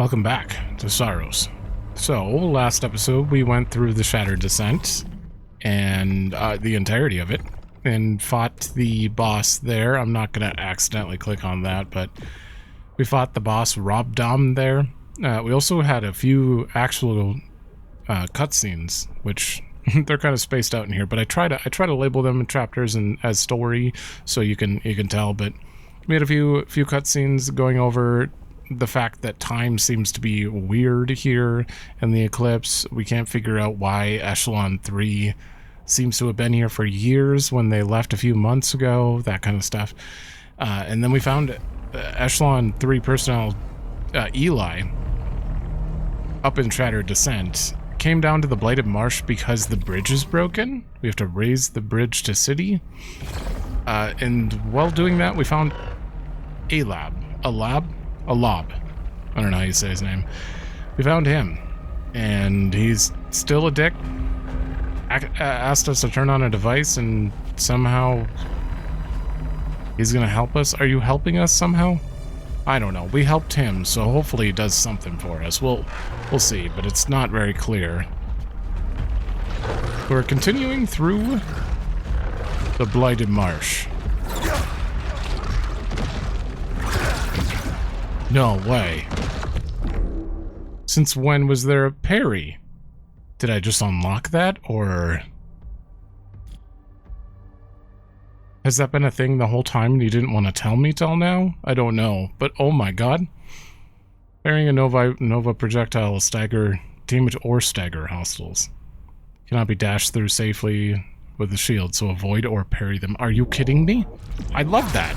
Welcome back to Saros. So, last episode we went through the Shattered Descent and the entirety of it and fought the boss there. I'm not going to accidentally click on that, but we fought the boss Rob Dom there. We also had a few actual cutscenes, which they're kind of spaced out in here, but I try to label them in chapters and as story so you can tell. But we had a few cutscenes going over the fact that time seems to be weird here in the eclipse. We can't figure out why Echelon 3 seems to have been here for years when they left a few months ago, that kind of stuff. And then we found Echelon 3 personnel Eli up in Shattered Descent. Came down to the Blighted Marsh because the bridge is broken. We have to raise the bridge to city. And while doing that, we found a lob. I don't know how you say his name. We found him, and he's still a dick. Asked us to turn on a device, and somehow he's gonna help us. Are you helping us somehow? I don't know. We helped him, so hopefully he does something for us. We'll see, but it's not very clear. We're continuing through the Blighted Marsh. No way. Since when was there a parry? Did I just unlock that, or has that been a thing the whole time and you didn't want to tell me till now? I don't know, but oh my god. Parrying a Nova projectile will stagger damage or stagger hostiles. Cannot be dashed through safely with the shield, so avoid or parry them. Are you kidding me? I love that.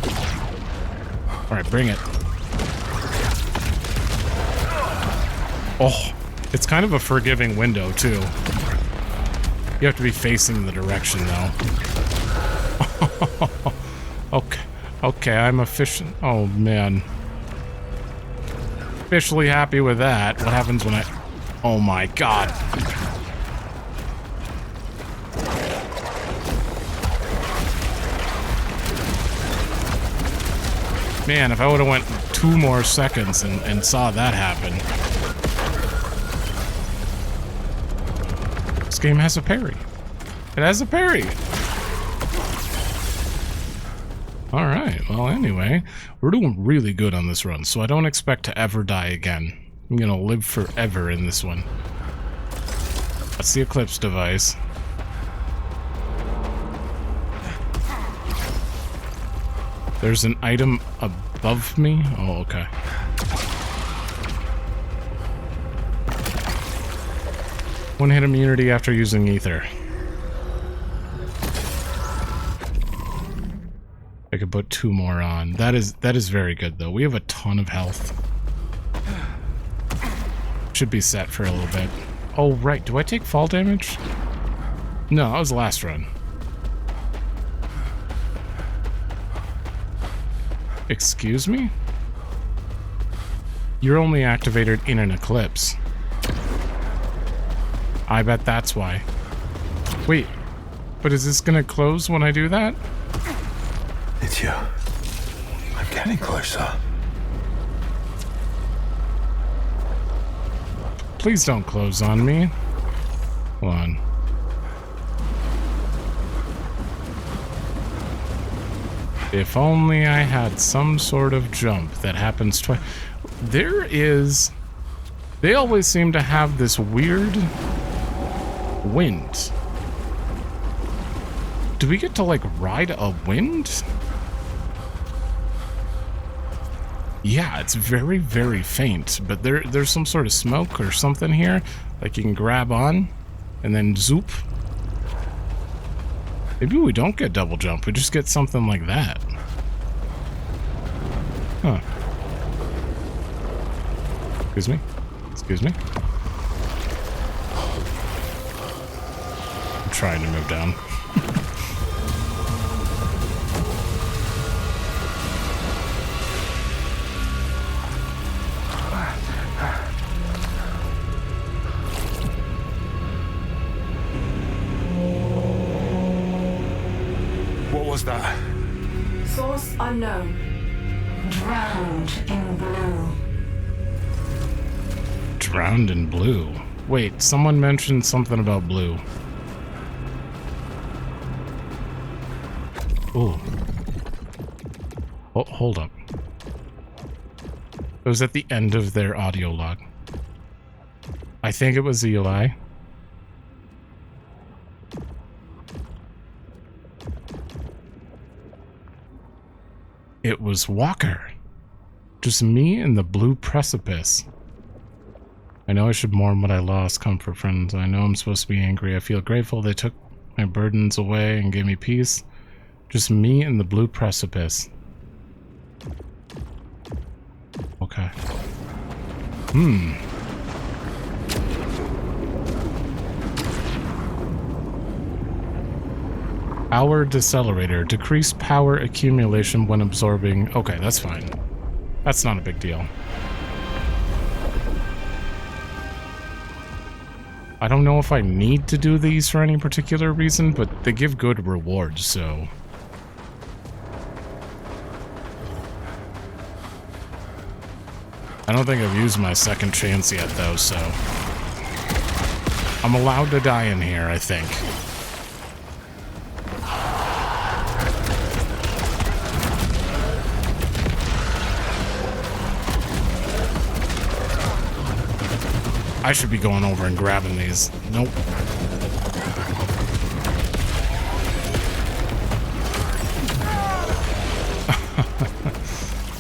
Alright, bring it. Oh, it's kind of a forgiving window, too. You have to be facing the direction, though. Okay, I'm official. Oh, man. Officially happy with that. What happens when I... Oh, my God. Man, if I would have went 2 more seconds and saw that happen... This game has a parry. It has a parry. Alright, well anyway, we're doing really good on this run, so I don't expect to ever die again. I'm gonna live forever in this one. That's the eclipse device. There's an item above me? Oh, okay. One-hit immunity after using ether. I could put 2 more on. That is very good, though. We have a ton of health. Should be set for a little bit. Oh, right. Do I take fall damage? No, that was the last run. Excuse me? You're only activated in an eclipse. I bet that's why. Wait, but is this gonna close when I do that? It's you. I'm getting closer. Please don't close on me. Hold on. If only I had some sort of jump that happens twice. They always seem to have this weird wind. Do we get to, like, ride a wind? Yeah, it's very, very faint, but there's some sort of smoke or something here. Like, you can grab on, and then zoop. Maybe we don't get double jump, we just get something like that. Huh. Excuse me? Excuse me? I'm trying to move down. What was that? Source unknown. Drowned in blue. drowned in blue. Wait, someone mentioned something about blue. Ooh. Oh, hold up. It was at the end of their audio log. I think it was Eli. It was Walker. Just me and the blue precipice. I know I should mourn what I lost, comfort friends. I know I'm supposed to be angry. I feel grateful they took my burdens away and gave me peace. Just me and the blue precipice. Okay. Power decelerator. Decrease power accumulation when absorbing. Okay, that's fine. That's not a big deal. I don't know if I need to do these for any particular reason, but they give good rewards, so... I don't think I've used my second chance yet, though, so... I'm allowed to die in here, I think. I should be going over and grabbing these. Nope.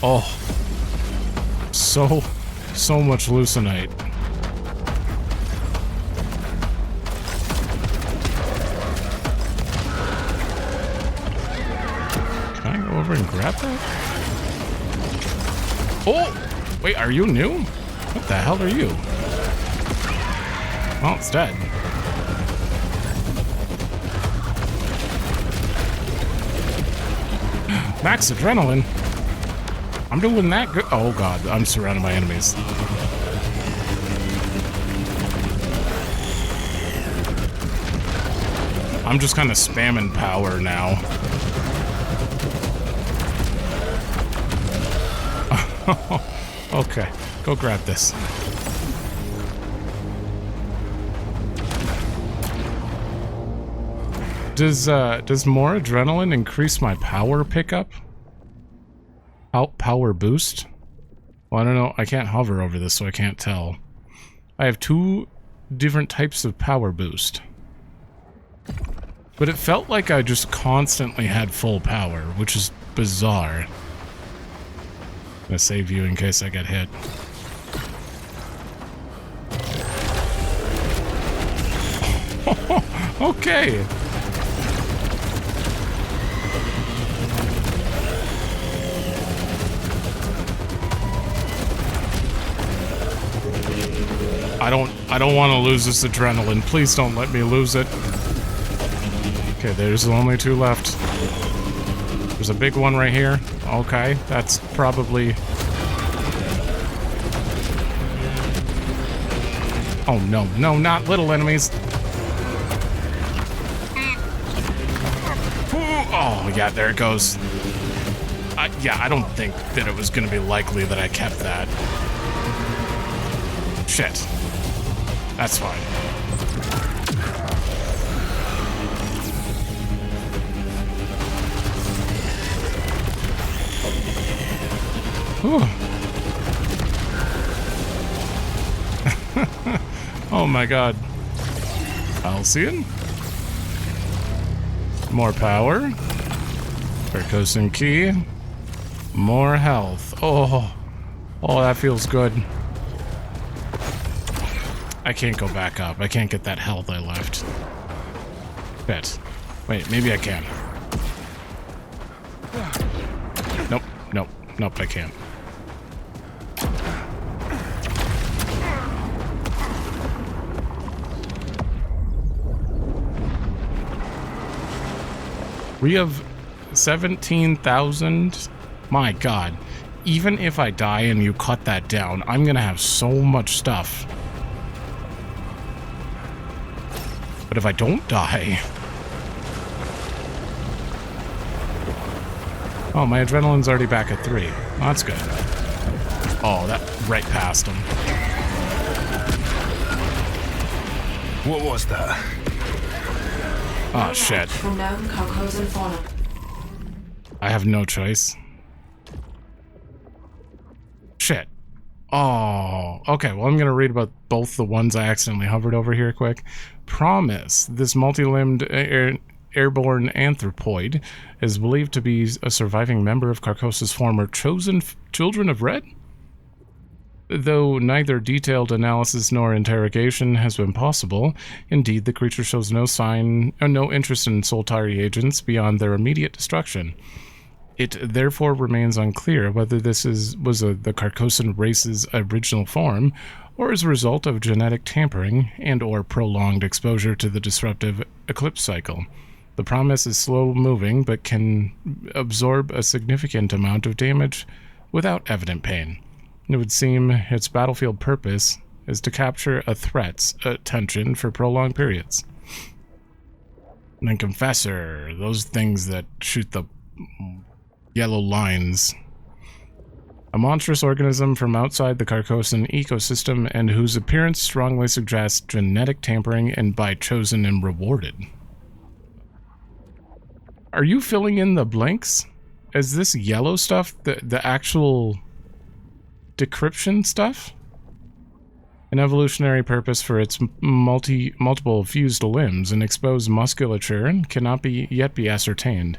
Oh. So much leucinite. Can I go over and grab that? Oh! Wait, are you new? What the hell are you? Well, it's dead. Max adrenaline. I'm doing that good. Oh god, I'm surrounded by enemies. I'm just kind of spamming power now. Okay, go grab this. Does more adrenaline increase my power pickup? Power boost? Well, I don't know. I can't hover over this, so I can't tell. I have two different types of power boost. But it felt like I just constantly had full power, which is bizarre. I'm gonna save you in case I get hit. Okay. I don't want to lose this adrenaline. Please don't let me lose it. Okay, there's only two left. There's a big one right here. Okay, that's probably... Oh no, no, not little enemies. Oh yeah, there it goes. Yeah, I don't think that it was going to be likely that I kept that. Shit. That's fine. Whew. Oh my god. Halcyon? More power. Carcosa key. More health. Oh, that feels good. I can't go back up. I can't get that health I left. Bet. Wait, maybe I can. Nope, nope, nope, I can't. We have 17,000. My god. Even if I die and you cut that down, I'm gonna have so much stuff. But if I don't die... Oh, my adrenaline's already back at 3. Oh, that's good. Oh, that right past him. What was that? Oh, shit. From known Carcosa fauna. I have no choice. Shit. Oh, okay. Well, I'm going to read about both the ones I accidentally hovered over here quick. Promise. This multi-limbed airborne anthropoid is believed to be a surviving member of Carcosa's former chosen children of Red? Though neither detailed analysis nor interrogation has been possible, indeed the creature shows no sign or no interest in Soltari agents beyond their immediate destruction. It therefore remains unclear whether this was the Carcosan race's original form, or as a result of genetic tampering and or prolonged exposure to the disruptive eclipse cycle. The Promise is slow-moving, but can absorb a significant amount of damage without evident pain. It would seem its battlefield purpose is to capture a threat's attention for prolonged periods. And then Confessor, those things that shoot the yellow lines. A monstrous organism from outside the Carcosan ecosystem and whose appearance strongly suggests genetic tampering and by chosen and rewarded. Are you filling in the blanks? Is this yellow stuff the actual decryption stuff? An evolutionary purpose for its multiple fused limbs and exposed musculature cannot yet be ascertained.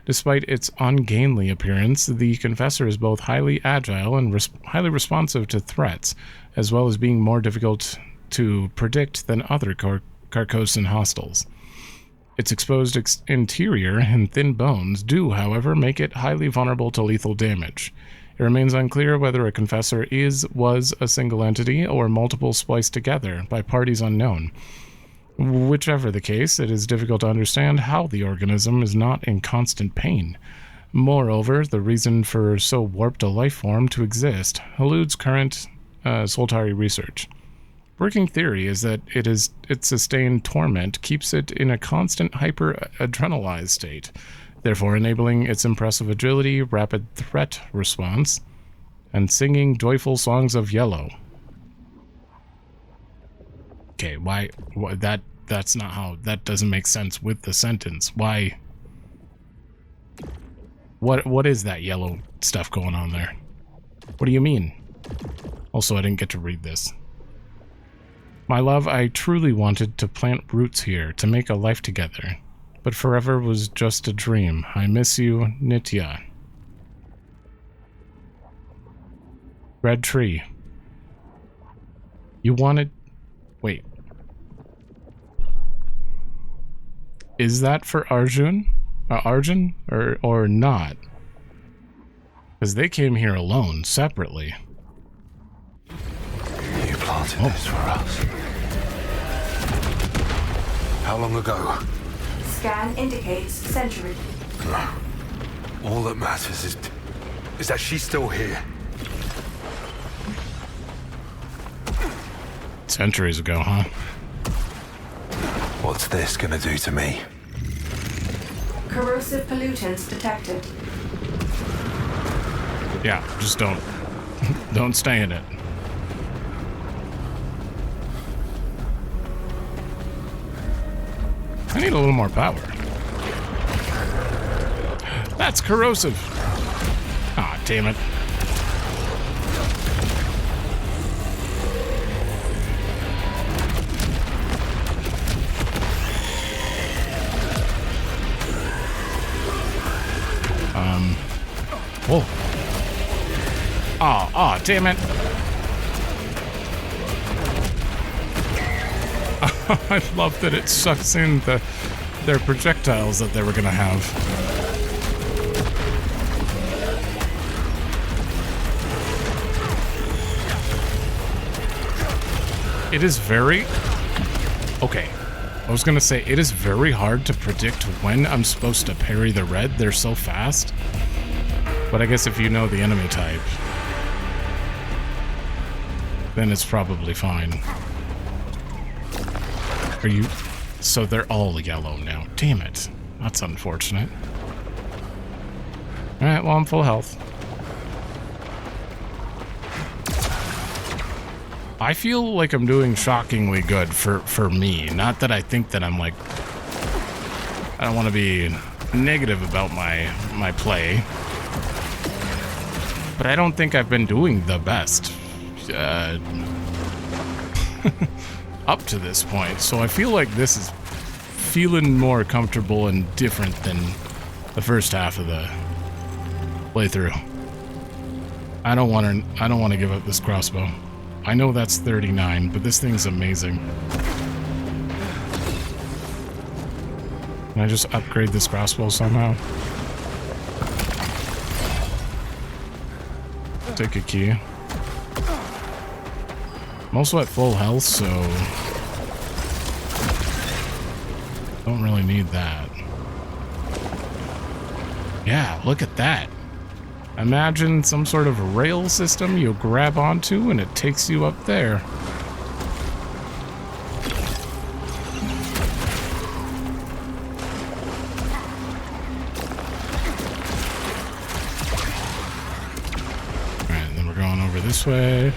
Despite its ungainly appearance, the Confessor is both highly agile and highly responsive to threats, as well as being more difficult to predict than other Carcosan hostiles. Its exposed interior and thin bones do, however, make it highly vulnerable to lethal damage. It remains unclear whether a Confessor was a single entity or multiple spliced together by parties unknown. Whichever the case, it is difficult to understand how the organism is not in constant pain. Moreover, the reason for so warped a life form to exist eludes current Soltari research. Working theory is that its sustained torment keeps it in a constant hyper-adrenalized state, therefore enabling its impressive agility, rapid threat response, and singing joyful songs of yellow. Okay, why that's not how, that doesn't make sense with the sentence. Why? What is that yellow stuff going on there? What do you mean? Also, I didn't get to read this. My love, I truly wanted to plant roots here, to make a life together. But forever was just a dream. I miss you, Nitya. Red tree. You wanted... Wait. Is that for Arjun? Arjun? Or not? Because they came here alone, separately. You planted this for us. How long ago? Scan indicates century. All that matters is that she's still here. Centuries ago, huh? What's this gonna do to me? Corrosive pollutants detected. Yeah, just don't stay in it. I need a little more power. That's corrosive. Ah, damn it. Oh. Oh, damn it. I love that it sucks in their projectiles that they were gonna have. It is very... Okay. I was gonna say, it is very hard to predict when I'm supposed to parry the red. They're so fast. But I guess if you know the enemy type, then it's probably fine. Are you... So they're all yellow now. Damn it. That's unfortunate. Alright, well, I'm full health. I feel like I'm doing shockingly good for me. Not that I think that I'm like... I don't want to be negative about my play. But I don't think I've been doing the best. Up to this point. So I feel like this is feeling more comfortable and different than the first half of the playthrough. I don't want to give up this crossbow. I know that's 39, but this thing's amazing. Can I just upgrade this crossbow somehow? Take a key. I'm also at full health, so don't really need that. Yeah, look at that. Imagine some sort of rail system you grab onto and it takes you up there. Alright, then we're going over this way.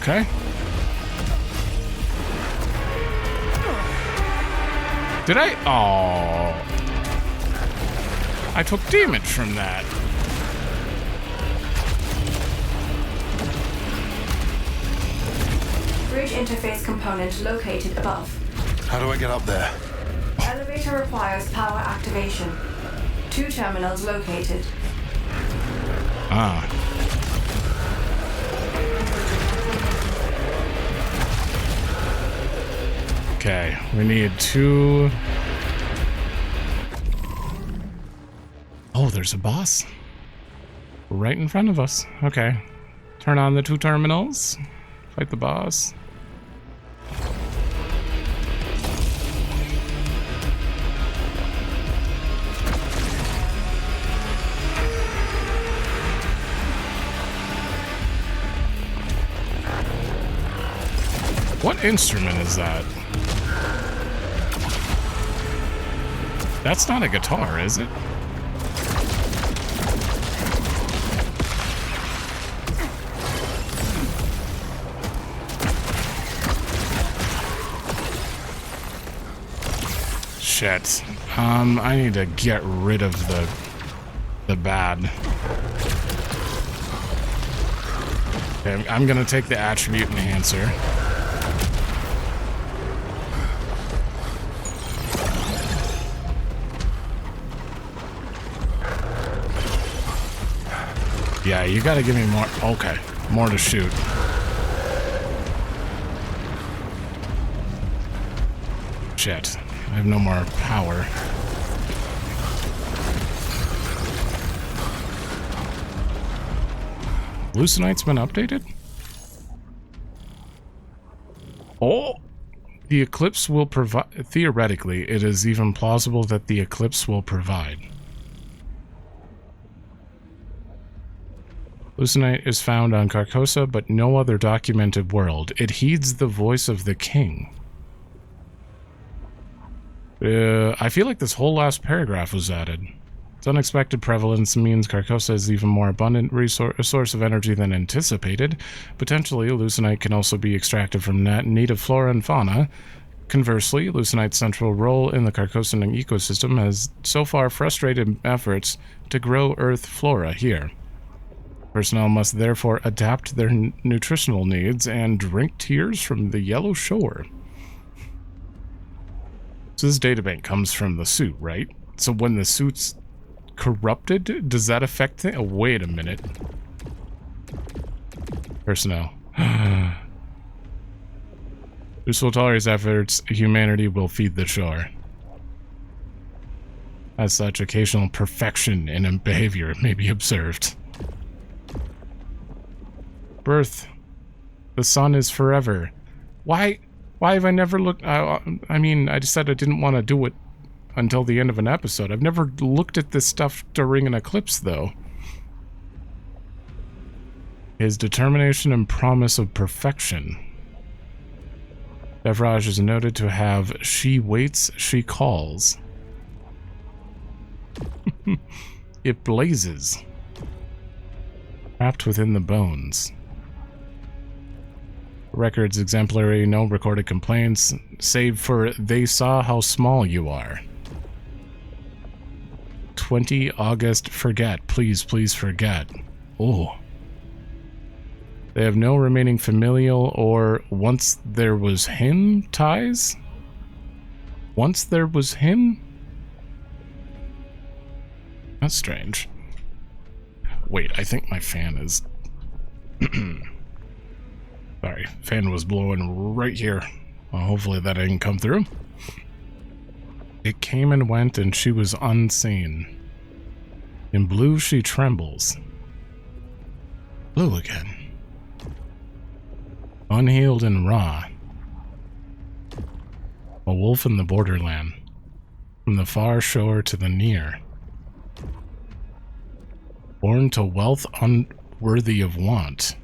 Okay. Did I? Oh. I took damage from that. Bridge interface component located above. How do I get up there? Elevator requires power activation. 2 terminals located. Ah. Okay, we need 2. Oh, there's a boss right in front of us. Okay, turn on the 2 terminals. Fight the boss. What instrument is that? That's not a guitar, is it? Shit. I need to get rid of the bad. Okay, I'm gonna take the attribute enhancer. Yeah, you gotta give me more. Okay, more to shoot. Shit, I have no more power. Lucenite's been updated? Oh! The eclipse will provide. Theoretically, it is even plausible that the eclipse will provide. Lucenite is found on Carcosa, but no other documented world. It heeds the voice of the king. I feel like this whole last paragraph was added. Its unexpected prevalence means Carcosa is even more abundant source of energy than anticipated. Potentially, Lucenite can also be extracted from native flora and fauna. Conversely, Lucenite's central role in the Carcosan ecosystem has so far frustrated efforts to grow Earth flora here. Personnel must therefore adapt their nutritional needs and drink tears from the yellow shore. So this databank comes from the suit, right? So when the suit's corrupted, does that affect it? Oh, wait a minute. Personnel. Through Soltari's efforts, humanity will feed the shore. As such, occasional perfection in behavior may be observed. Birth. The sun is forever. Why have I never looked... I mean, I just said I didn't want to do it until the end of an episode. I've never looked at this stuff during an eclipse, though. His determination and promise of perfection. Devraj is noted to have "she waits, she calls." It blazes. Wrapped within the bones. Records exemplary, no recorded complaints, save for "they saw how small you are." 20 August, forget, please, please forget. Oh. They have no remaining familial or once there was him ties? Once there was him? That's strange. Wait, I think my fan is... Sorry, fan was blowing right here. Well, hopefully that didn't come through. It came and went and she was unseen. In blue she trembles. Blue again. Unhealed and raw. A wolf in the borderland. From the far shore to the near. Born to wealth unworthy of want.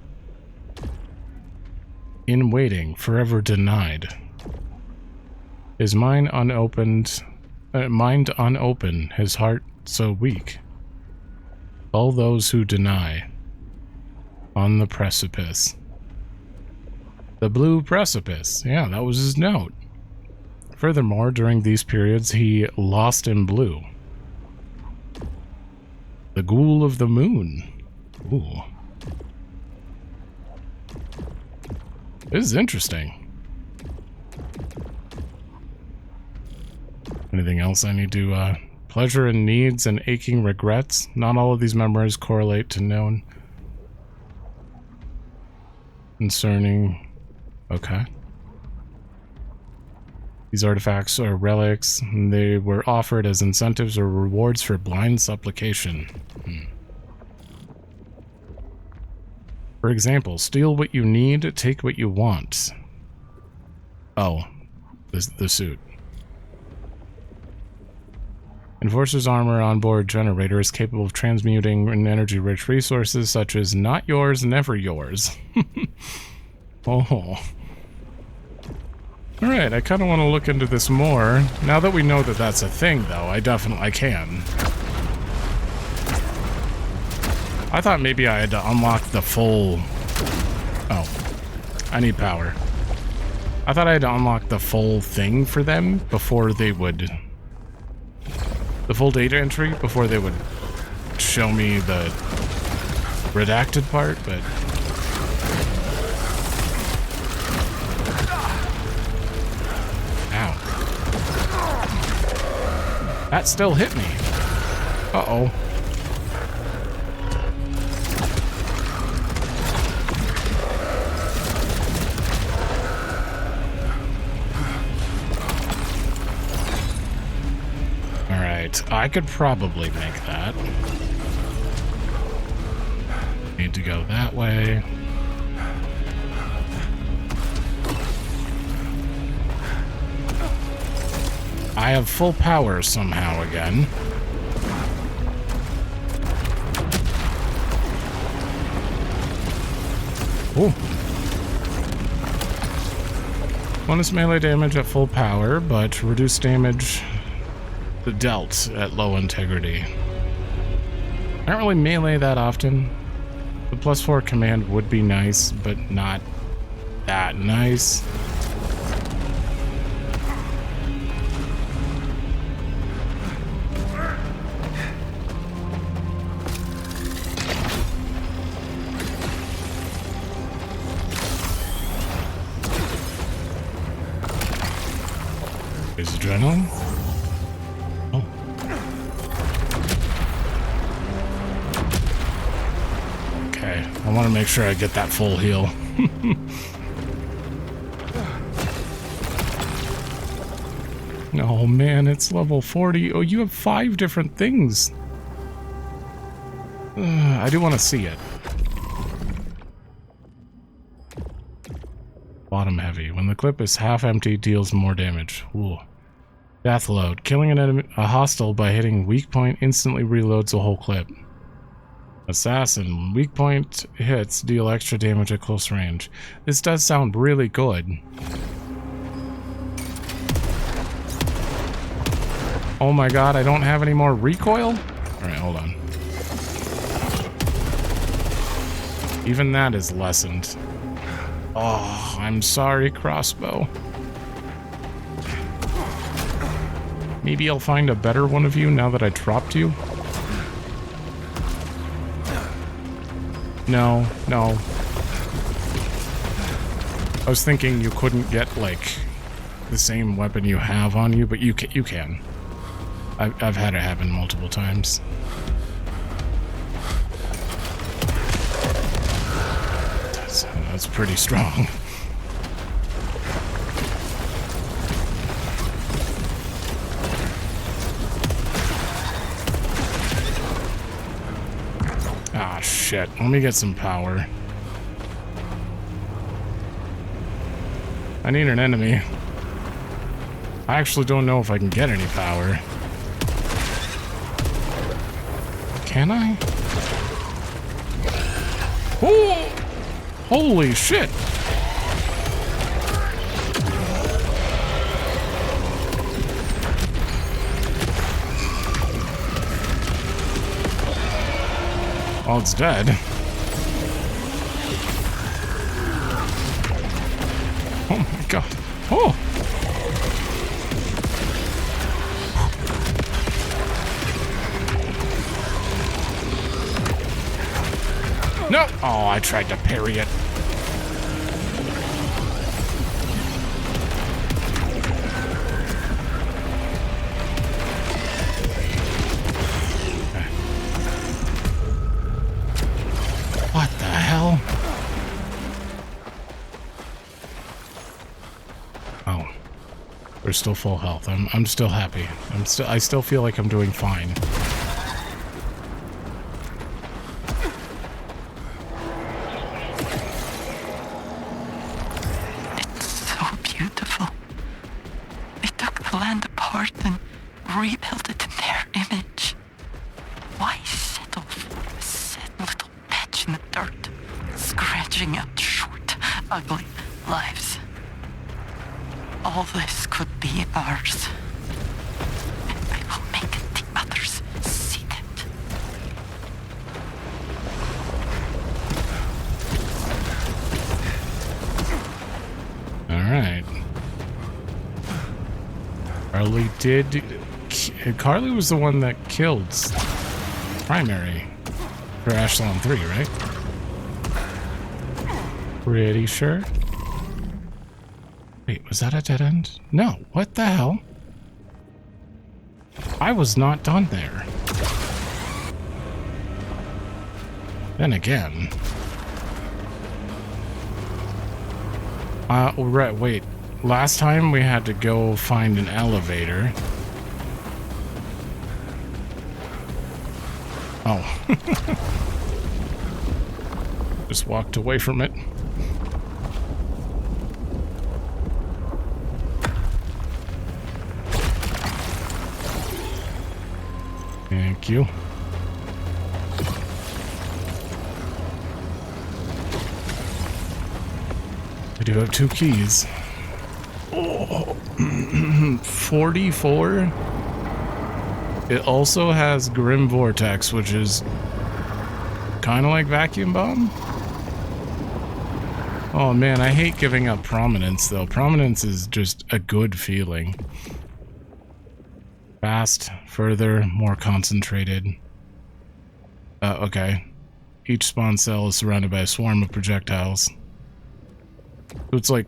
In waiting, forever denied. His mind unopened, his heart so weak. All those who deny. On the precipice. The blue precipice. Yeah, that was his note. Furthermore, during these periods, he lost in blue. The ghoul of the moon. Ooh. This is interesting. Anything else I need to, pleasure and needs and aching regrets? Not all of these memories correlate to known. Concerning... Okay. These artifacts are relics, and they were offered as incentives or rewards for blind supplication. For example, steal what you need, take what you want. Oh, the suit. Enforcer's armor onboard generator is capable of transmuting energy-rich resources such as not yours, never yours. Oh. Alright, I kind of want to look into this more. Now that we know that that's a thing, though, I definitely can. I thought maybe I had to unlock the full... Oh. I need power. I thought I had to unlock the full thing for them before they would... The full data entry before they would show me the redacted part, but... Ow. That still hit me. Uh-oh. Alright, I could probably make that. Need to go that way. I have full power somehow again. Ooh. Bonus melee damage at full power, but reduced damage dealt at low integrity. I don't really melee that often. The +4 command would be nice, but not that nice. There's adrenaline. Oh. Okay, I want to make sure I get that full heal. Oh man, it's level 40. Oh, you have 5 different things. I do want to see it. Bottom heavy. When the clip is half empty, deals more damage. Ooh. Death load. Killing a hostile by hitting weak point instantly reloads the whole clip. Assassin. Weak point hits deal extra damage at close range. This does sound really good. Oh my god, I don't have any more recoil? Alright, hold on. Even that is lessened. Oh, I'm sorry, crossbow. Maybe I'll find a better one of you now that I dropped you? No, no. I was thinking you couldn't get, like, the same weapon you have on you, but you can. I've had it happen multiple times. That's pretty strong. Ah, shit. Let me get some power. I need an enemy. I actually don't know if I can get any power. Can I? Oh! Holy shit! Oh, it's dead. Oh my god. Oh! No! Oh, I tried to parry it. What the hell? Oh. We're still full health. I'm still happy. I still feel like I'm doing fine. Carly was the one that killed Primary for Echelon 3, right? Pretty sure. Wait, was that a dead end? No, what the hell? I was not done there. Then again. Right, wait. Last time we had to go find an elevator. Oh. Just walked away from it. Thank you. I do have 2 keys. Oh, 44. It also has Grim Vortex, which is kind of like Vacuum Bomb. Oh man, I hate giving up Prominence though. Prominence is just a good feeling. Fast, further, more concentrated. Okay. Each spawn cell is surrounded by a swarm of projectiles. So it's like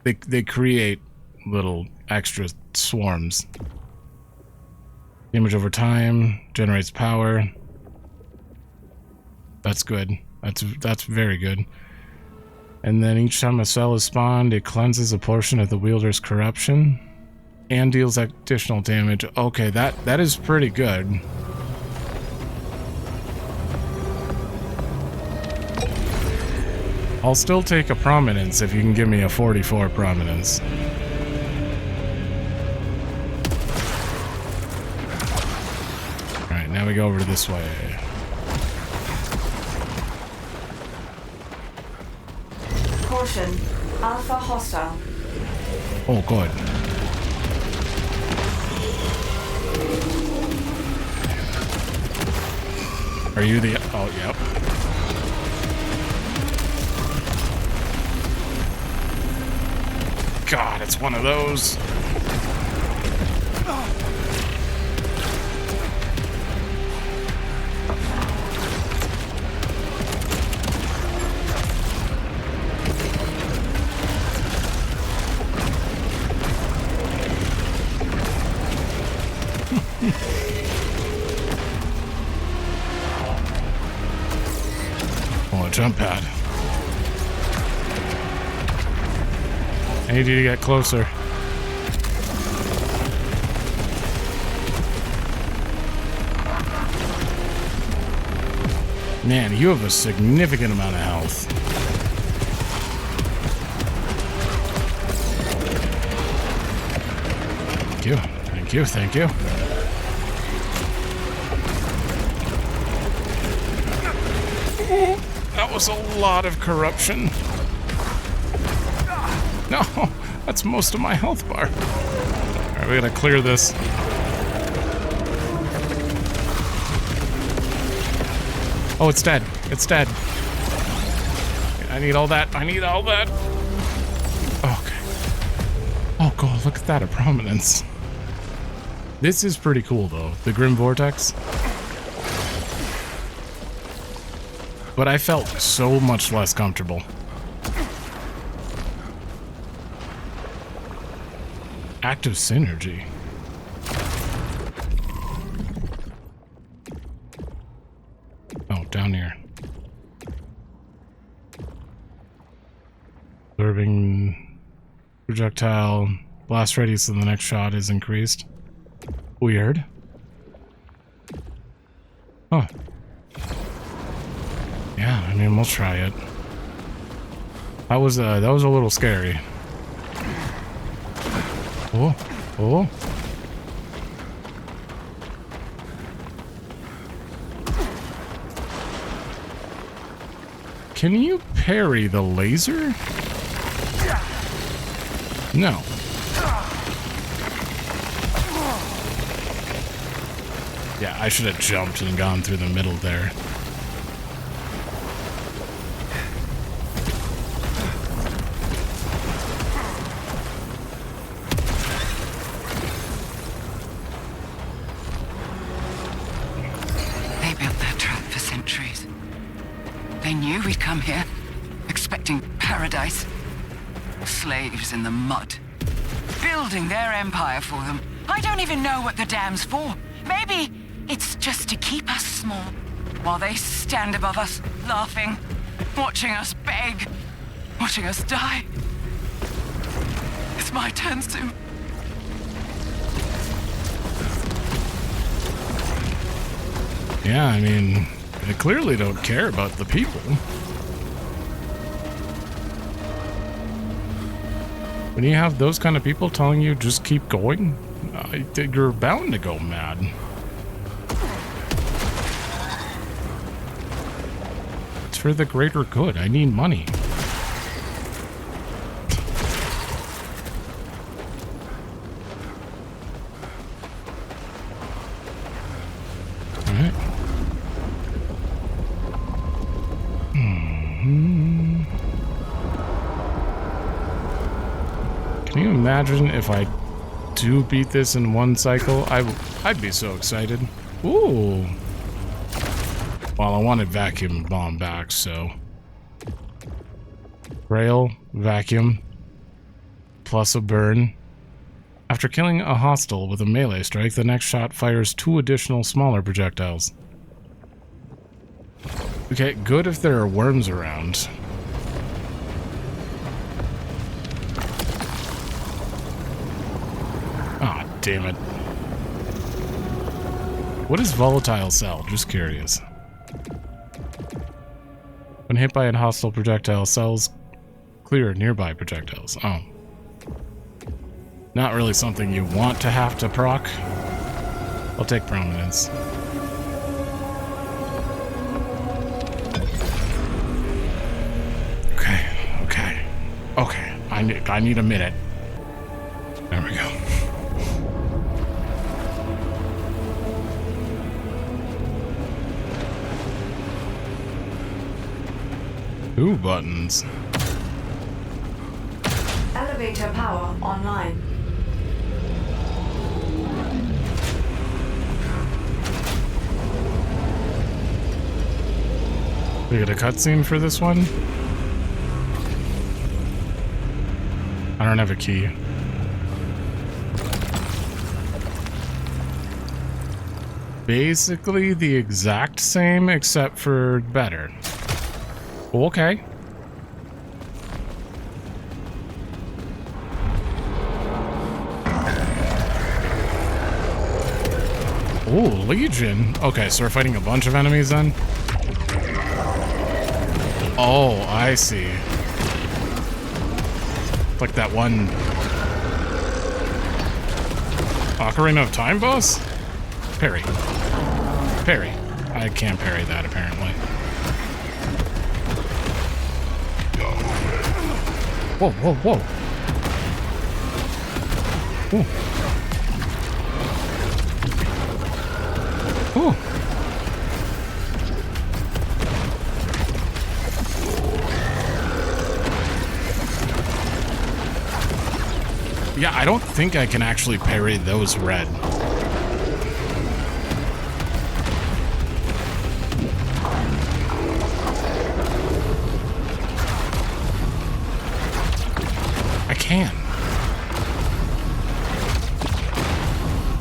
they create little extra swarms. Damage over time, generates power. That's good. That's very good. And then each time a cell is spawned, it cleanses a portion of the wielder's corruption and deals additional damage. Okay, that is pretty good. I'll still take a Prominence if you can give me a 44 Prominence. Now we go over this way. Caution. Alpha hostile. Oh, good. Are you the... Oh, yep. God, it's one of those. Oh, a jump pad. I need you to get closer. Man, you have a significant amount of health. Thank you, thank you, thank you. That was a lot of corruption. No, that's most of my health bar. Alright, we gotta clear this. Oh, it's dead. It's dead. I need all that. I need all that. Okay. Oh, God, look at that, a prominence. This is pretty cool, though. The Grim Vortex. But I felt so much less comfortable. Active synergy. Oh, down here. Observing projectile blast radius of the next shot is increased. Weird. Huh. Yeah, I mean, we'll try it. That was a little scary. Oh, oh. Can you parry the laser? No. Yeah, I should have jumped and gone through the middle there. Come here, expecting paradise. Slaves in the mud, building their empire for them. I don't even know what the dam's for. Maybe it's just to keep us small, while they stand above us, laughing, watching us beg, watching us die. It's my turn soon. Yeah, I mean, they clearly don't care about the people. When you have those kind of people telling you just keep going, you're bound to go mad. It's for the greater good. I need money. Alright. Can you imagine if I do beat this in one cycle? I'd be so excited. Ooh. Well, I wanted vacuum bomb back, so. Rail, vacuum, plus a burn. After killing a hostile with a melee strike, the next shot fires 2 additional smaller projectiles. Okay, good if there are worms around. Ah, damn it. What is volatile cell? Just curious. When hit by a hostile projectile, cells clear nearby projectiles. Oh. Not really something you want to have to proc. I'll take prominence. Okay, okay. Okay, I need a minute. There we go. Two buttons. Elevator power online. We get a cutscene for this one? I don't have a key. Basically the exact same except for better. Okay. Oh, Legion. Okay, so we're fighting a bunch of enemies then? Oh, I see. Like that one Ocarina of Time boss? Parry. Parry. I can't parry that apparently. Whoa, whoa, whoa. Ooh. Ooh. Yeah, I don't think I can actually parry those red. I can.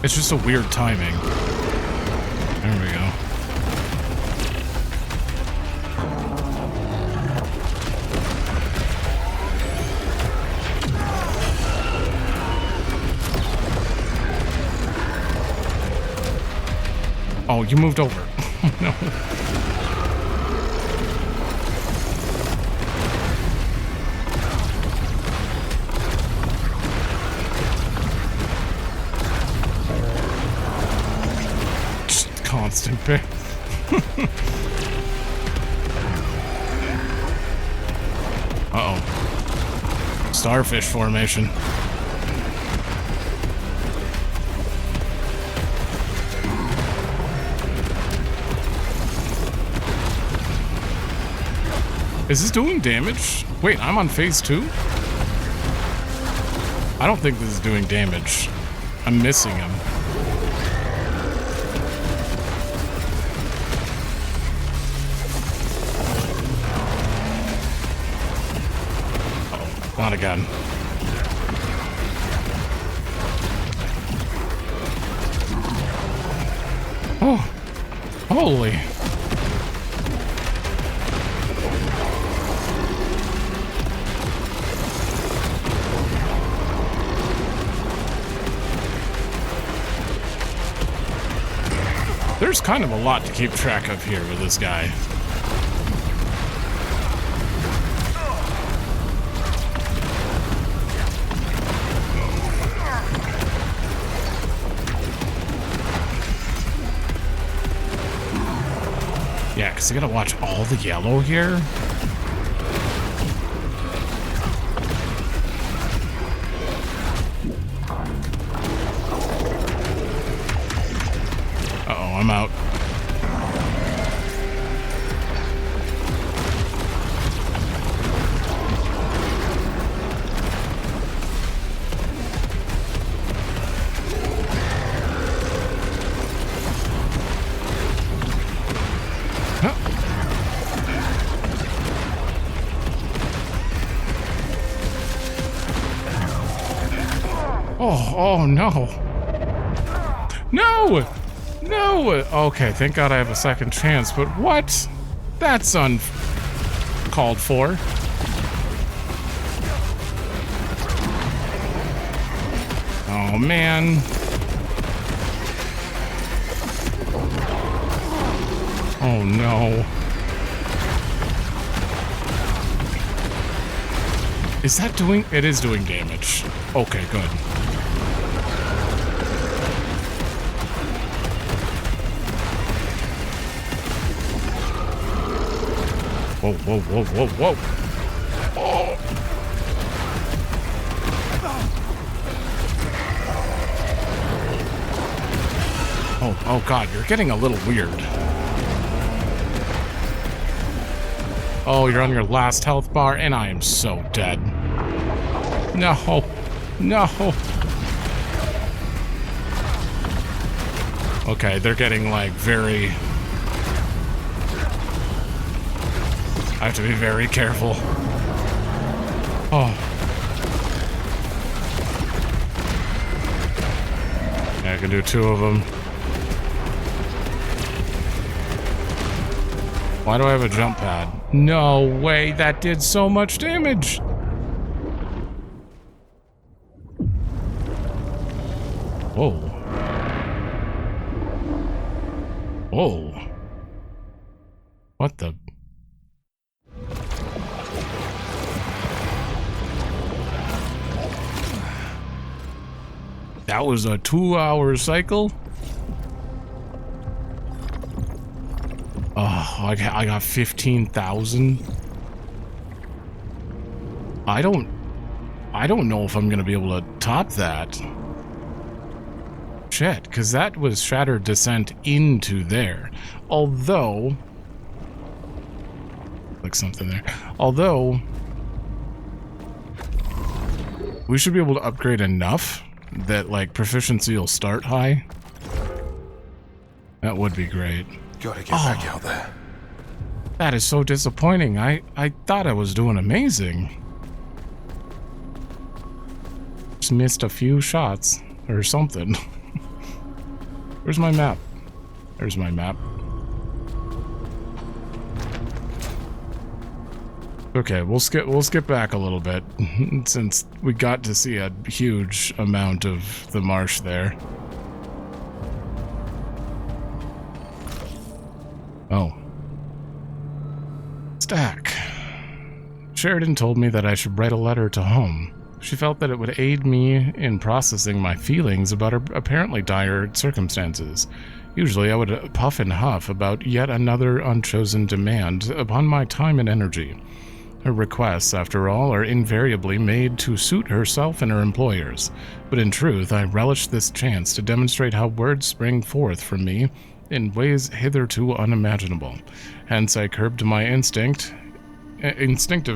It's just a weird timing. There we go. Oh, you moved over. Oh, no. Just constant pay. Uh-oh. Starfish formation. Is this doing damage? Wait, I'm on phase 2? I don't think this is doing damage. I'm missing him. Oh, not again. Oh, holy. There's kind of a lot to keep track of here with this guy. Yeah, because I gotta watch all the yellow here. I'm out. Huh. Oh no. No! No! Okay, thank God I have a second chance, but what? That's uncalled for. Oh, man. Oh, no. Is that doing... It is doing damage. Okay, good. Whoa, whoa, whoa, whoa, whoa. Oh. Oh god, you're getting a little weird. Oh, you're on your last health bar, and I am so dead. No. No. Okay, they're getting, like, very... I have to be very careful. Oh. Yeah, I can do 2 of them. Why do I have a jump pad? No way, that did so much damage! Whoa. Whoa. What the... That was a 2-hour cycle? Oh, I got 15,000. I don't know if I'm gonna be able to top that. Shit, because that was Shattered Descent into there. Although... Like something there. Although... We should be able to upgrade enough that, like, proficiency will start high. That would be great. Gotta get back out there. That is so disappointing. I thought I was doing amazing. Just missed a few shots or something. Where's my map? There's my map. Okay, we'll skip back a little bit since we got to see a huge amount of the marsh there. Oh. Stack. Sheridan told me that I should write a letter to home. She felt that it would aid me in processing my feelings about her apparently dire circumstances. Usually I would puff and huff about yet another unchosen demand upon my time and energy. Her requests, after all, are invariably made to suit herself and her employers. But in truth, I relish this chance to demonstrate how words spring forth from me in ways hitherto unimaginable. Hence I curbed my instinctive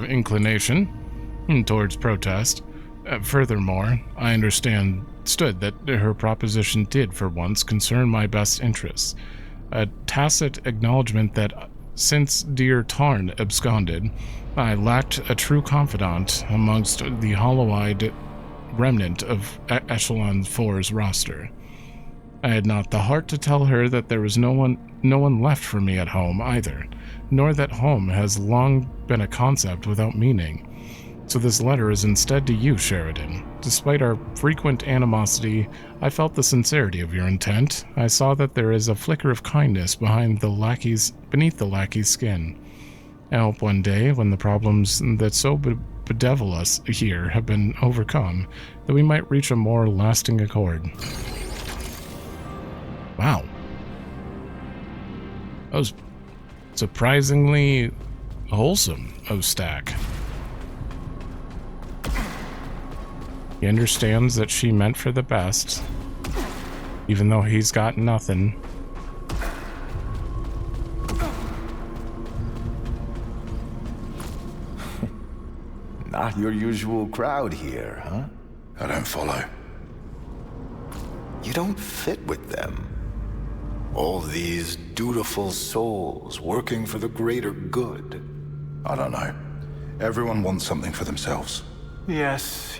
inclination towards protest. Furthermore, I understood that her proposition did, for once, concern my best interests. A tacit acknowledgement that, since dear Tarn absconded, I lacked a true confidant amongst the hollow-eyed remnant of Echelon 4's roster. I had not the heart to tell her that there was no one left for me at home either, nor that home has long been a concept without meaning. So this letter is instead to you, Sheridan. Despite our frequent animosity, I felt the sincerity of your intent. I saw that there is a flicker of kindness beneath the lackey's skin. I hope one day, when the problems that so bedevil us here have been overcome, that we might reach a more lasting accord. Wow. That was surprisingly wholesome of Stack. He understands that she meant for the best, even though he's got nothing. Not your usual crowd here, huh? I don't follow. You don't fit with them. All these dutiful souls working for the greater good. I don't know. Everyone wants something for themselves. Yes.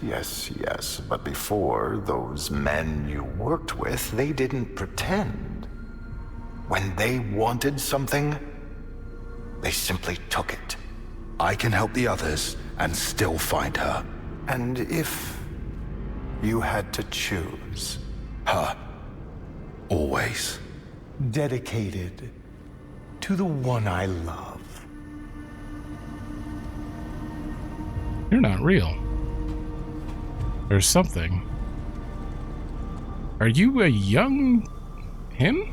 But before, those men you worked with, they didn't pretend. When they wanted something, they simply took it. I can help the others and still find her. And if you had to choose? Her. Always. Dedicated to the one I love. You're not real. There's something. Are you a young him?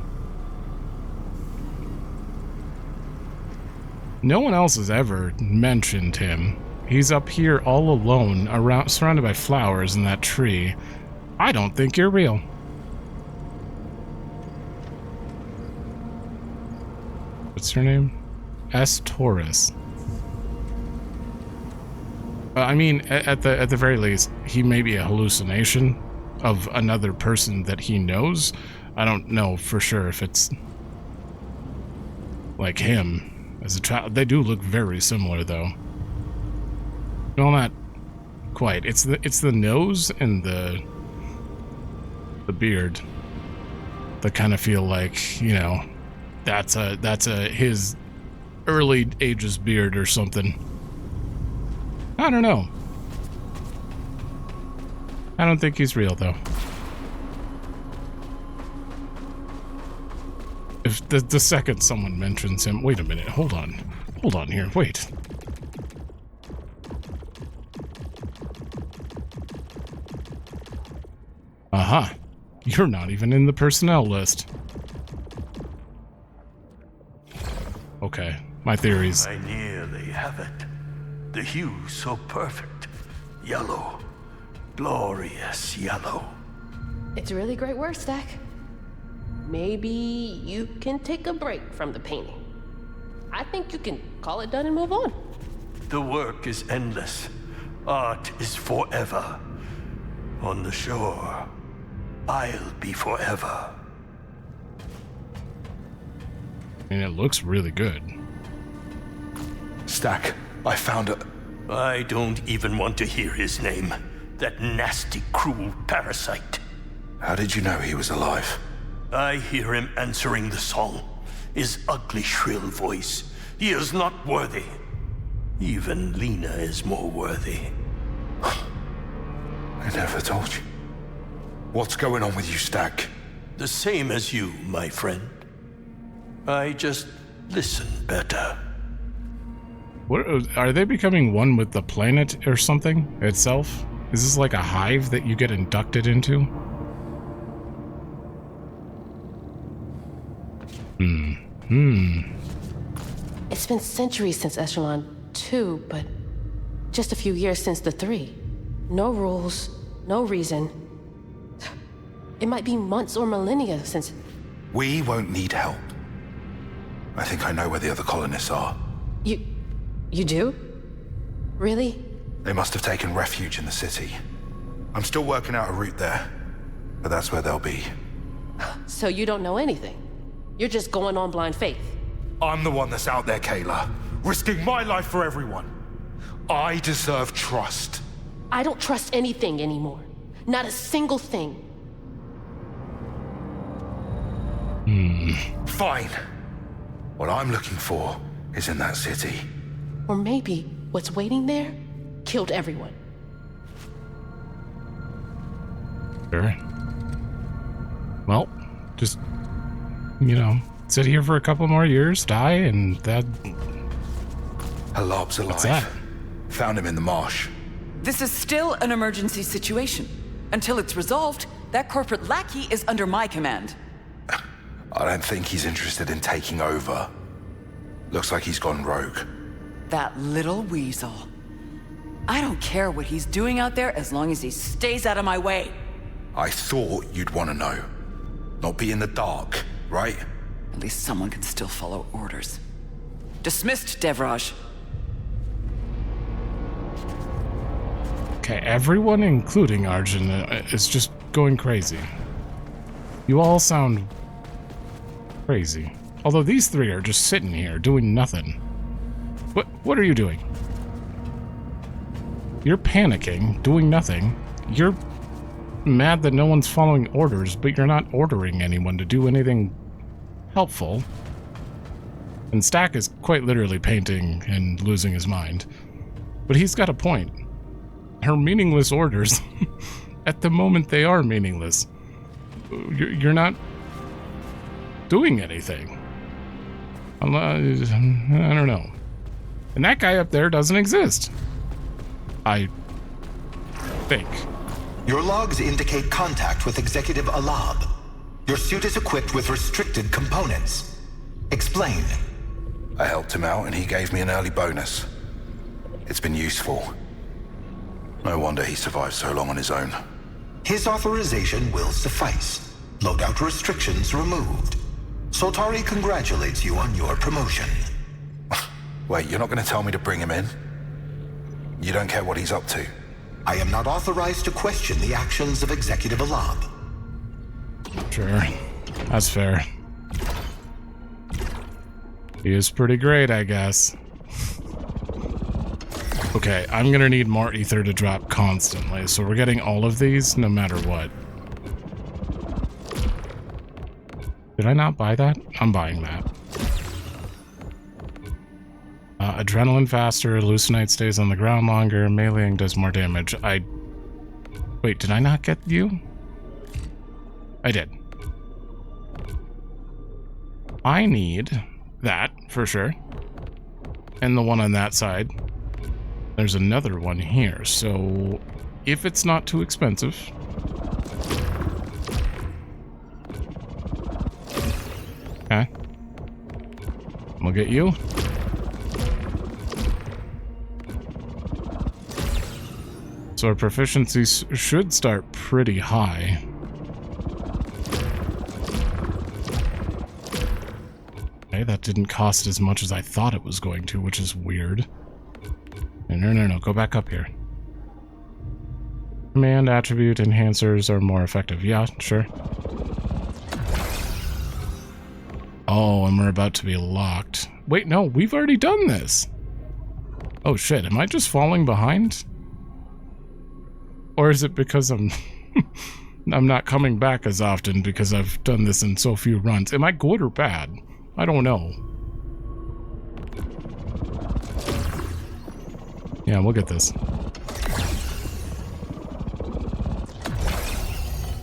No one else has ever mentioned him. He's up here all alone, surrounded by flowers in that tree. I don't think you're real. What's her name? S. Taurus. I mean, at the very least, he may be a hallucination of another person that he knows. I don't know for sure if it's like him as a child. They do look very similar, though. Well, not quite. It's the nose and the beard that kind of feel like, you know, that's his early ages beard or something. I don't know. I don't think he's real, though. If the second someone mentions him... Wait a minute, hold on. Hold on here, wait. Aha. You're not even in the personnel list. Okay, my theories. I nearly have it. The hue so perfect. Yellow. Glorious yellow. It's really great work, Stack. Maybe you can take a break from the painting. I think you can call it done and move on. The work is endless. Art is forever. On the shore, I'll be forever. I mean, it looks really good. Stack, I found it. I don't even want to hear his name. That nasty, cruel parasite. How did you know he was alive? I hear him answering the song. His ugly, shrill voice. He is not worthy. Even Lena is more worthy. I never told you. What's going on with you, Stack? The same as you, my friend. I just listen better. What are they becoming one with the planet or something itself? Is this like a hive that you get inducted into? It's been centuries since Echelon 2, but just a few years since the 3. No rules, no reason. It might be months or millennia since... We won't need help. I think I know where the other colonists are. You do? Really? They must have taken refuge in the city. I'm still working out a route there, but that's where they'll be. So you don't know anything? You're just going on blind faith? I'm the one that's out there, Kayla, risking my life for everyone. I deserve trust. I don't trust anything anymore. Not a single thing. Fine. What I'm looking for is in that city. Or maybe what's waiting there killed everyone. Sure. Well, just, you know, sit here for a couple more years, die, and that... Halab's alive. What's that? Found him in the marsh. This is still an emergency situation. Until it's resolved, that corporate lackey is under my command. I don't think he's interested in taking over. Looks like he's gone rogue. That little weasel. I don't care what he's doing out there as long as he stays out of my way. I thought you'd want to know. Not be in the dark, right? At least someone can still follow orders. Dismissed, Devraj. Okay, everyone, including Arjun, is just going crazy. You all sound crazy. Although these three are just sitting here doing nothing. What are you doing? You're panicking, doing nothing. You're mad that no one's following orders, but you're not ordering anyone to do anything helpful. And Stack is quite literally painting and losing his mind. But he's got a point. Her meaningless orders, at the moment they are meaningless. You're not doing anything. I don't know. And that guy up there doesn't exist. I think. Your logs indicate contact with Executive Alab. Your suit is equipped with restricted components. Explain. I helped him out and he gave me an early bonus. It's been useful. No wonder he survived so long on his own. His authorization will suffice. Loadout restrictions removed. Soltari congratulates you on your promotion. Wait, you're not going to tell me to bring him in? You don't care what he's up to? I am not authorized to question the actions of Executive Alab. Sure. That's fair. He is pretty great, I guess. Okay, I'm gonna need more ether to drop constantly, so we're getting all of these no matter what. Did I not buy that? I'm buying that. Adrenaline faster, Hallucinate stays on the ground longer, meleeing does more damage. Wait, did I not get you? I did. I need that, for sure. And the one on that side. There's another one here, so if it's not too expensive... Okay. We'll get you. So our proficiencies should start pretty high. Okay, that didn't cost as much as I thought it was going to, which is weird. No, go back up here. Command attribute enhancers are more effective. Yeah, sure. Oh, and we're about to be locked. Wait, no, we've already done this. Oh shit, am I just falling behind? Or is it because I'm not coming back as often because I've done this in so few runs? Am I good or bad? I don't know. Yeah, we'll get this.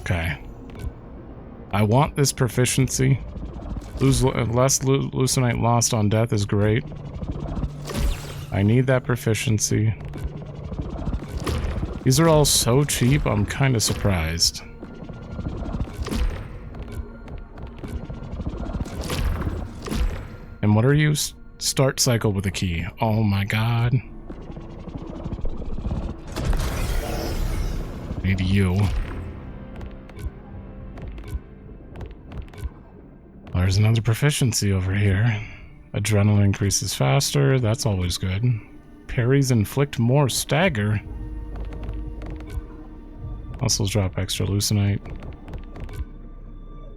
Okay. I want this proficiency. Less Hallucinate lost on death is great. I need that proficiency. These are all so cheap, I'm kind of surprised. And what are you? Start cycle with a key. Oh my god. Need you. There's another proficiency over here. Adrenaline increases faster, that's always good. Parries inflict more stagger. Muscles drop extra Hallucinate.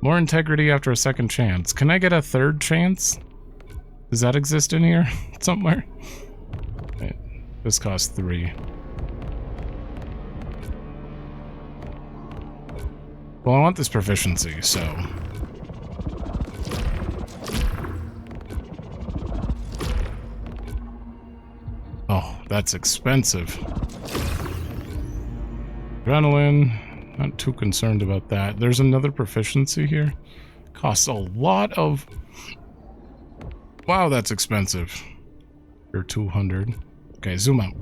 More integrity after a second chance. Can I get a third chance? Does that exist in here somewhere? Wait, this costs 3. Well, I want this proficiency, so... Oh, that's expensive. Adrenaline, not too concerned about that. There's another proficiency here. Costs a lot of... Wow, that's expensive. For 200. Okay, zoom out.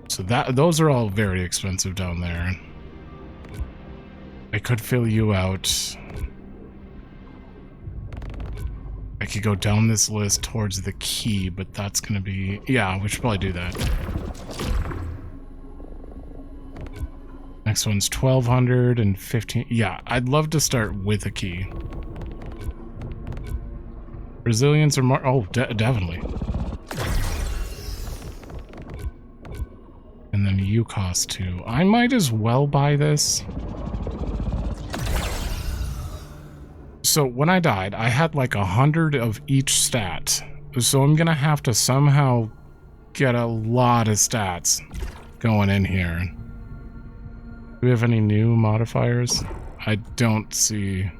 So those are all very expensive down there. I could fill you out. I could go down this list towards the key, but that's gonna be... Yeah, we should probably do that. Next one's 1215. Yeah, I'd love to start with a key. Resilience or more... Oh, definitely. And then you cost 2. I might as well buy this. So when I died, I had like 100 of each stat. So I'm gonna have to somehow get a lot of stats going in here. Do we have any new modifiers? I don't see.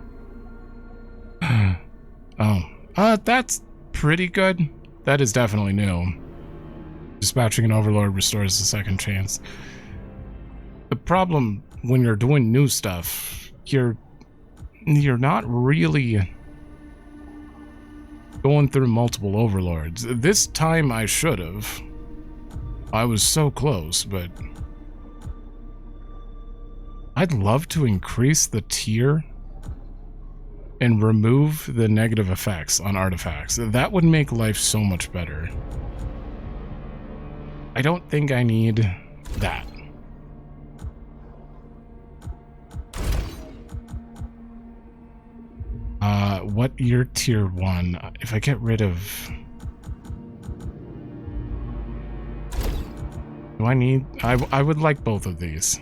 That's pretty good. That is definitely new. Dispatching an overlord restores a second chance. The problem when you're doing new stuff, you're not really going through multiple overlords. This time I should have. I was so close, but I'd love to increase the tier and remove the negative effects on artifacts. That would make life so much better. I don't think I need that. what your tier 1? If I get rid of... Do I need... I would like both of these.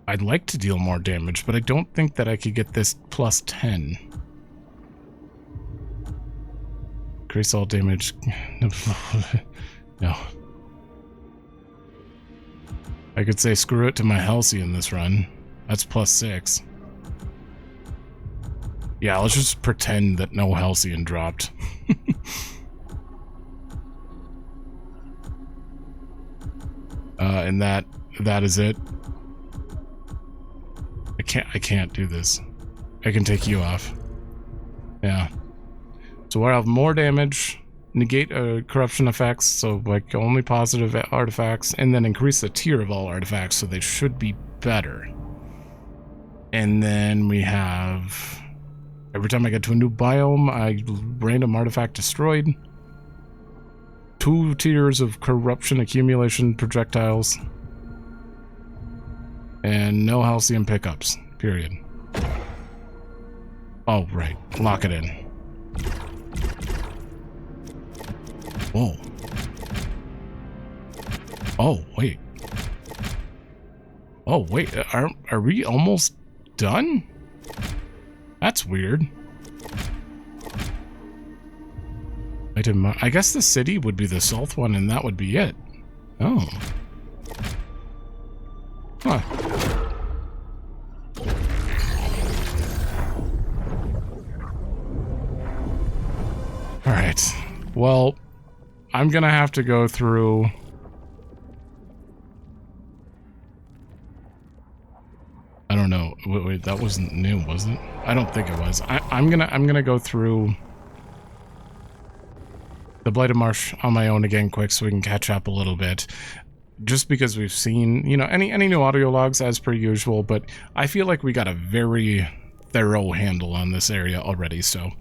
I'd like to deal more damage, but I don't think that I could get this plus 10. Increase all damage. No. I could say screw it to my Halcyon this run. That's plus 6. Yeah, let's just pretend that no Halcyon dropped. And that is it. I can't do this. I can take you off. Yeah. So we'll have more damage, negate corruption effects, so like only positive artifacts, and then increase the tier of all artifacts, so they should be better. And then we have every time I get to a new biome, random artifact destroyed. 2 tiers of corruption accumulation projectiles. And no Halcyon pickups, period. Oh, right. Lock it in. Whoa. Oh, wait. Oh, wait. Are we almost done? That's weird. I guess the city would be the south one, and that would be it. Oh. Huh. Alright. Well, I'm gonna have to go through... I don't know. Wait, that wasn't new, was it? I don't think it was. I'm gonna go through the Blighted Marsh on my own again quick so we can catch up a little bit. Just because we've seen, you know, any new audio logs as per usual, but I feel like we got a very thorough handle on this area already, so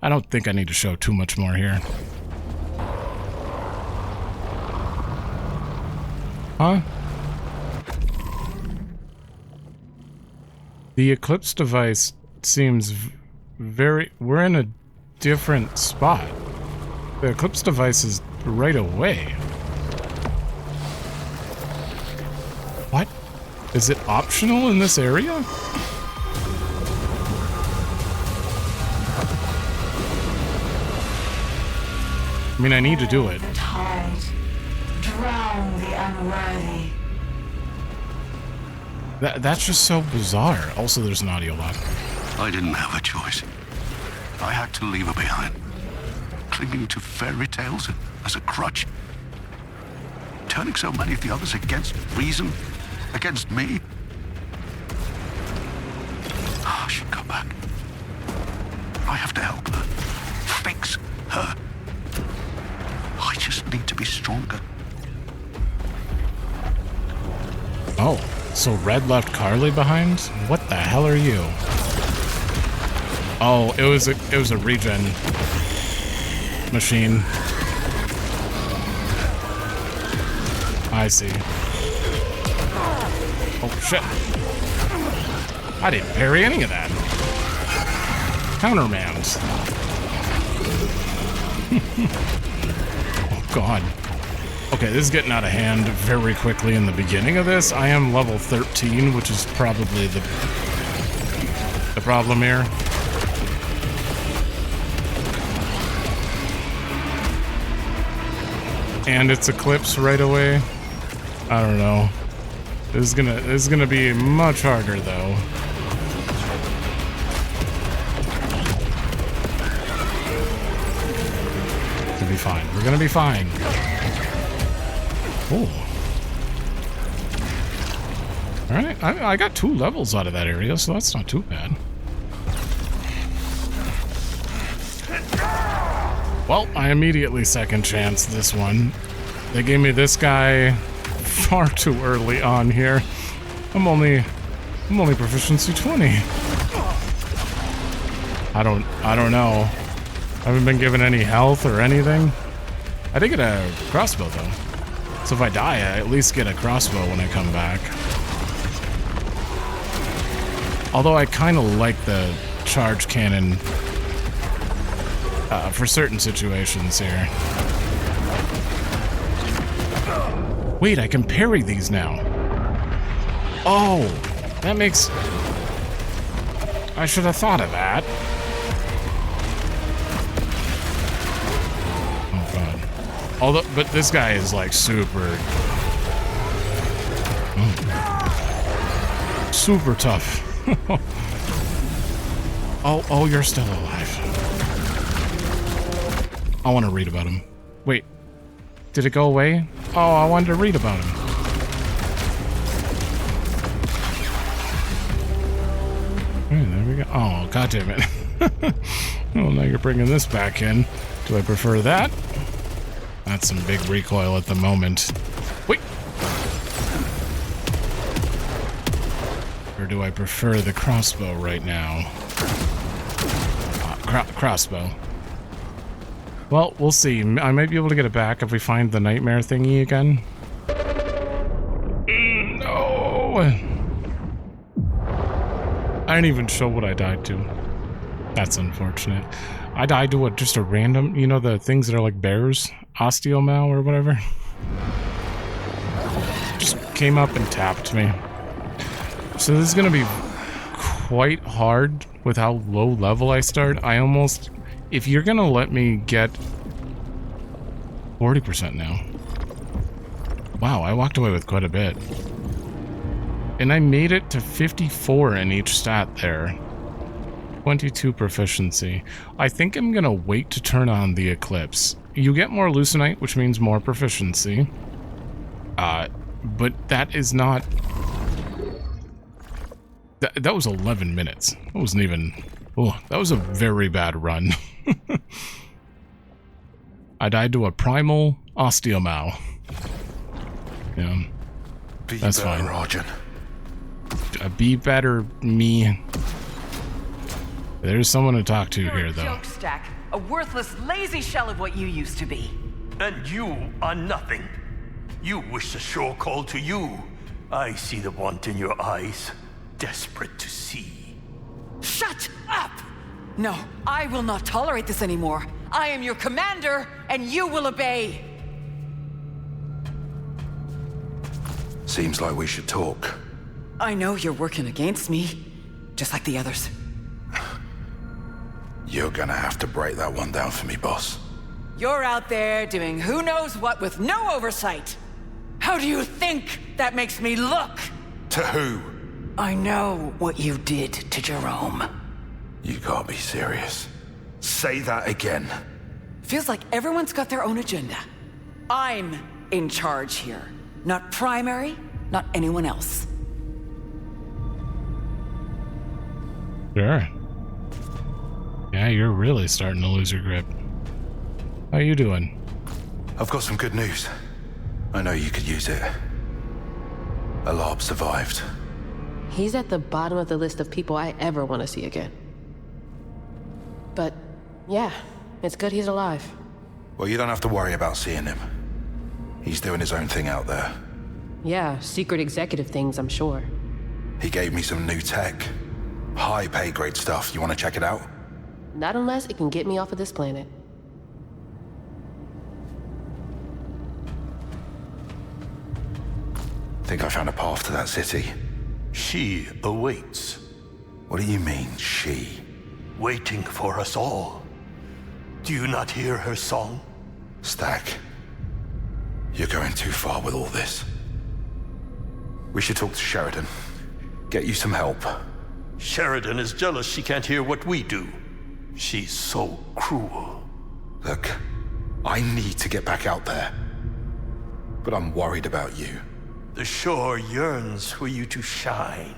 I don't think I need to show too much more here. Huh? The eclipse device seems very... We're in a different spot. The eclipse device is right away. What? Is it optional in this area? I mean, I need to do it. The tide, drown the unworthy. That's just so bizarre. Also, there's an audio log. I didn't have a choice. I had to leave her behind. Clinging to fairy tales as a crutch. Turning so many of the others against reason. Against me. I should go back. I have to help her. Fix her. I just need to be stronger. Oh, so Red left Carly behind? What the hell are you? Oh, it was a regen machine. I see. Oh shit. I didn't parry any of that. Countermand. Oh god. Okay, this is getting out of hand very quickly in the beginning of this. I am level 13, which is probably the problem here. And it's Eclipse right away. I don't know. This is gonna be much harder though. We're gonna be fine. We're gonna be fine. Oh. Alright, I got 2 levels out of that area, so that's not too bad. Well, I immediately second chance this one. They gave me this guy far too early on here. I'm only proficiency 20. I don't know. I haven't been given any health or anything. I did get a crossbow though. So if I die, I at least get a crossbow when I come back. Although I kind of like the charge cannon for certain situations here. Wait, I can parry these now. Oh, that makes... I should have thought of that. Oh, God. Although, but this guy is, like, super... super tough. Oh, you're still alive. I want to read about him. Wait, did it go away? Oh, I wanted to read about him. There we go. Oh, God damn it. Well, now you're bringing this back in. Do I prefer that? That's some big recoil at the moment. Wait. Or do I prefer the crossbow right now? Crossbow. Well, we'll see. I might be able to get it back if we find the nightmare thingy again. No! I didn't even show what I died to. That's unfortunate. I died to just a random, you know, the things that are like bears? Osteomal or whatever? Just came up and tapped me. So this is going to be quite hard with how low level I start. I almost... If you're going to let me get 40% now. Wow, I walked away with quite a bit. And I made it to 54 in each stat there. 22 proficiency. I think I'm going to wait to turn on the eclipse. You get more Lucenite, which means more proficiency. But that is not... That was 11 minutes. That wasn't even... Oh, that was a very bad run. I died to a primal osteomal. Yeah. That's fine. Arjun. Be better, me. There's someone to talk to You're here, a though. joke stack, a worthless, lazy shell of what you used to be. And you are nothing. You wish the shore called to you. I see the want in your eyes, desperate to see. Shut up! No, I will not tolerate this anymore. I am your commander, and you will obey. Seems like we should talk. I know you're working against me, just like the others. You're gonna have to break that one down for me, boss. You're out there doing who knows what with no oversight. How do you think that makes me look? To who? I know what you did to Jerome. You can't be serious. Say that again. Feels like everyone's got their own agenda. I'm in charge here. Not primary, not anyone else. Sure. Yeah, you're really starting to lose your grip. How you doing? I've got some good news. I know you could use it. Alab survived. He's at the bottom of the list of people I ever want to see again. But, yeah, it's good he's alive. Well, you don't have to worry about seeing him. He's doing his own thing out there. Yeah, secret executive things, I'm sure. He gave me some new tech. High pay grade stuff. You want to check it out? Not unless it can get me off of this planet. Think I found a path to that city. She awaits, What do you mean, she? waiting for us all. Do you not hear her song? Stack. You're going too far with all this. We should talk to Sheridan. Get you some help. Sheridan is jealous she can't hear what we do. She's so cruel. Look, I need to get back out there. But I'm worried about you. The shore yearns for you to shine.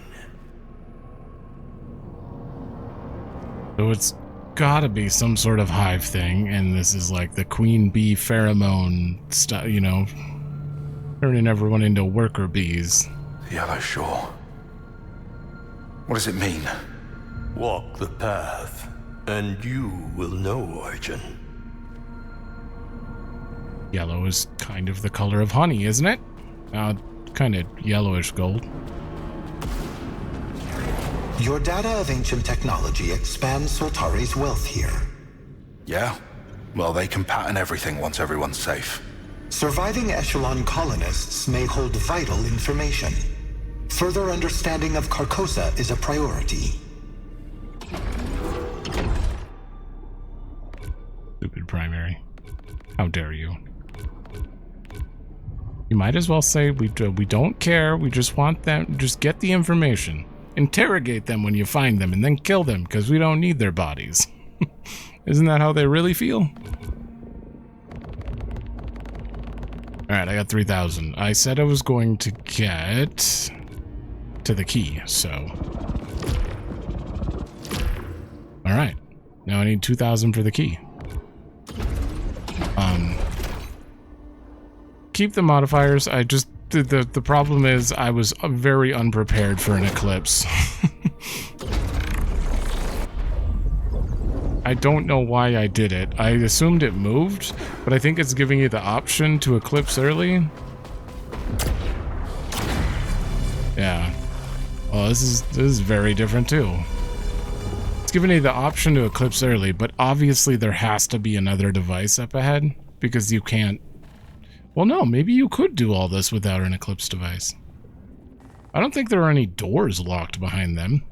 So it's gotta be some sort of hive thing, and this is like the queen bee pheromone stuff, you know, turning everyone into worker bees. Yellow Shore. What does it mean? Walk the path, and you will know, Arjun. Yellow is kind of the color of honey, isn't it? Kind of yellowish gold. Your data of ancient technology expands Soltari's wealth here. Yeah? Well, they can pattern everything once everyone's safe. Surviving Echelon colonists may hold vital information. Further understanding of Carcosa is a priority. Stupid primary. How dare you? You might as well say we don't care, we just want them, just get the information. Interrogate them when you find them and then kill them because we don't need their bodies. Isn't that how they really feel? Alright, I got 3,000. I said I was going to get to the key, so... Alright. Now I need 2,000 for the key. Keep the modifiers. I just... The problem is I was very unprepared for an eclipse. I don't know why I did it. I assumed it moved, but I think it's giving you the option to eclipse early. Yeah. Well, this is very different too. It's giving you the option to eclipse early, but obviously there has to be another device up ahead because you can't. Well, no, maybe you could do all this without an eclipse device. I don't think there are any doors locked behind them.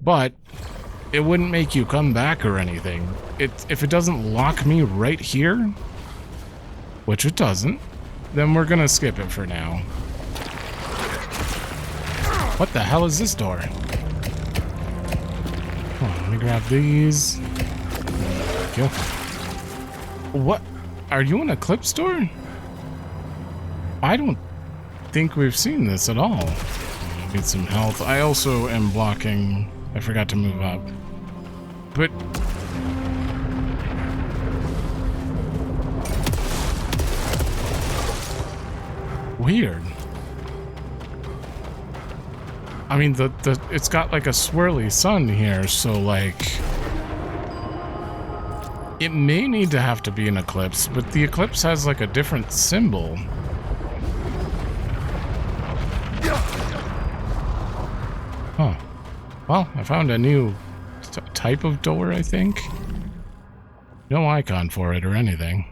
But it wouldn't make you come back or anything. If it doesn't lock me right here, which it doesn't, then we're gonna skip it for now. What the hell is this door? Come on, let me grab these. Thank you. What? Are you an eclipse door? I don't think we've seen this at all. I need some health. I also am blocking. I forgot to move up. But... weird. I mean, it's got like a swirly sun here, so like... it may need to have to be an eclipse, but the eclipse has like a different symbol. Huh. Well, I found a new type of door, I think. No icon for it or anything.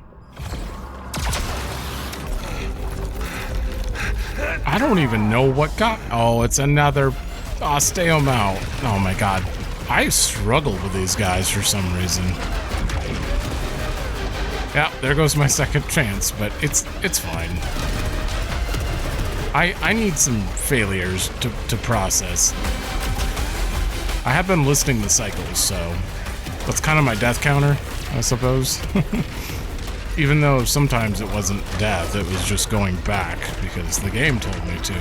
I don't even know what got... oh, it's another osteomount. Oh my god. I struggle with these guys for some reason. Yeah, there goes my second chance, but it's fine. I need some failures to process. I have been listing the cycles, so that's kind of my death counter, I suppose. Even though sometimes it wasn't death, it was just going back because the game told me to,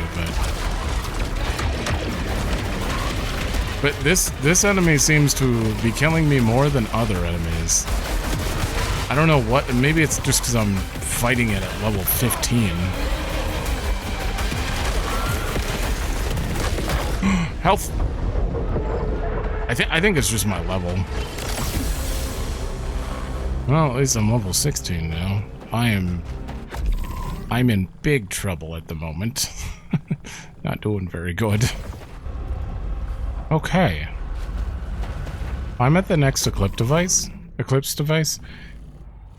but this enemy seems to be killing me more than other enemies. I don't know what, maybe it's just because I'm fighting it at level 15. Health. I think it's just my level. Well, at least I'm level 16 now. I'm in big trouble at the moment. Not doing very good. Okay. I'm at the next eclipse device.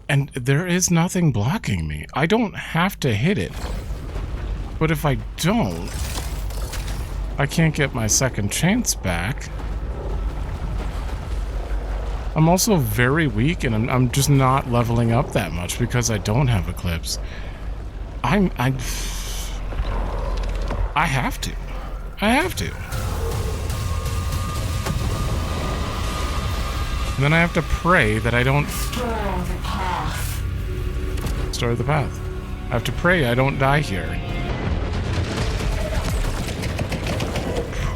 And there is nothing blocking me. I don't have to hit it. But if I don't, I can't get my second chance back. I'm also very weak, and I'm just not leveling up that much because I don't have Eclipse. I have to. I have to. And then I have to pray that I don't... Restore the path. I have to pray I don't die here.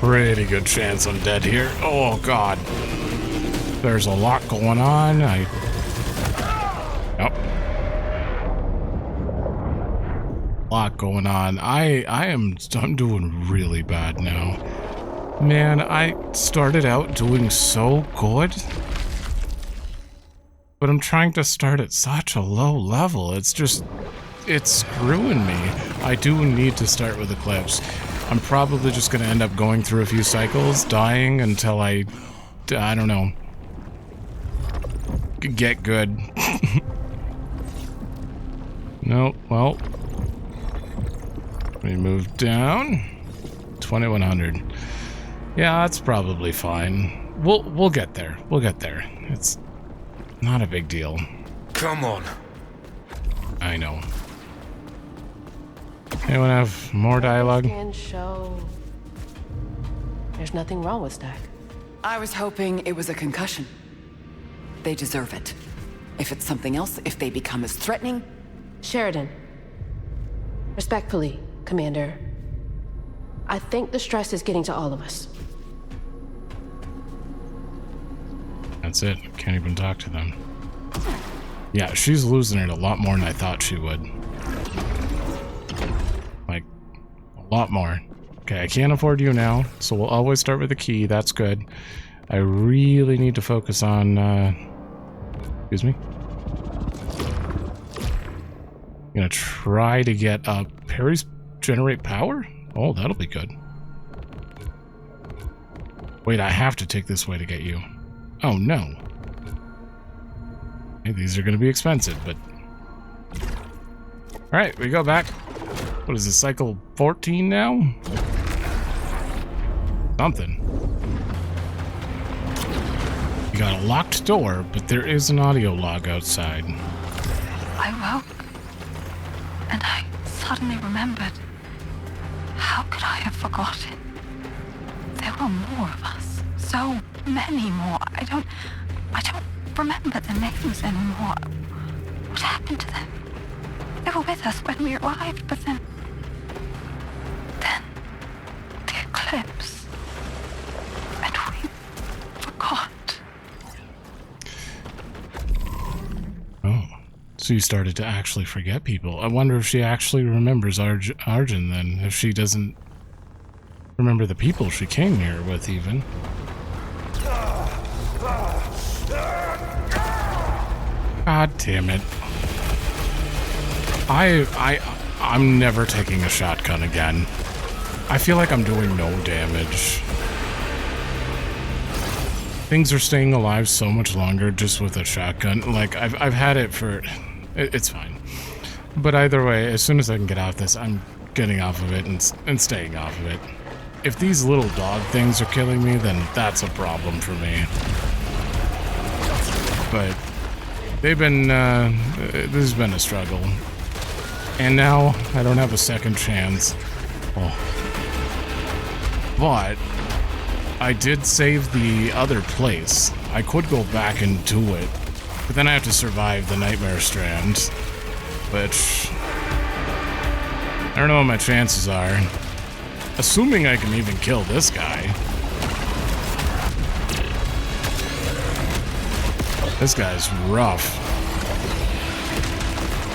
Pretty good chance I'm dead here. Oh, God. There's a lot going on. Yep. A lot going on. I'm doing really bad now. Man, I started out doing so good. But I'm trying to start at such a low level. It's screwing me. I do need to start with Eclipse. I'm probably just going to end up going through a few cycles, dying until I don't know, get good. No, well, we move down. 2100. Yeah, that's probably fine. We'll get there. We'll get there. It's not a big deal. Come on. I know. Anyone have more dialogue? Can show there's nothing wrong with Stack. I was hoping it was a concussion. They deserve it. If it's something else, if they become as threatening... Sheridan. Respectfully, Commander. I think the stress is getting to all of us. That's it. Can't even talk to them. Yeah, she's losing it a lot more than I thought she would. Like, a lot more. Okay, I can't afford you now, so we'll always start with the key. That's good. I really need to focus on, excuse me? I'm gonna try to get up. Parries generate power? Oh, that'll be good. Wait, I have to take this way to get you. Oh, no. Hey, these are gonna be expensive, but... Alright, we go back. What is this, cycle 14 now? Something. You got a locked door, but there is an audio log outside. I woke, and I suddenly remembered. How could I have forgotten? There were more of us. So many more. I don't remember the names anymore. What happened to them? They were with us when we arrived, but then the eclipse. And we forgot. Oh, so you started to actually forget people. I wonder if she actually remembers Arjun then, if she doesn't remember the people she came here with even. God damn it. I'm never taking a shotgun again. I feel like I'm doing no damage. Things are staying alive so much longer just with a shotgun. Like, I've had it for... It's fine. But either way, as soon as I can get off this, I'm getting off of it and staying off of it. If these little dog things are killing me, then that's a problem for me. But they've been... this has been a struggle. And now I don't have a second chance. Oh. But I did save the other place. I could go back and do it, but then I have to survive the Nightmare Strand, which I don't know what my chances are. Assuming I can even kill this guy. This guy's rough.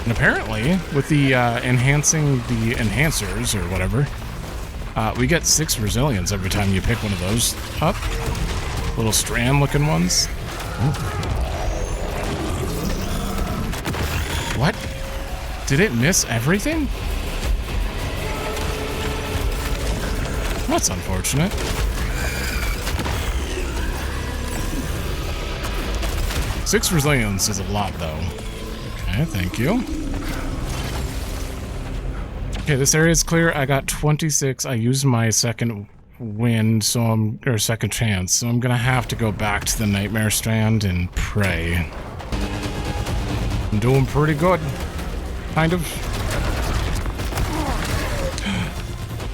And apparently, with the enhancing the enhancers or whatever, we get 6 resilience every time you pick one of those up. Little strand-looking ones. Ooh. What? Did it miss everything? That's unfortunate. Six resilience is a lot, though. Okay, thank you. Okay, this area is clear. I got 26. I used my second wind, or second chance, so I'm gonna have to go back to the Nightmare Strand and pray. I'm doing pretty good. Kind of.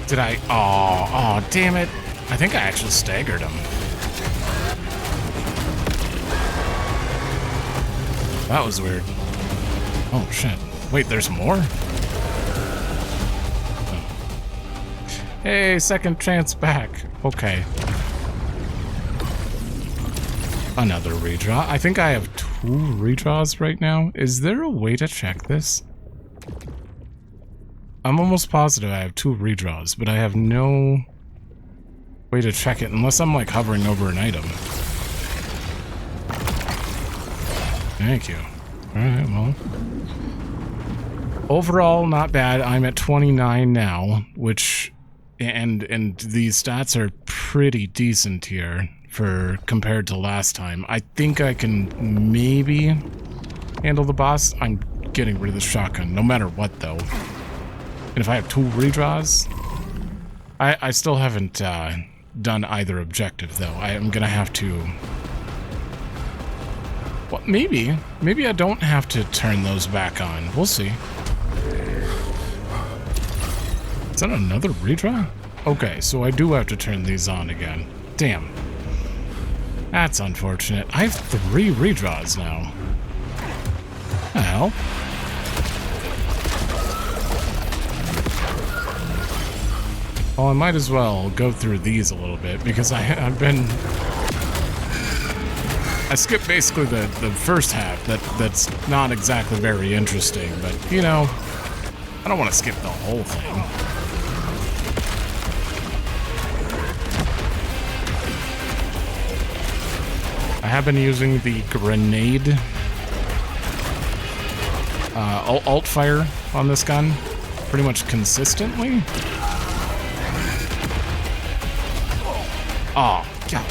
Did I? Oh, damn it. I think I actually staggered him. That was weird. Oh, shit. Wait, there's more? Hey, second chance back. Okay. Another redraw. I think I have 2 redraws right now. Is there a way to check this? I'm almost positive I have 2 redraws, but I have no way to check it unless I'm like hovering over an item. Thank you. Alright, well. Overall, not bad. I'm at 29 now, which And these stats are pretty decent here for compared to last time. I think I can maybe handle the boss. I'm getting rid of the shotgun, no matter what, though. And if I have 2 redraws, I still haven't done either objective, though. I am gonna have to. Well, maybe I don't have to turn those back on. We'll see. Is that another redraw? Okay, so I do have to turn these on again. Damn. That's unfortunate. I have 3 redraws now. The hell? Well, I might as well go through these a little bit because I skipped basically the first half. That's not exactly very interesting, but you know, I don't want to skip the whole thing. I have been using the grenade alt fire on this gun pretty much consistently. Oh, God.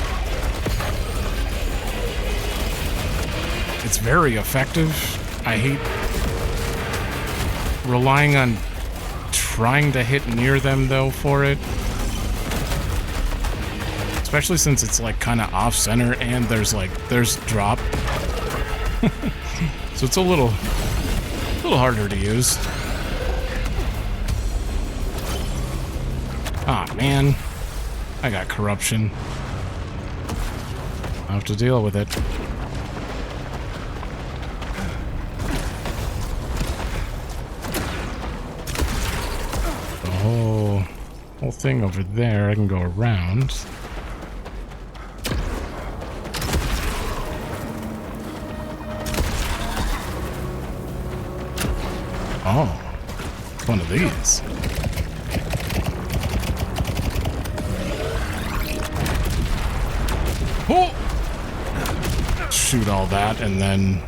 It's very effective. I hate relying on trying to hit near them, though, for it. Especially since it's, like, kind of off-center and there's drop. So it's a little harder to use. Ah, man. I got corruption. I'll have to deal with it. The whole thing over there, I can go around. Oh, one of these. Oh! Shoot all that and then...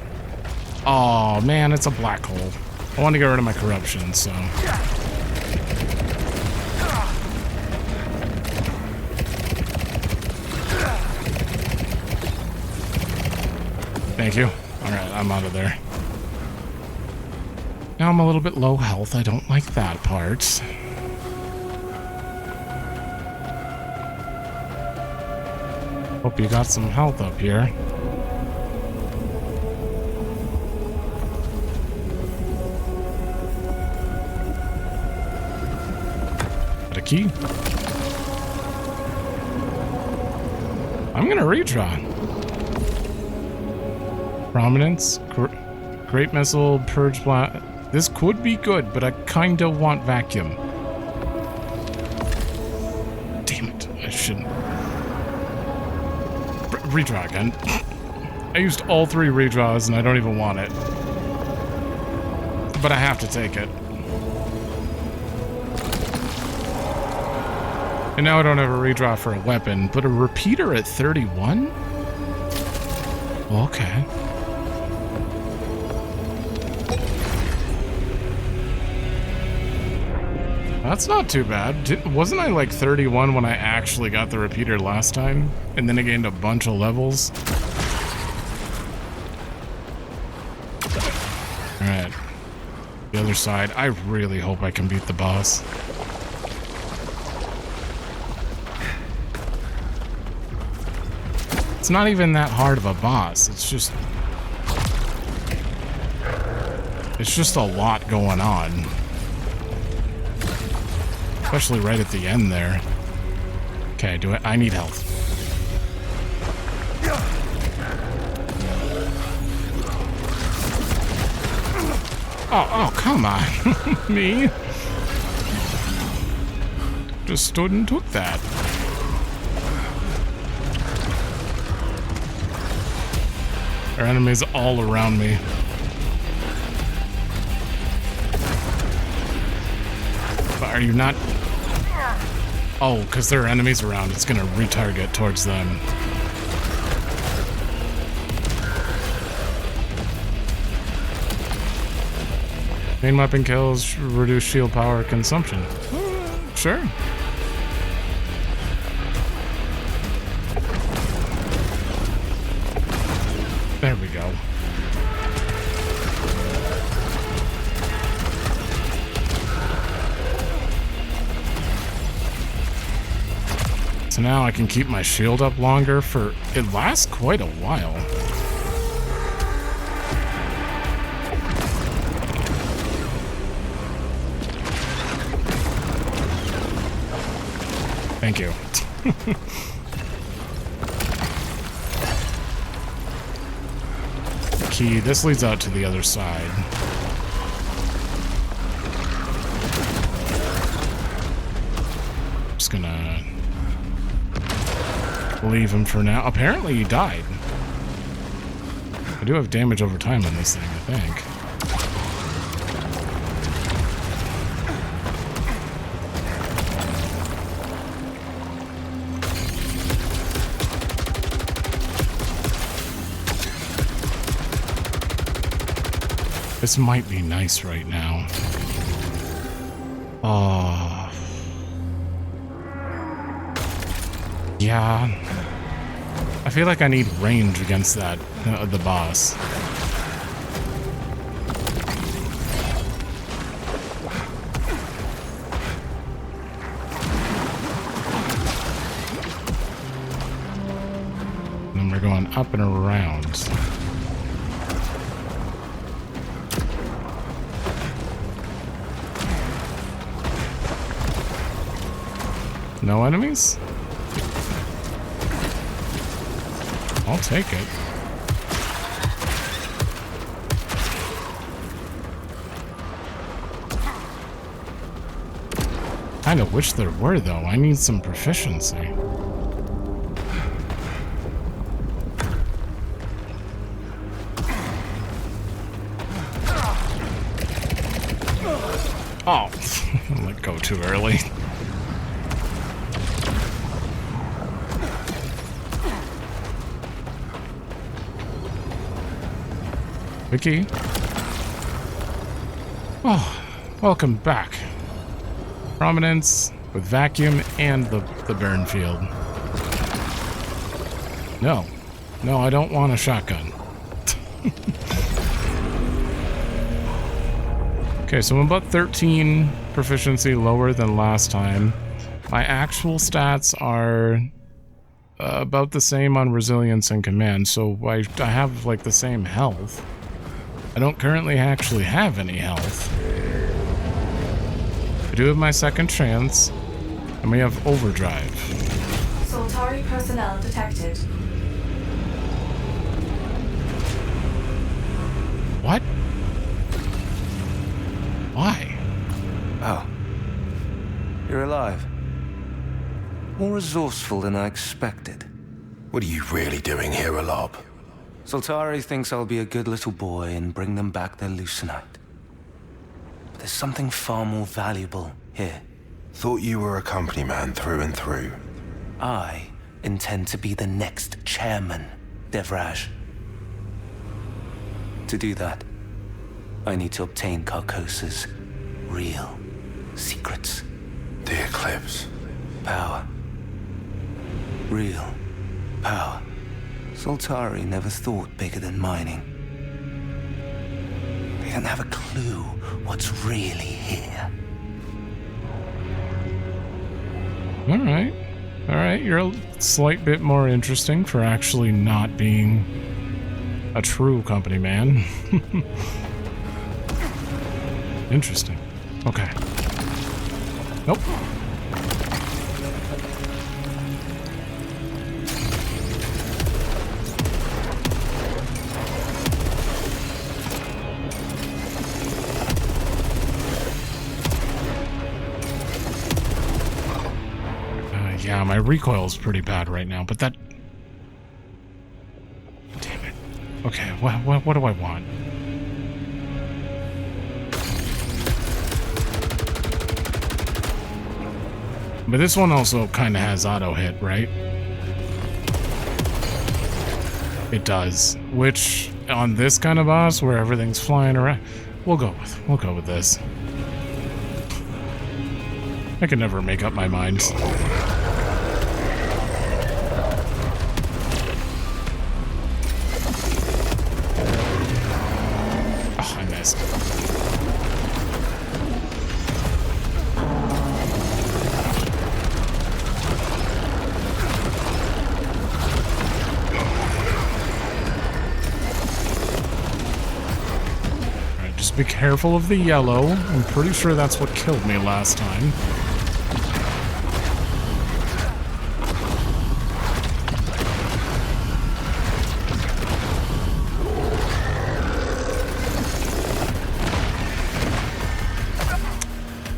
Oh, man, it's a black hole. I want to get rid of my corruption, so... Thank you. Alright, I'm out of there. Now I'm a little bit low health. I don't like that part. Hope you got some health up here. Got a key. I'm gonna retry. Prominence, Great Missile, Purge Blast. This could be good, but I kinda want Vacuum. Damn it, I shouldn't. Redraw again. I used all 3 redraws and I don't even want it. But I have to take it. And now I don't have a redraw for a weapon, but a repeater at 31? Okay. That's not too bad. Wasn't I like 31 when I actually got the repeater last time? And then I gained a bunch of levels? Alright. The other side. I really hope I can beat the boss. It's not even that hard of a boss. It's just a lot going on. Especially right at the end there. Okay, I need health. Oh, come on. Me? Just stood and took that. There are enemies all around me. But are you not... Oh, because there are enemies around, it's gonna retarget towards them. Main weapon kills, reduce shield power consumption. Sure. So now I can keep my shield up longer for... It lasts quite a while. Thank you. Key. This leads out to the other side. Just gonna leave him for now. Apparently he died. I do have damage over time on this thing, I think. This might be nice right now. Oh. Yeah. I feel like I need range against that, the boss. And we're going up and around. No enemies? I'll take it. Kinda wish there were, though. I need some proficiency. Oh, I let go too early. Vicky? Oh, welcome back. Prominence with vacuum and the burn field. No. No, I don't want a shotgun. Okay, so I'm about 13 proficiency lower than last time. My actual stats are about the same on resilience and command, so I have like the same health. I don't currently actually have any health. I do have my second chance, and we have overdrive. Soltari personnel detected. What? Why? Oh. You're alive. More resourceful than I expected. What are you really doing here, Alob? Soltari thinks I'll be a good little boy and bring them back their Lucenite. But there's something far more valuable here. Thought you were a company man through and through. I intend to be the next chairman, Devraj. To do that, I need to obtain Carcosa's real secrets. The eclipse. Power. Real power. Soltari never thought bigger than mining. They don't have a clue what's really here. Alright. Alright, you're a slight bit more interesting for actually not being a true company man. Interesting. Okay. Nope. Yeah, my recoil's pretty bad right now, but that... Damn it. Okay, what do I want? But this one also kind of has auto hit, right? It does. Which, on this kind of boss, where everything's flying around, we'll go with this. I can never make up my mind. Oh, I missed. Be careful of the yellow. I'm pretty sure that's what killed me last time.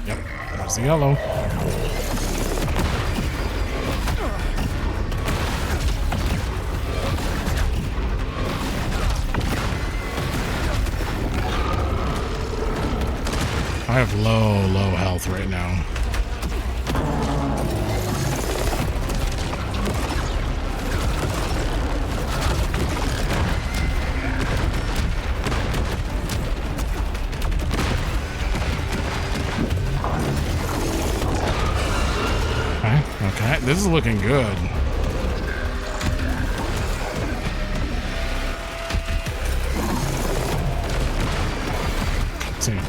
Yep, there's the yellow. I have low health right now. Okay, this is looking good. Let's see.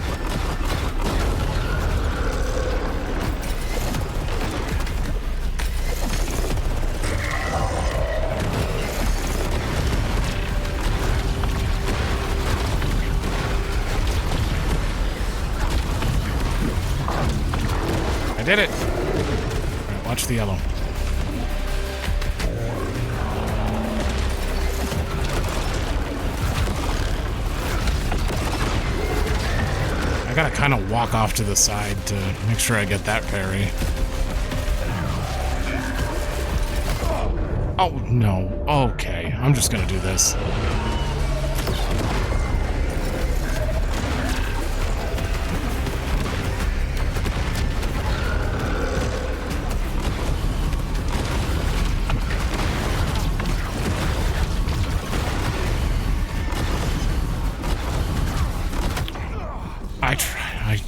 I did it! Alright, watch the yellow. I gotta kind of walk off to the side to make sure I get that parry. Oh, no. Okay, I'm just gonna do this.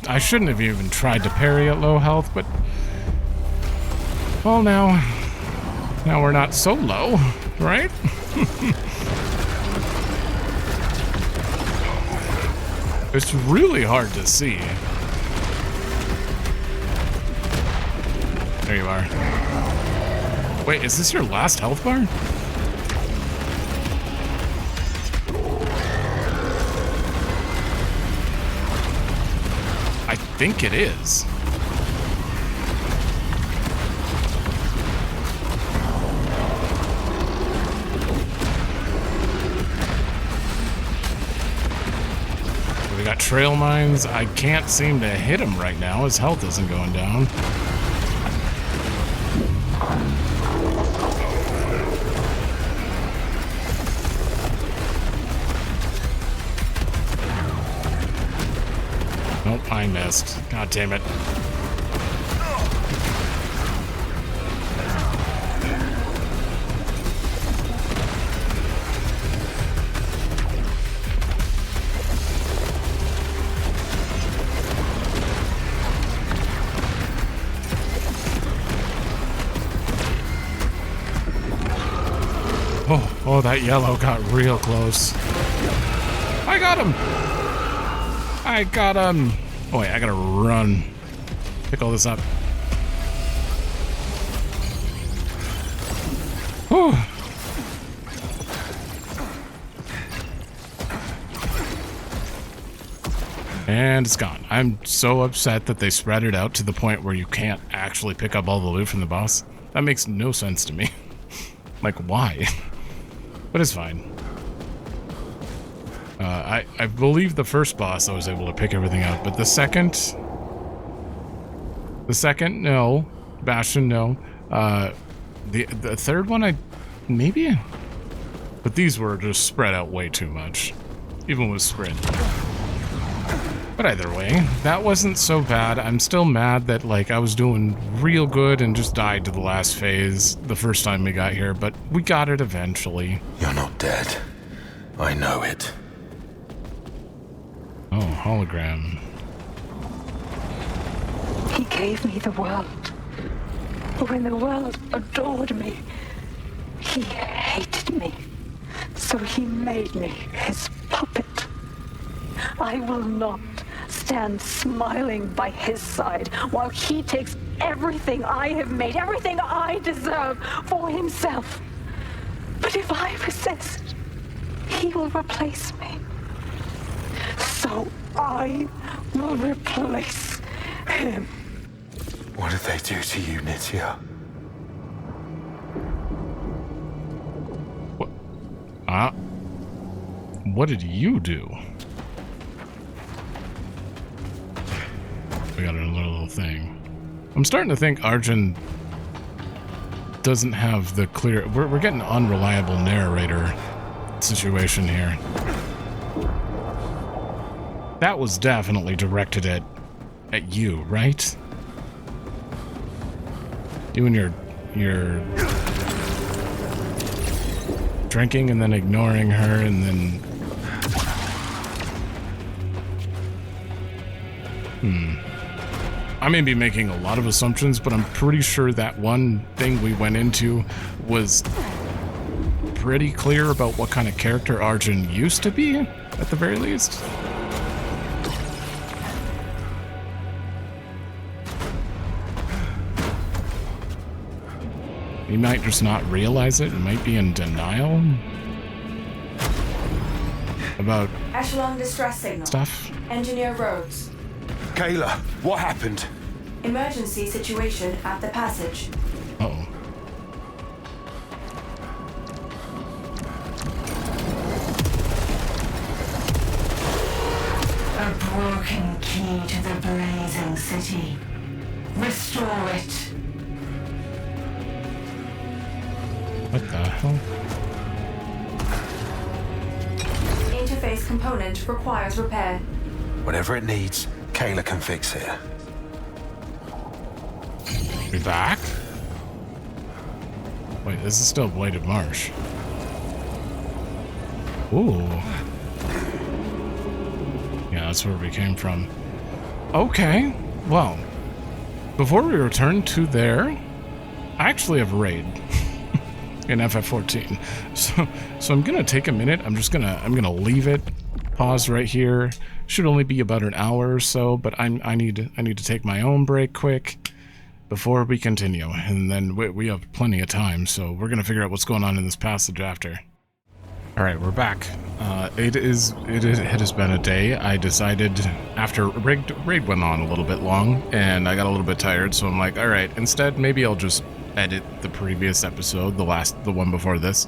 I shouldn't have even tried to parry at low health, but... Well, now we're not so low, right? It's really hard to see. There you are. Wait, is this your last health bar? I think it is. We got trail mines. I can't seem to hit him right now. His health isn't going down. Nope, I missed. God damn it. Oh, that yellow got real close. I got him! I got him! Oh wait, I gotta run. Pick all this up. Whew. And it's gone. I'm so upset that they spread it out to the point where you can't actually pick up all the loot from the boss. That makes no sense to me. Like, why? But it's fine. I believe the first boss I was able to pick everything out, but the second, no. Bastion, no. The third one, maybe? But these were just spread out way too much, even with sprint. But either way, that wasn't so bad. I'm still mad that, like, I was doing real good and just died to the last phase the first time we got here, but we got it eventually. You're not dead. I know it. Oh, hologram. He gave me the world. When the world adored me, he hated me. So he made me his puppet. I will not stand smiling by his side while he takes everything I have made, everything I deserve for himself. But if I resist, he will replace me. So I will replace him. What did they do to you, Nitya? What did you do? We got another little thing. I'm starting to think Arjun doesn't have the clear... We're getting an unreliable narrator situation here. That was definitely directed at you, right? You and your drinking and then ignoring her and then... I may be making a lot of assumptions, but I'm pretty sure that one thing we went into was pretty clear about what kind of character Arjun used to be, at the very least. He might just not realize it. He might be in denial about Echelon distress signal. stuff. Engineer Rhodes. Kayla, what happened? Emergency situation at the passage. Uh-oh. A broken key to the blazing city. Restore it. What the hell? Interface component requires repair. Whatever it needs, Kayla can fix it. We back? Wait, this is still Blighted Marsh. Ooh. Yeah, that's where we came from. Okay, well, before we return to there, I actually have a raid in FF14. So I'm gonna take a minute. I'm gonna leave it. Pause right here. Should only be about an hour or so, but I need to take my own break quick before we continue, and then we have plenty of time, so we're gonna figure out what's going on in this passage after. All right, we're back. It has been a day. I decided after raid went on a little bit long, and I got a little bit tired, so I'm like, all right, instead maybe I'll just edit the previous episode, the one before this.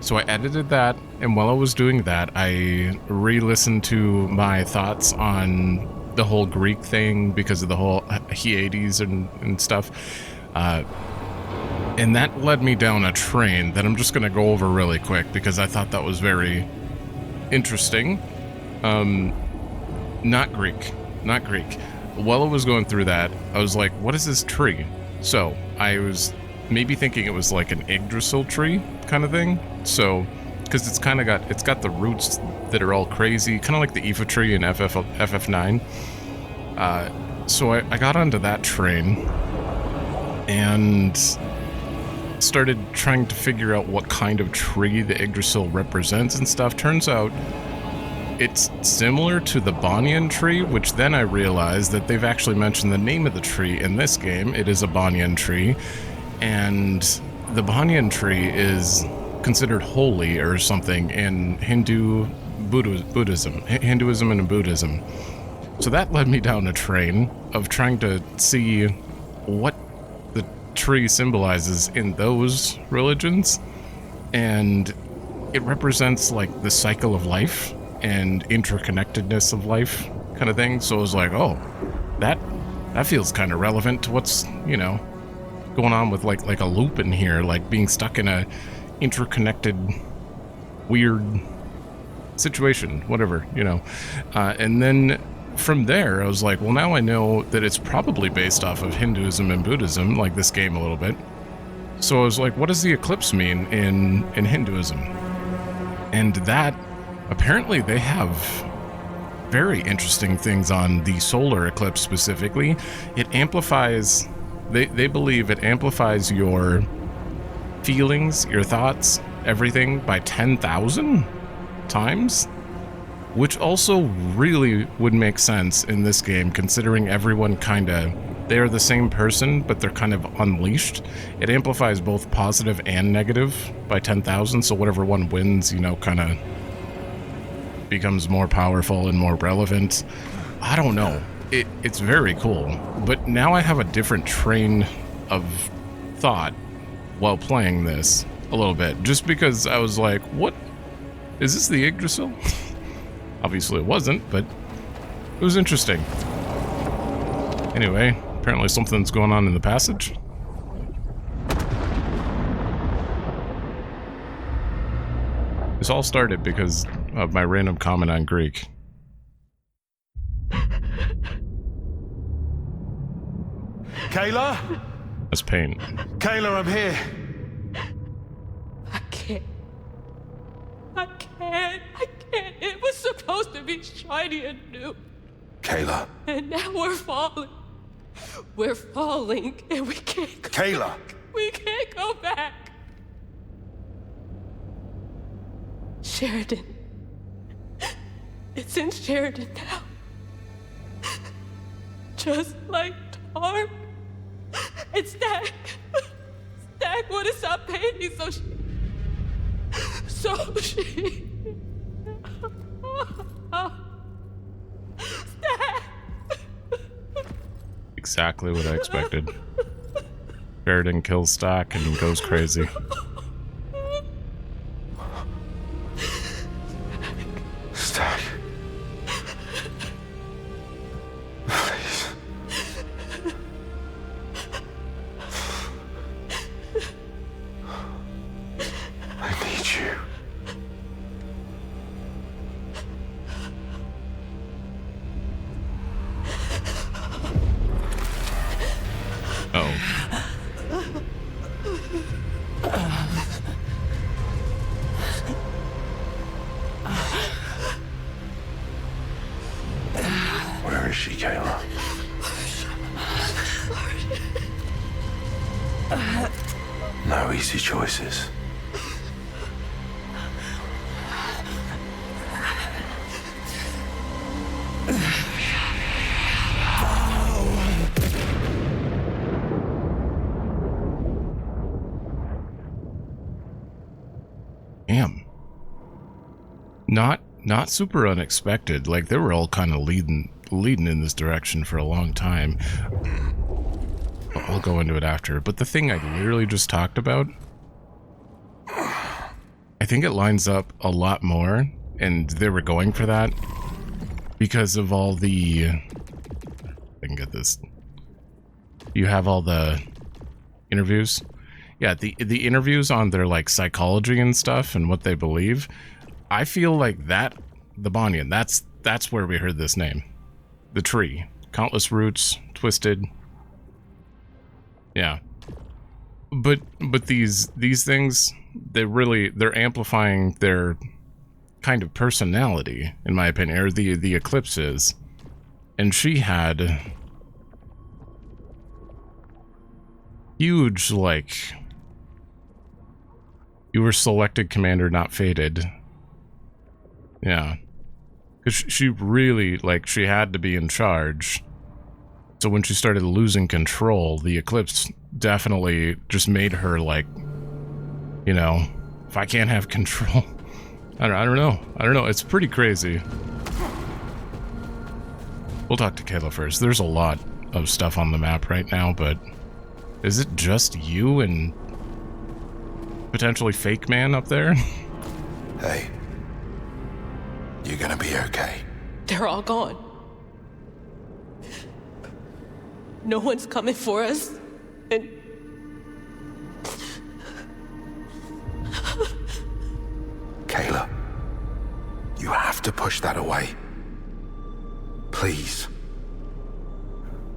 So I edited that, and while I was doing that, I re-listened to my thoughts on the whole Greek thing because of the whole Hyades and stuff. And that led me down a train that I'm just going to go over really quick because I thought that was very interesting. Not Greek. While I was going through that, I was like, what is this tree? So I was maybe thinking it was like an Yggdrasil tree kind of thing. So, because it's got the roots that are all crazy, kind of like the Aoife tree in FF9. So I got onto that train and started trying to figure out what kind of tree the Yggdrasil represents and stuff. Turns out it's similar to the banyan tree, which then I realized that they've actually mentioned the name of the tree in this game. It is a banyan tree, and the banyan tree is considered holy or something in Hinduism and Buddhism. So that led me down a train of trying to see what the tree symbolizes in those religions, and it represents like the cycle of life and interconnectedness of life kind of thing. So I was like, oh, that feels kind of relevant to what's, going on with like a loop in here, like being stuck in a interconnected weird situation, whatever, and then from there I was like, well, now I know that it's probably based off of Hinduism and Buddhism, like this game a little bit. So I was like, what does the eclipse mean in Hinduism? And that apparently they have very interesting things on the solar eclipse specifically. It amplifies, they believe it amplifies your feelings, your thoughts, everything by 10,000 times, which also really would make sense in this game, considering everyone they're the same person, but they're kind of unleashed. It amplifies both positive and negative by 10,000, so whatever one wins, kind of becomes more powerful and more relevant. I don't know. It's very cool, but now I have a different train of thought while playing this a little bit, just because I was like, what? Is this the Yggdrasil? Obviously it wasn't, but it was interesting. Anyway, apparently something's going on in the passage. This all started because of my random comment on Greek. Kayla? That's pain. Kayla, I'm here. I can't. It was supposed to be shiny and new. Kayla. And now we're falling. We're falling, and we can't go Kayla! back. We can't go back. Sheridan. It's in Sheridan now. Just like Tarp. And Stack. Stack wouldn't stop paying me, so she... Stack! Exactly what I expected. Sheridan kills Stack and goes crazy. Stack. Please. I need you. Oh. Where is she, Kayla? No easy choices. Damn. Not super unexpected. Like, they were all kind of leading in this direction for a long time. I'll go into it after. But the thing I literally just talked about, I think it lines up a lot more, and they were going for that because of all the... I can get this. You have all the interviews. Yeah, the interviews on their, like, psychology and stuff and what they believe. I feel like that, the Banyan, that's where we heard this name. The tree. Countless roots, twisted. Yeah. But these things, they're amplifying their kind of personality, in my opinion, or the eclipse is. And she had huge, like, you were selected commander, not fated. Yeah. Because she really, like, she had to be in charge. So when she started losing control, the eclipse definitely just made her, like, you know, if I can't have control, I don't know. It's pretty crazy. We'll talk to Kayla first. There's a lot of stuff on the map right now, but is it just you and potentially fake man up there? Hey. You're gonna be okay. They're all gone. No one's coming for us, and... Kayla, you have to push that away. Please.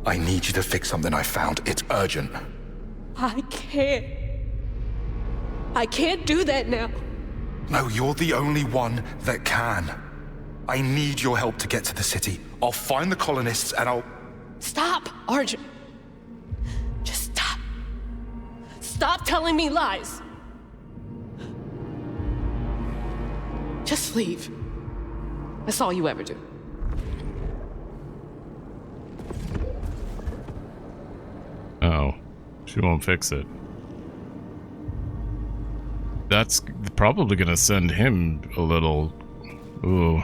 I need you to fix something I found. It's urgent. I can't do that now. No, you're the only one that can. I need your help to get to the city. I'll find the colonists and I'll... Stop, Arjun. Just stop. Stop telling me lies. Just leave. That's all you ever do. Oh, she won't fix it. That's probably gonna send him a little... Ooh.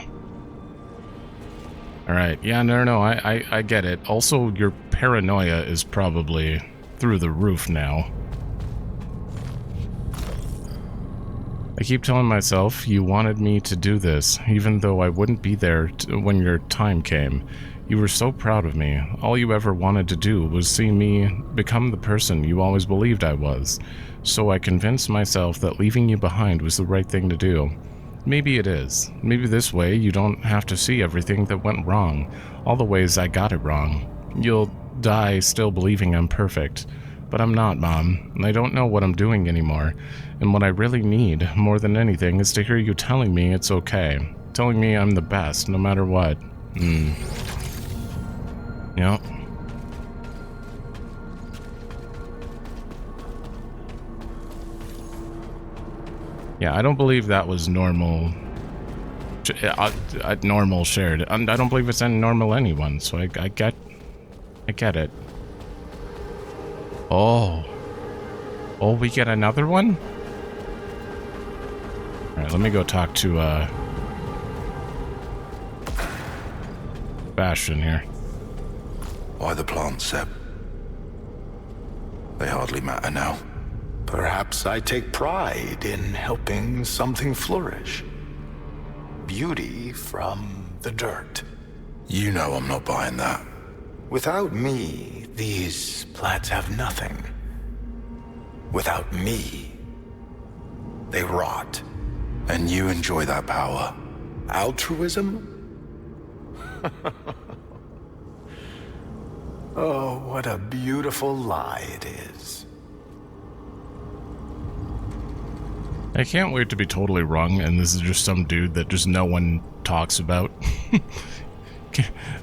Alright, yeah, no, I get it. Also, your paranoia is probably through the roof now. I keep telling myself you wanted me to do this, even though I wouldn't be there when your time came. You were so proud of me. All you ever wanted to do was see me become the person you always believed I was. So I convinced myself that leaving you behind was the right thing to do. Maybe it is. Maybe this way you don't have to see everything that went wrong, all the ways I got it wrong. You'll die still believing I'm perfect. But I'm not, Mom, and I don't know what I'm doing anymore. And what I really need, more than anything, is to hear you telling me it's okay. Telling me I'm the best, no matter what. Yep. Yeah, I don't believe that was normal. Normal Sheridan. I don't believe it's any normal anyone, so I get it. Oh, we get another one? Alright, let me go talk to, Bastion here. Why the plants, Seb? They hardly matter now. Perhaps I take pride in helping something flourish. Beauty from the dirt. You know I'm not buying that. Without me, these plants have nothing. Without me, they rot. And you enjoy that power. Altruism? Oh, what a beautiful lie it is. I can't wait to be totally wrong, and this is just some dude that just no one talks about.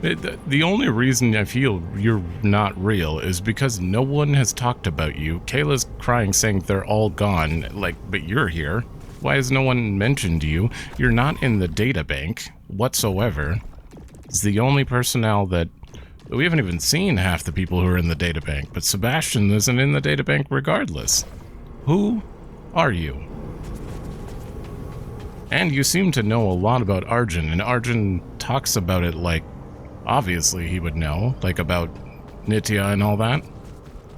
The only reason I feel you're not real is because no one has talked about you. Kayla's crying saying they're all gone, like, but you're here. Why has no one mentioned you? You're not in the databank whatsoever. It's the only personnel that... We haven't even seen half the people who are in the databank, but Sebastian isn't in the databank regardless. Who are you? And you seem to know a lot about Arjun, and Arjun talks about it like, obviously he would know, like about Nitya and all that.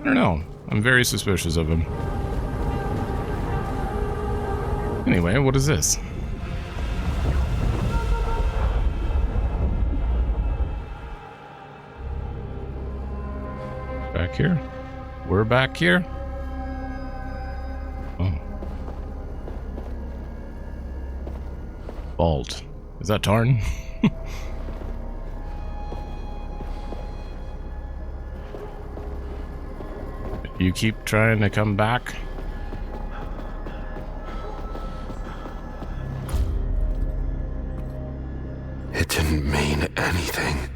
I don't know. I'm very suspicious of him. Anyway, what is this? Back here? We're back here? Oh. Vault. Is that Tarn? You keep trying to come back? It didn't mean anything.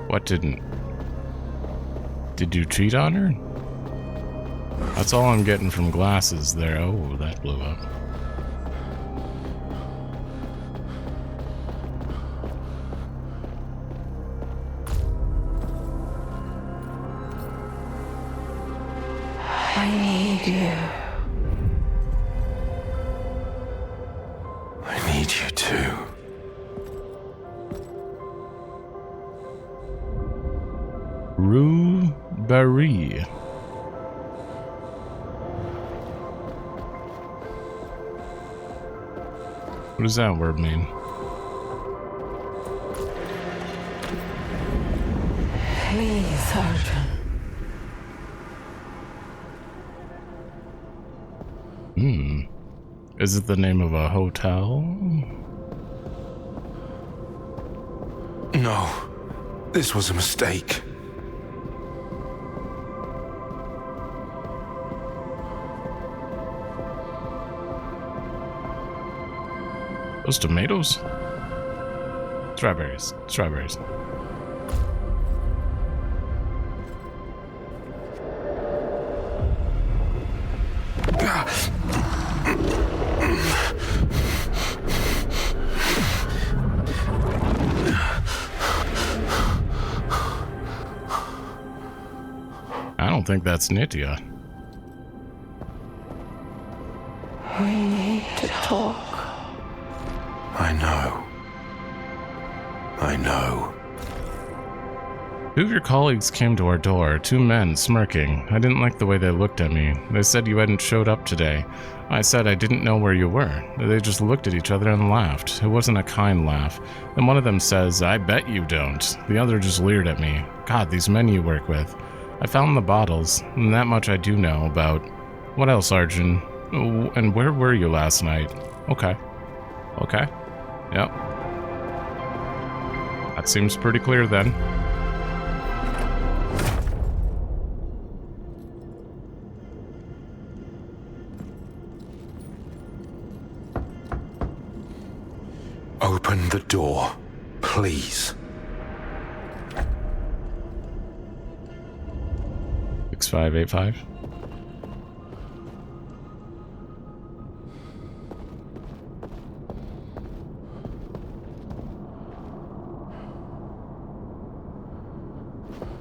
What didn't? Did you cheat on her? That's all I'm getting from glasses there. Oh, that blew up. I need you. I need you too. Rue Barrée. What does that word mean? Please, Arjun. Is it the name of a hotel? No, this was a mistake. Those tomatoes? Strawberries. Strawberries. don't think that's Nitya. We need to talk. I know. I know. Two of your colleagues came to our door, two men smirking. I didn't like the way they looked at me. They said you hadn't showed up today. I said I didn't know where you were. They just looked at each other and laughed. It wasn't a kind laugh. Then one of them says, I bet you don't. The other just leered at me. God, these men you work with. I found the bottles, and that much I do know about. What else, Arjun? And where were you last night? Okay. Okay. Yep. That seems pretty clear then. Open the door, please. 6585.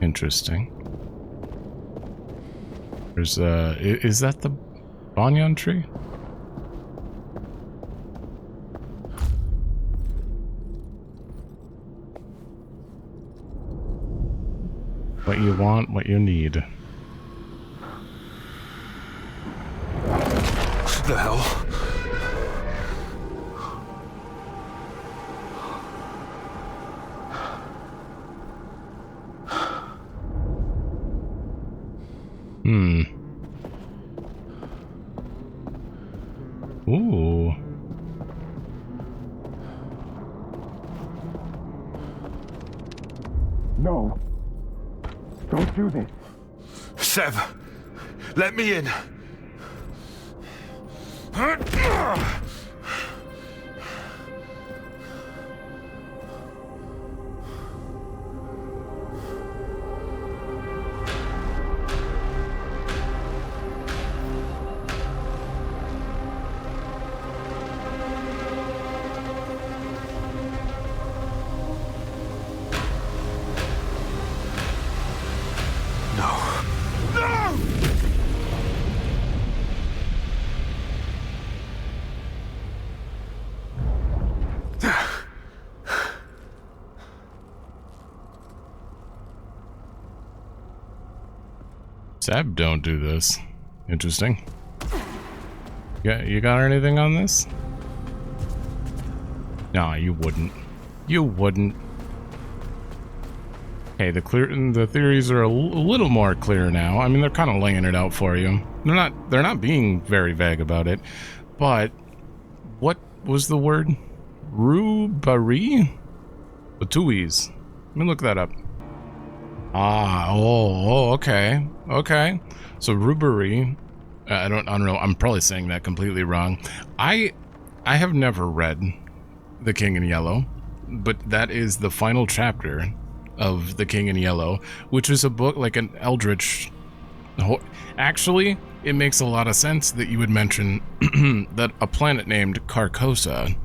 Interesting. There's is that the banyan tree? What you want, what you need. What the hell? Ooh. No. Don't do this. Sev, let me in. Seb, don't do this. Interesting. Yeah, you got anything on this? Nah, you wouldn't. You wouldn't. Hey, the theories are a little more clear now. I mean, they're kind of laying it out for you. They're not being very vague about it. But what was the word? Rue Barrée? With two E's. Let me look that up. Okay. Okay. So Rue Barrée, I don't know. I'm probably saying that completely wrong. I have never read The King in Yellow, but that is the final chapter of The King in Yellow, which is a book like an eldritch. Actually, it makes a lot of sense that you would mention that a planet named Carcosa.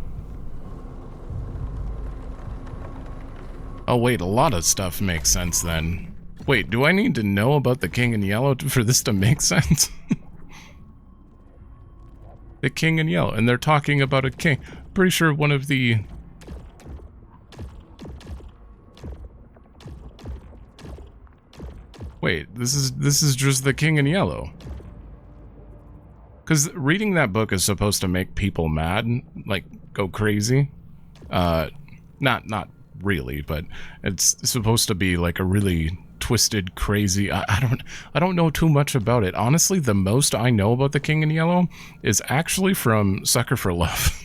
Oh wait, a lot of stuff makes sense then. Wait, do I need to know about the King in Yellow for this to make sense? The King in Yellow, and they're talking about a king. Pretty sure one of the... Wait, this is just the King in Yellow. Because reading that book is supposed to make people mad, like go crazy. Not really, but it's supposed to be like a really twisted, crazy. I don't know too much about it. Honestly, the most I know about the King in Yellow is actually from Sucker for Love.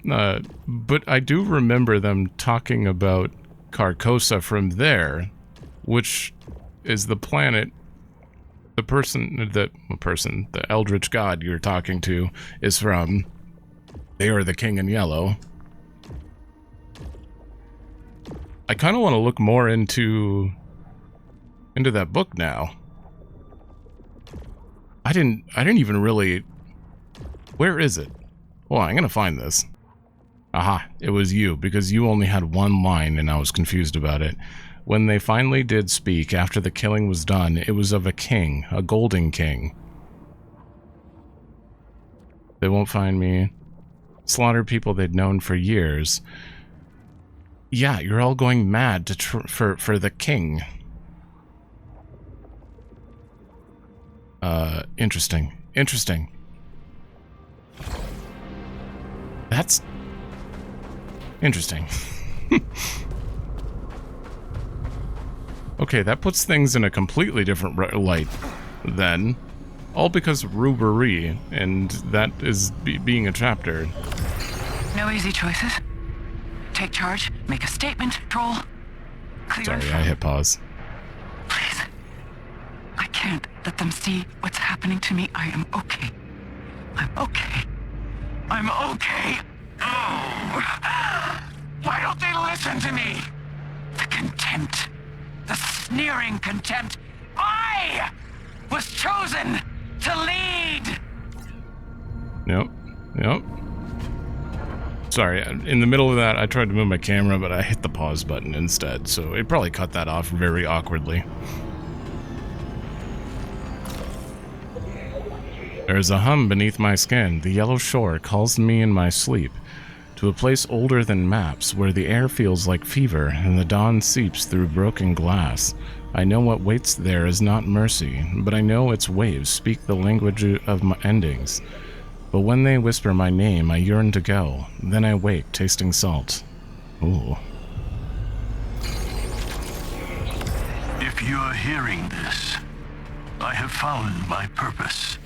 But I do remember them talking about Carcosa from there, which is the planet. The eldritch god you're talking to is from. They are the King in Yellow. I kind of want to look more into that book now. I didn't even really... Where is it? Oh, I'm gonna find this. Aha, it was you, because you only had one line and I was confused about it. When they finally did speak after the killing was done, it was of a king, a golden king. They won't find me. Slaughter people they'd known for years. Yeah, you're all going mad for the king. Interesting. Interesting. That's interesting. Okay, that puts things in a completely different light then. All because of Rue Barrée, and that is being a chapter. No easy choices. Take charge, make a statement, troll. Clear. Sorry, I hit pause. Please. I can't let them see what's happening to me. I am okay. I'm okay. I'm okay. Oh. Why don't they listen to me? The contempt. The sneering contempt. I was chosen to lead. Yep. Sorry, in the middle of that, I tried to move my camera, but I hit the pause button instead, so it probably cut that off very awkwardly. There is a hum beneath my skin. The yellow shore calls me in my sleep to a place older than maps, where the air feels like fever and the dawn seeps through broken glass. I know what waits there is not mercy, but I know its waves speak the language of my endings. But when they whisper my name, I yearn to go. Then I wake, tasting salt. Ooh. If you are hearing this, I have found my purpose.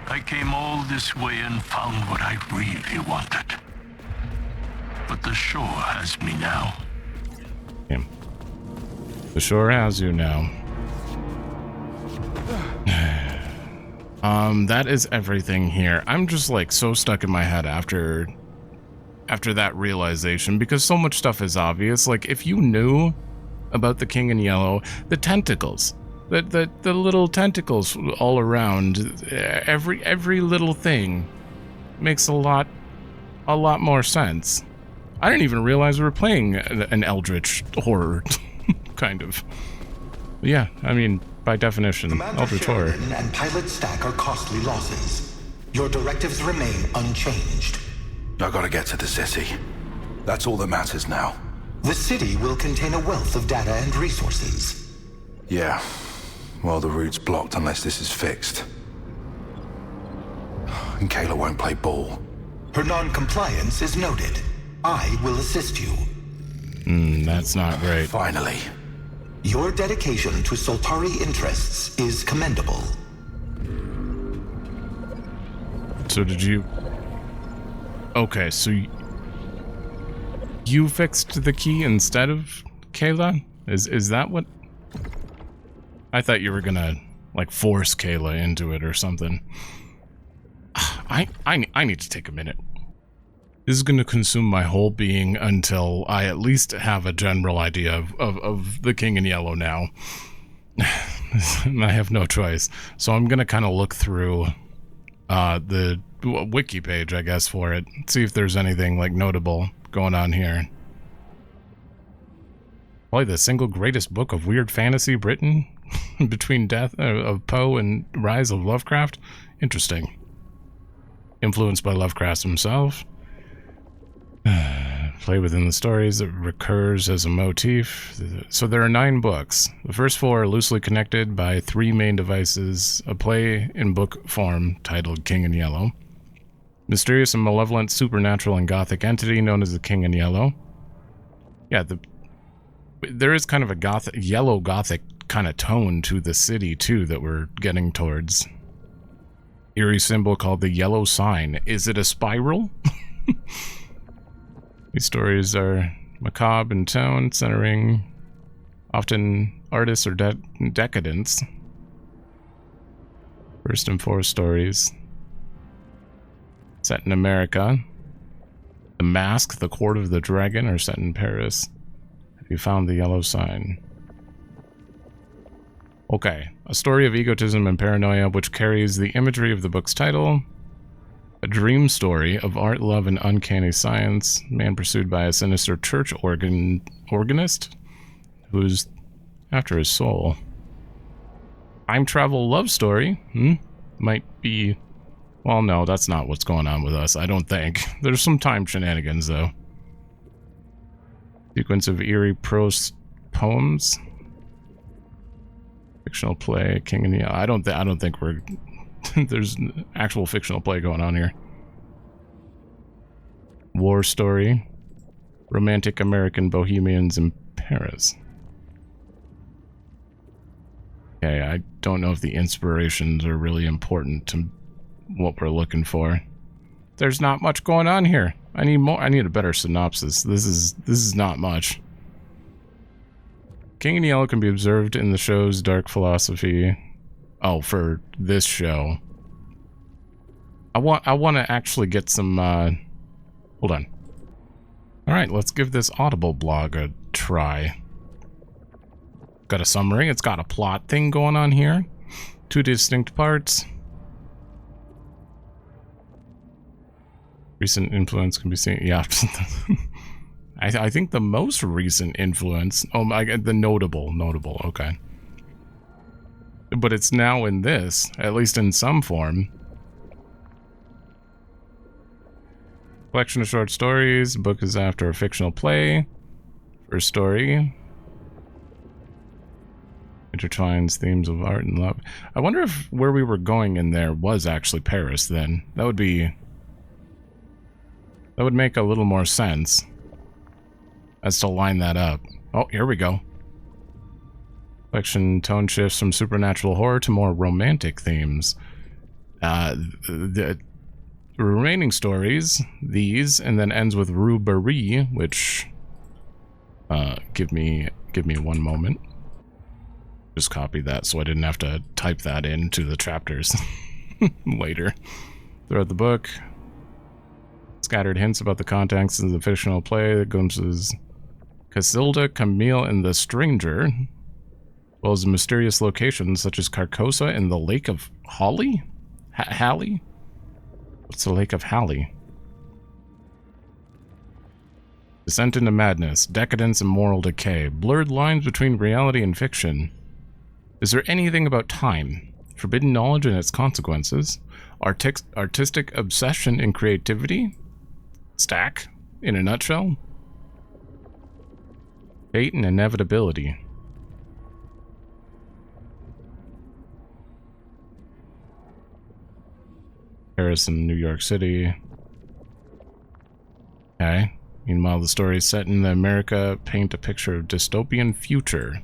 I came all this way and found what I really wanted. But the shore has me now. Yeah. The shore has you now. That is everything here. I'm just like so stuck in my head after that realization, because so much stuff is obvious. Like, if you knew about the King in Yellow, the tentacles, the little tentacles all around, every little thing makes a lot more sense. I didn't even realize we were playing an eldritch horror, kind of. Yeah, I mean, by definition, Commander eldritch horror. Sheridan and Pilot Stack are costly losses. Your directives remain unchanged. I gotta get to the city. That's all that matters now. The city will contain a wealth of data and resources. Yeah. Well, the route's blocked unless this is fixed. And Kayla won't play ball. Her non-compliance is noted. I will assist you. That's not great. Finally. Your dedication to Soltari interests is commendable. So did you... Okay, so you fixed the key instead of Kayla? Is that what... I thought you were gonna, like, force Kayla into it or something. I need to take a minute. This is gonna consume my whole being until I at least have a general idea of the King in Yellow now. I have no choice. So I'm gonna kind of look through the wiki page, I guess, for it. See if there's anything, like, notable going on here. Probably the single greatest book of weird fantasy written between Death of Poe and Rise of Lovecraft. Interesting. Influenced by Lovecraft himself. Play within the stories that recurs as a motif. So there are 9 books. The first 4 are loosely connected by 3 main devices. A play in book form titled King in Yellow. Mysterious and malevolent supernatural and gothic entity known as the King in Yellow. Yeah, there is kind of a yellow gothic kind of tone to the city too that we're getting towards. Eerie symbol called the yellow sign. Is it a spiral? These stories are macabre in tone, centering often artists or decadents. First and 4 stories set in America. The Mask, the Court of the Dragon are set in Paris. Have you found the yellow sign? Okay, a story of egotism and paranoia which carries the imagery of the book's title. A dream story of art, love, and uncanny science. Man pursued by a sinister church organist who's after his soul. Time travel love story? Might be... Well, no, that's not what's going on with us, I don't think. There's some time shenanigans, though. Sequence of eerie prose poems. Fictional play, King and I don't think we're... There's actual fictional play going on here. War story. Romantic American Bohemians in Paris. Okay, I don't know if the inspirations are really important to what we're looking for. There's not much going on here. I need more. I need a better synopsis. This is not much. King in Yellow can be observed in the show's dark philosophy. Oh, for this show. I want to actually get some hold on. All right, let's give this Audible blog a try. Got a summary. It's got a plot thing going on here. 2 distinct parts. Recent influence can be seen. Yeah. I think the most recent influence. Oh my god, the notable. Okay. But it's now in this, at least in some form. Collection of short stories. Book is after a fictional play. First story. Intertwines themes of art and love. I wonder if where we were going in there was actually Paris then. That would make a little more sense as to line that up. Oh, here we go. Collection tone shifts from supernatural horror to more romantic themes. The remaining stories, these, and then ends with Rue Barrée, which give me one moment. Just copy that so I didn't have to type that into the chapters later. Throughout the book, scattered hints about the context of the fictional play that glimpses Casilda, Camille, and the Stranger, as well as mysterious locations such as Carcosa and the Lake of Halley? Halley? What's the Lake of Halley? Descent into madness, decadence, and moral decay. Blurred lines between reality and fiction. Is there anything about time, forbidden knowledge and its consequences, artistic obsession and creativity? Stack, in a nutshell? Fate and inevitability. Paris and New York City. Okay. Meanwhile, the story is set in America paint a picture of dystopian future.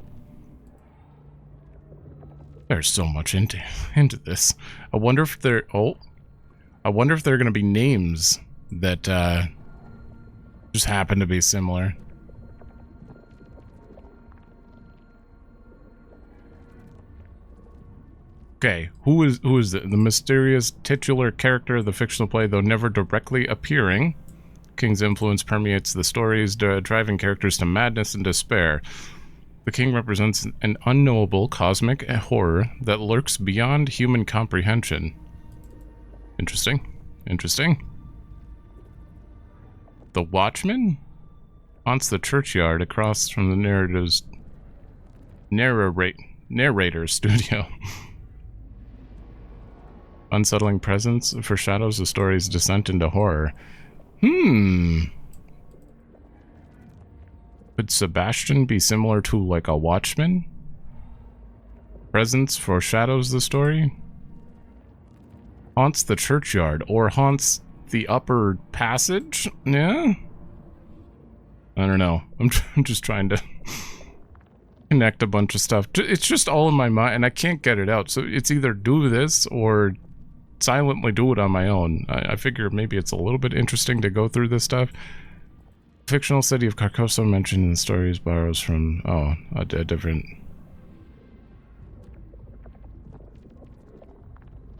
There's so much into this. I wonder if there are going to be names that just happen to be similar. Okay, who is the mysterious titular character of the fictional play, though never directly appearing? King's influence permeates the stories, driving characters to madness and despair. The king represents an unknowable cosmic horror that lurks beyond human comprehension. Interesting. The Watchman haunts the churchyard across from the narrator's studio. Unsettling presence foreshadows the story's descent into horror. Could Sebastian be similar to, like, a Watchman? Presence foreshadows the story? Haunts the churchyard, or haunts the upper passage? Yeah? I don't know. I'm just trying to connect a bunch of stuff. It's just all in my mind, and I can't get it out. So it's either do this, or silently do it on my own. I figure maybe it's a little bit interesting to go through this stuff. Fictional city of Carcosa mentioned in the stories borrows from, a different...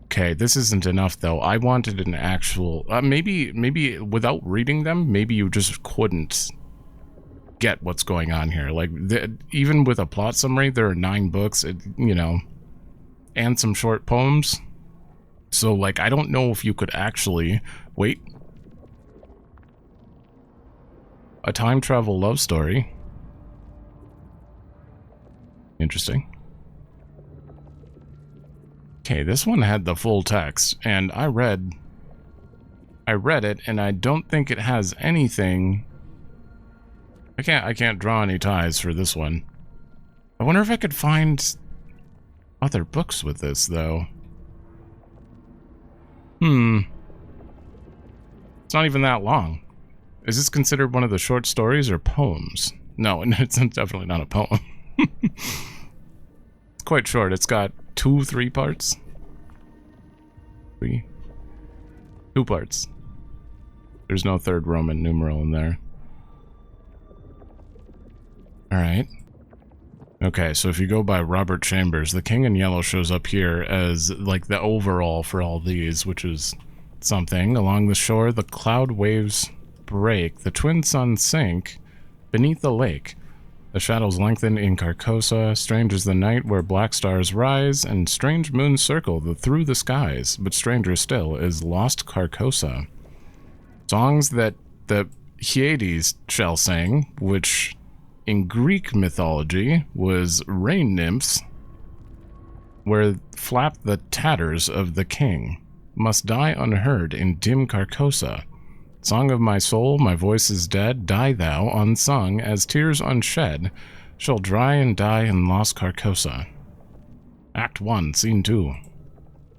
Okay, this isn't enough though. I wanted an actual, maybe without reading them, maybe you just couldn't get what's going on here. Like, even with a plot summary, there are 9 books, and some short poems. So, like, I don't know if you could actually... Wait. A time travel love story. Interesting. Okay, this one had the full text, and I read it, and I don't think it has anything. I can't draw any ties for this one. I wonder if I could find other books with this, though. It's not even that long. Is this considered one of the short stories or poems? No, it's definitely not a poem. It's quite short. It's got 3 parts. 2 parts. There's no third Roman numeral in there. Alright. Okay, so if you go by Robert Chambers, the King in Yellow shows up here as, like, the overall for all these, which is something. Along the shore, the cloud waves break, the twin suns sink beneath the lake. The shadows lengthen in Carcosa, strange is the night where black stars rise, and strange moons circle through the skies, but stranger still is lost Carcosa. Songs that the Hyades shall sing, which in Greek mythology was rain nymphs, where flap the tatters of the king, must die unheard in dim Carcosa. Song of my soul, my voice is dead, die thou, unsung, as tears unshed, shall dry and die in lost Carcosa. Act 1, Scene 2.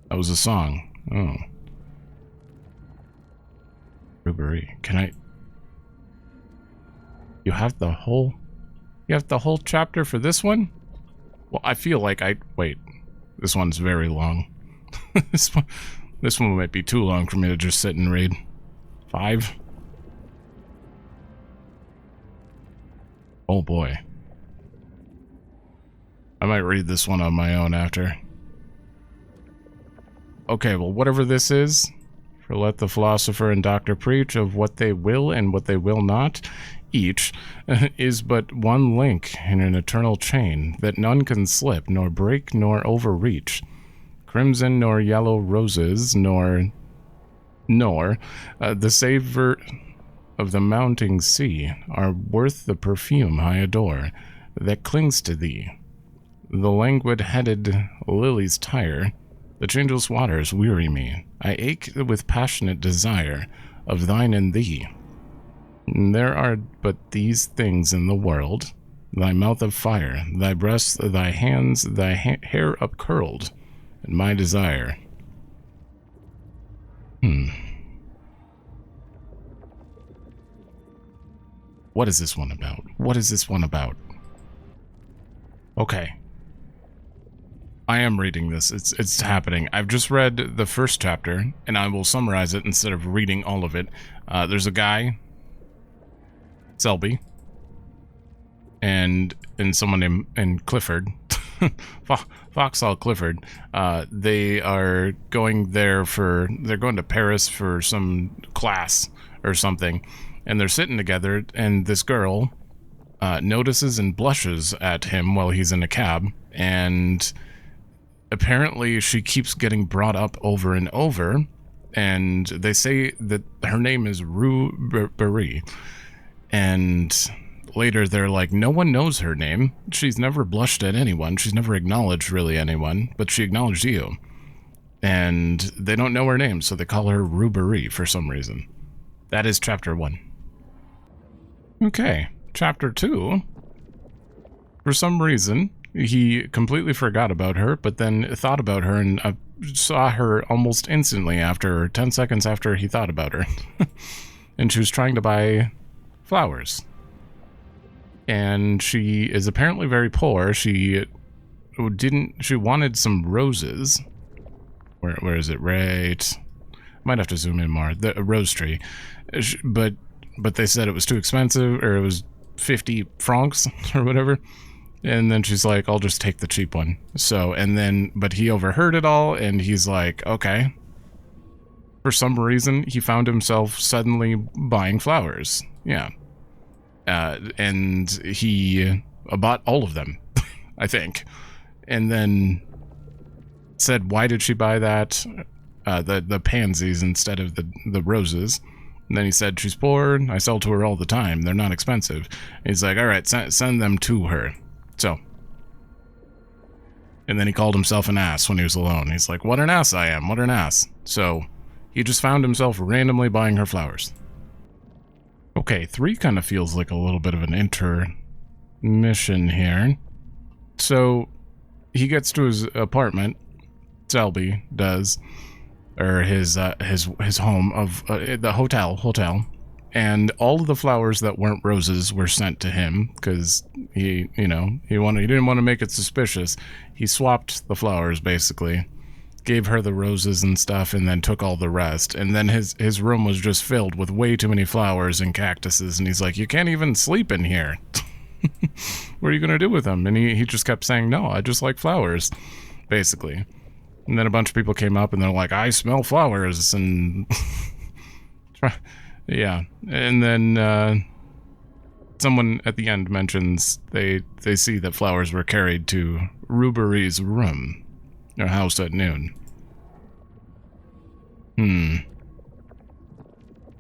That was a song. Oh. Rue Barrée. Can I... You have the whole chapter for this one? Well, I feel like wait. This one's very long. This one might be too long for me to just sit and read. 5. Oh boy. I might read this one on my own after. Okay, well, whatever this is, for let the philosopher and doctor preach of what they will and what they will not, each is but one link in an eternal chain that none can slip, nor break, nor overreach. Crimson nor yellow roses, nor the savor of the mounting sea are worth the perfume I adore that clings to thee. The languid-headed lilies tire, the changeless waters weary me. I ache with passionate desire of thine and thee. There are but these things in the world, thy mouth of fire, thy breasts, thy hands, thy hair upcurled, and my desire. What is this one about? What is this one about? Okay. I am reading this. It's happening. I've just read the first chapter, and I will summarize it instead of reading all of it. There's a guy, Selby, and someone named Clifford, Foxhall Clifford. They are going they're going to Paris for some class or something, and they're sitting together, and this girl notices and blushes at him while he's in a cab, and apparently she keeps getting brought up over and over, and they say that her name is Rue Barrée, and later they're like, no one knows her name. She's never blushed at anyone. She's never acknowledged really anyone, but she acknowledged you. And they don't know her name, so they call her Rue Barrée for some reason. That is chapter 1. Okay, chapter 2. For some reason, he completely forgot about her, but then thought about her and saw her almost instantly after, 10 seconds after he thought about her. And she was trying to buy flowers. And she is apparently very poor. She wanted some roses. Where is it? Right. Might have to zoom in more. The rose tree. But they said it was too expensive, or it was 50 francs or whatever. And then she's like, I'll just take the cheap one. So, but he overheard it all, and he's like, okay. For some reason, he found himself suddenly buying flowers. Yeah. And he bought all of them, I think. And then said, why did she buy that? The pansies instead of the roses. And then he said, she's poor. I sell to her all the time. They're not expensive. And he's like, all right, send them to her. So And then he called himself an ass when he was alone. He's like, what an ass I am, what an ass. So he just found himself randomly buying her flowers. Okay, 3 kind of feels like a little bit of an intermission here. So he gets to his apartment, Selby does, or his home of the hotel, and all of the flowers that weren't roses were sent to him because he didn't want to make it suspicious. He swapped the flowers basically, gave her the roses and stuff, and then took all the rest. And then his room was just filled with way too many flowers and cactuses, and he's like, you can't even sleep in here. What are you gonna do with them? And he just kept saying, no, I just like flowers, basically. And then a bunch of people came up and they're like, I smell flowers, and yeah. And then someone at the end mentions they see that flowers were carried to Rue Barrée's room, or house at noon.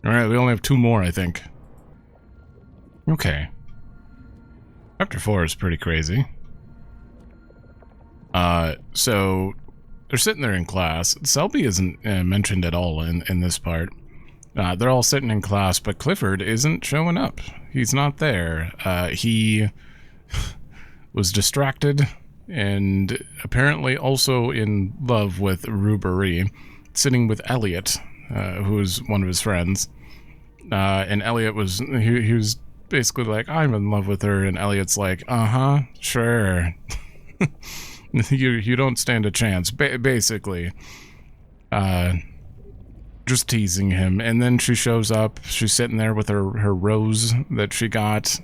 Alright, we only have 2 more, I think. Okay. Chapter 4 is pretty crazy. So they're sitting there in class. Selby isn't mentioned at all in this part. They're all sitting in class, but Clifford isn't showing up. He's not there. He was distracted and apparently also in love with Rue Barrée, sitting with Elliot, who's one of his friends. And Elliot was, he was basically like, I'm in love with her, and Elliot's like, uh-huh, sure. you don't stand a chance, basically. Just teasing him. And then she shows up, she's sitting there with her rose that she got,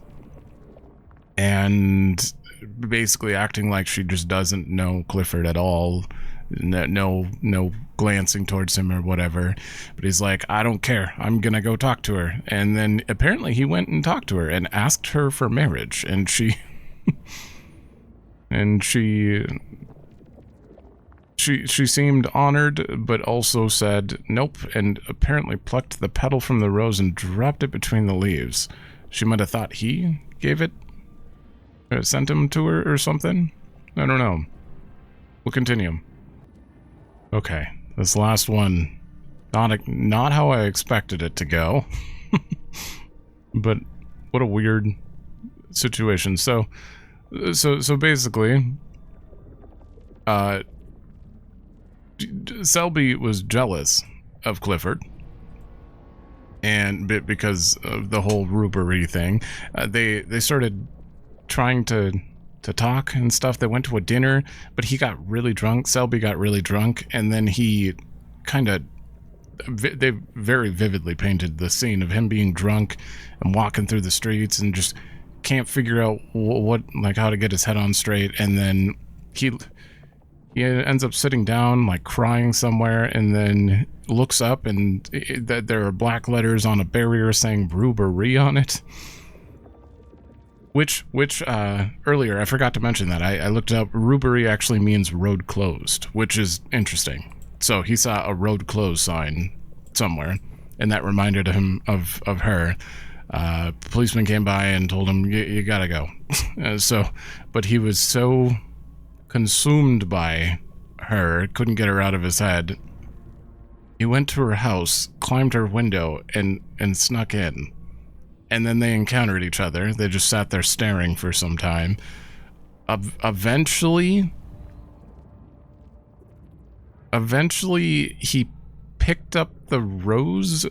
and basically acting like she just doesn't know Clifford at all. No glancing towards him or whatever. But he's like, I don't care, I'm gonna go talk to her. And then apparently he went and talked to her and asked her for marriage, and she she seemed honored, but also said nope, and apparently plucked the petal from the rose and dropped it between the leaves. She might have thought he gave it, or sent him to her or something. I don't know. We'll continue. Okay, this last one, not how I expected it to go. But what a weird situation. So basically, Selby was jealous of Clifford, and because of the whole Rue Barrée thing, they started trying to talk and stuff. They went to a dinner, but he got really drunk. Selby got really drunk, and then he they very vividly painted the scene of him being drunk and walking through the streets and just can't figure out what how to get his head on straight. And then he ends up sitting down, like crying somewhere, and then looks up, and there are black letters on a barrier saying Rue Barrée on it. Which earlier, I forgot to mention that. I looked it up. Rue Barrée actually means road closed, which is interesting. So he saw a road closed sign somewhere, and that reminded him of her. Policeman came by and told him, you gotta go. But he was so consumed by her, couldn't get her out of his head. He went to her house, climbed her window, and snuck in. And then they encountered each other. They just sat there staring for some time. Eventually, he picked up the rose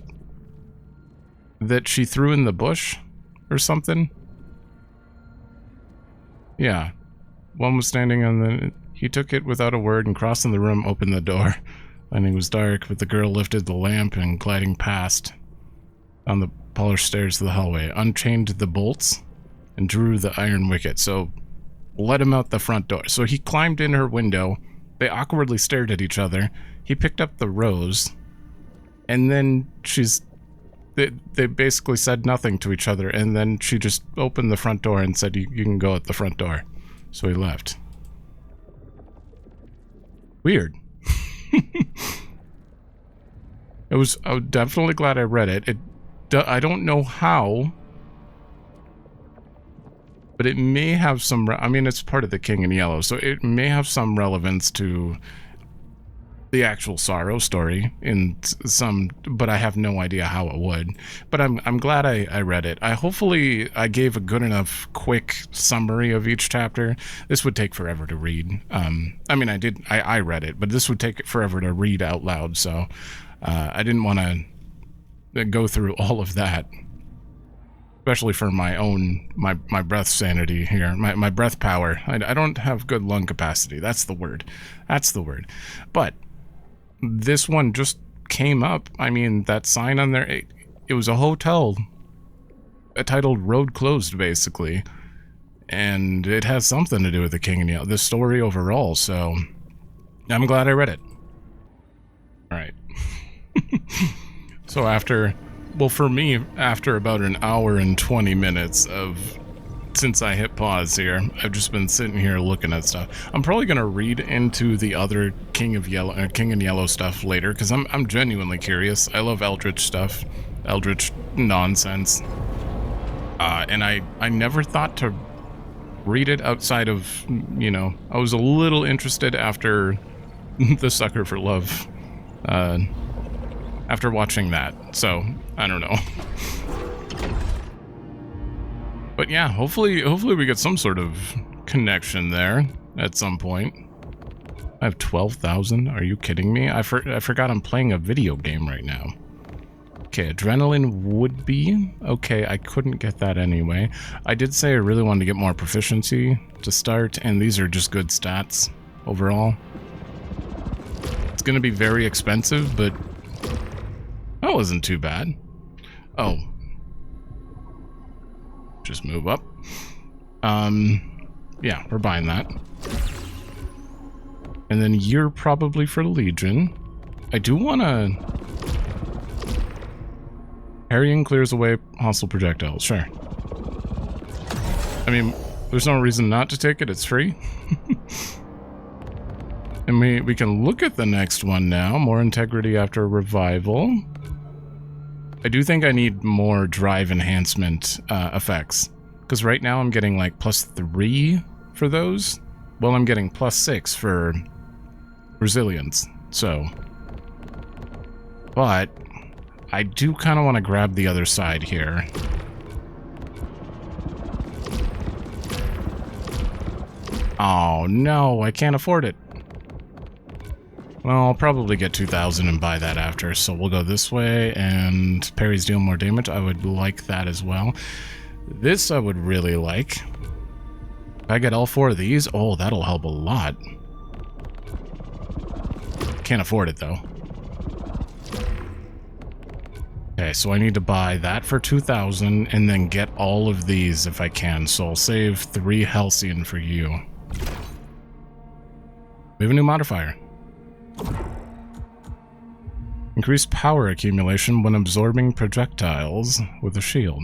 that she threw in the bush or something. Yeah. One was standing on the... He took it without a word and crossing the room, opened the door. Finding it was dark, but the girl lifted the lamp and gliding past on the polished stairs to the hallway, unchained the bolts, and drew the iron wicket. So, let him out the front door. So he climbed in her window. They awkwardly stared at each other. He picked up the rose, and then they basically said nothing to each other, and then she just opened the front door and said, you can go at the front door. So he left. Weird. I'm definitely glad I read it. I don't know how but it may have some, I mean, it's part of the King in Yellow, so it may have some relevance to the actual Saros story in some, but I have no idea how it would. But I'm glad I read it. Hopefully I gave a good enough quick summary of each chapter. This would take forever to read. I mean, I read it, but this would take forever to read out loud, so I didn't want to go through all of that, especially for my own, my breath sanity here, my breath power. I don't have good lung capacity. That's the word. But this one just came up. I mean, that sign on there, it was a hotel titled Road Closed, basically. And it has something to do with the King and Yellow, the story overall, so I'm glad I read it. Alright. So for me, after about an hour and 20 minutes since I hit pause here, I've just been sitting here looking at stuff. I'm probably going to read into the other King and Yellow stuff later, because I'm genuinely curious. I love Eldritch stuff, Eldritch nonsense. And I never thought to read it outside of, I was a little interested after The Sucker for Love, after watching that, so I don't know. But yeah, hopefully we get some sort of connection there at some point. I have 12,000. Are you kidding me? I forgot I'm playing a video game right now. Okay, adrenaline would be okay. I couldn't get that anyway. I did say I really wanted to get more proficiency to start, and these are just good stats overall. It's gonna be very expensive, but that wasn't too bad. Oh. Just move up. Yeah, we're buying that. And then you're probably for Legion. I do want to... Harrying clears away hostile projectiles, sure. I mean, there's no reason not to take it, it's free. And we can look at the next one now. More integrity after revival. I do think I need more drive enhancement effects, because right now I'm getting like +3 for those. Well, I'm getting +6 for resilience, so. But I do kind of want to grab the other side here. Oh no, I can't afford it. Well, I'll probably get 2,000 and buy that after, so we'll go this way, and parries deal more damage. I would like that as well. This I would really like. If I get all 4 of these, oh, that'll help a lot. Can't afford it, though. Okay, so I need to buy that for 2,000, and then get all of these if I can, so I'll save 3 Halcyon for you. We have a new modifier. Increased power accumulation when absorbing projectiles with a shield.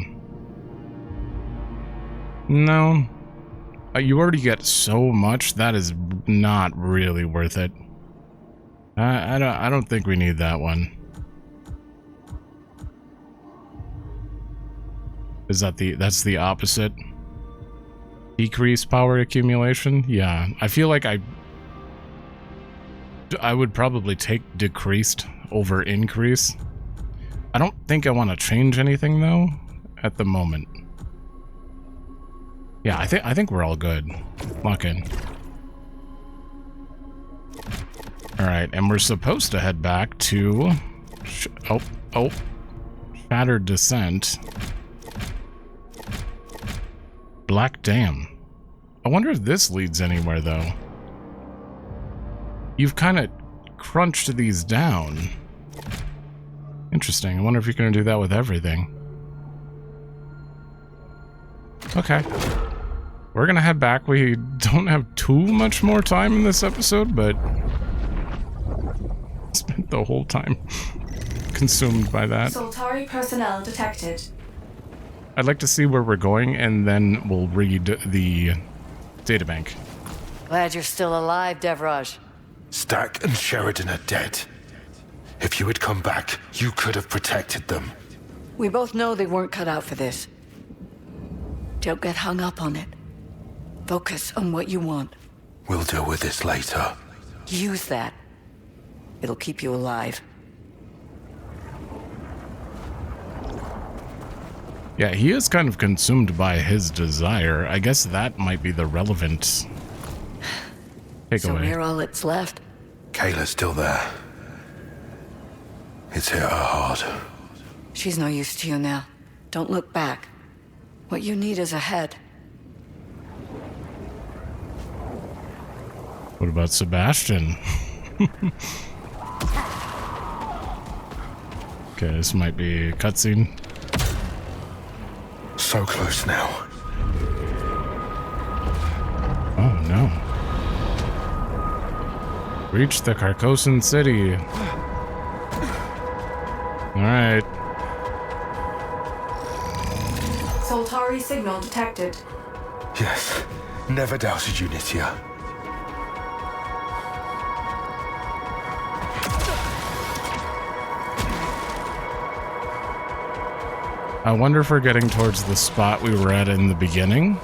No. You already get so much, that is not really worth it. I don't think we need that one. Is that's the opposite? Decreased power accumulation? Yeah, I feel like I would probably take decreased over increase. I don't think I want to change anything though at the moment. Yeah, I think we're all good. Lock in. All right, and we're supposed to head back to Shattered Descent. Black Dam. I wonder if this leads anywhere though. You've kind of crunched these down. Interesting. I wonder if you're going to do that with everything. Okay. We're going to head back. We don't have too much more time in this episode, but spent the whole time consumed by that. Soltari personnel detected. I'd like to see where we're going, and then we'll read the databank. Glad you're still alive, Devraj. Stack and Sheridan are dead. If you had come back, you could have protected them. We both know they weren't cut out for this. Don't get hung up on it. Focus on what you want. We'll deal with this later. Use that. It'll keep you alive. Yeah, he is kind of consumed by his desire. I guess that might be the relevant takeaway. So we're all that's left. Kayla's still there. It's hit her hard. She's no use to you now. Don't look back. What you need is ahead. What about Sebastian? Okay, this might be a cutscene. So close now. Oh no. Reach the Carcosan city. Alright. Soltari signal detected. Yes. Never doubted you, Nitya. I wonder if we're getting towards the spot we were at in the beginning.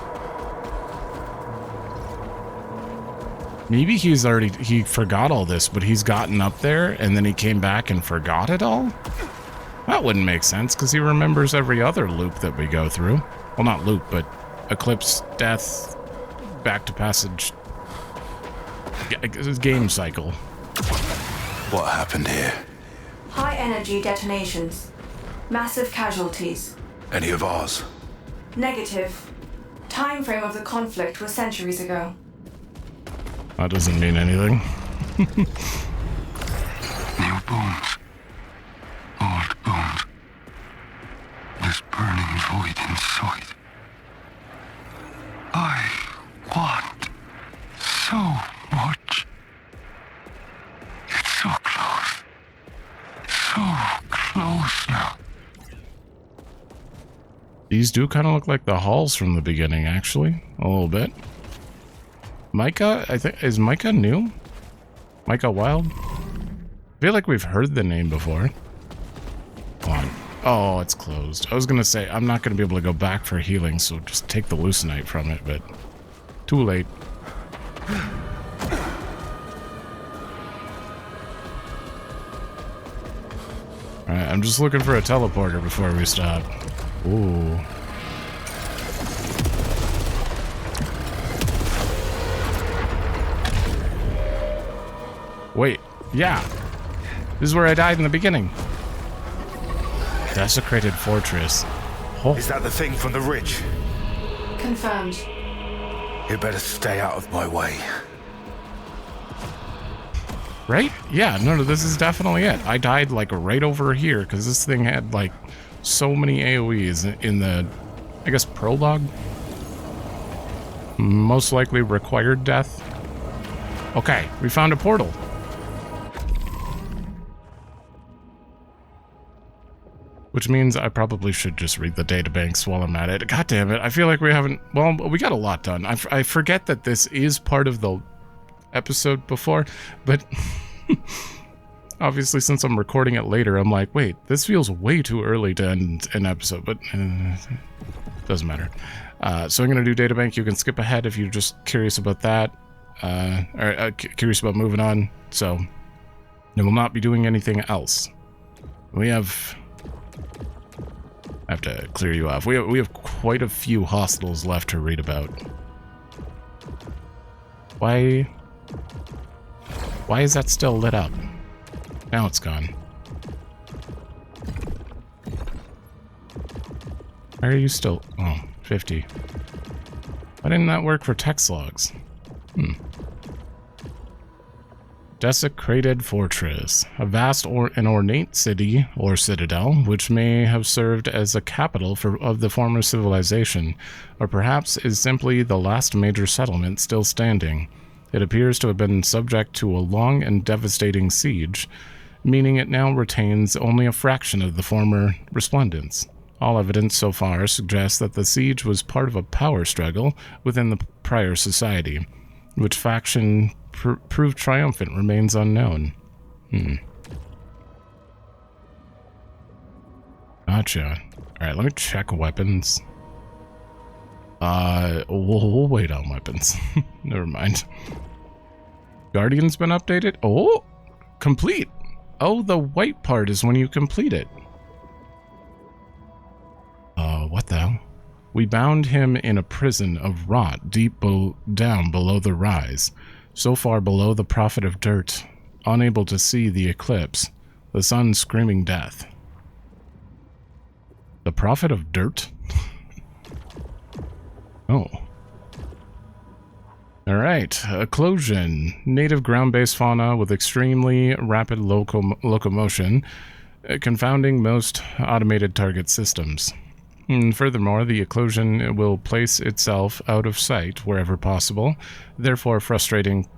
Maybe he forgot all this, but he's gotten up there and then he came back and forgot it all? That wouldn't make sense because he remembers every other loop that we go through. Well, not loop, but eclipse, death, back to passage, game cycle. What happened here? High energy detonations. Massive casualties. Any of ours? Negative. Time frame of the conflict was centuries ago. That doesn't mean anything. New bones. Old bones. This burning void inside. I want so much. It's so close. So close now. These do kind of look like the halls from the beginning, actually. A little bit. Micah, I think, is Micah new? Micah Wild? I feel like we've heard the name before. Come on. Oh, it's closed. I was gonna say, I'm not gonna be able to go back for healing, so just take the Leucinite from it, but too late. Alright, I'm just looking for a teleporter before we stop. Ooh. Wait, yeah. This is where I died in the beginning. Desecrated fortress. Oh. Is that the thing from the ridge? Confirmed. You better stay out of my way. Right? Yeah, no, this is definitely it. I died like right over here because this thing had like so many AoEs in the, I guess, prologue. Most likely required death. Okay, we found a portal. Which means I probably should just read the databanks while I'm at it. God damn it, I feel like we haven't... Well, we got a lot done. I forget that this is part of the episode before, but... obviously, since I'm recording it later, I'm like, wait, this feels way too early to end an episode, but... doesn't matter. So I'm going to do Databank. You can skip ahead if you're just curious about that. Or curious about moving on. So, I will not be doing anything else. We have... I have to clear you off. We have quite a few hostels left to read about. Why is that still lit up? Now it's gone. Why are you still... Oh, 50. Why didn't that work for text logs? Desecrated Fortress, a vast and ornate city, or citadel, which may have served as a capital of the former civilization, or perhaps is simply the last major settlement still standing. It appears to have been subject to a long and devastating siege, meaning it now retains only a fraction of the former resplendence. All evidence so far suggests that the siege was part of a power struggle within the prior society, which faction proved triumphant remains unknown. Gotcha. Alright, let me check weapons. We'll wait on weapons. Never mind. Guardian's been updated? Oh, complete. Oh, the white part is when you complete it. What the hell? We bound him in a prison of rot deep down below the rise, so far below the prophet of dirt, unable to see the eclipse, the sun screaming death. The prophet of dirt? Oh. Alright, Eclosion. Native ground-based fauna with extremely rapid locomotion, confounding most automated target systems. And furthermore, the Eclosion will place itself out of sight wherever possible, therefore frustrating...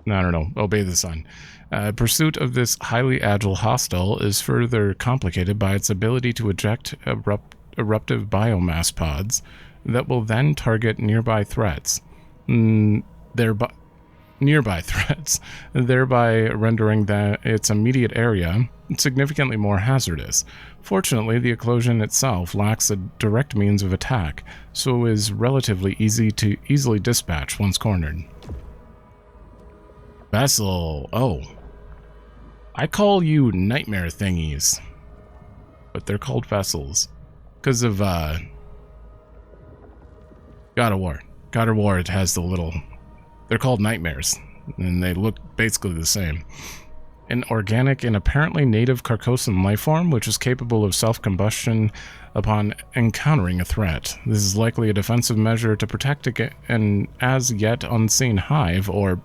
I don't know, obey the sun. Pursuit of this highly agile hostile is further complicated by its ability to eject eruptive biomass pods that will then target nearby threats. Thereby rendering its immediate area significantly more hazardous. Fortunately, the Eclosion itself lacks a direct means of attack, so is relatively easily dispatched once cornered. Vessel. Oh. I call you nightmare thingies. But they're called vessels. Because of, God of War. God of War, it has the little... They're called nightmares. And they look basically the same. An organic and apparently native Carcosan lifeform, which is capable of self-combustion upon encountering a threat. This is likely a defensive measure to protect an as yet unseen hive, or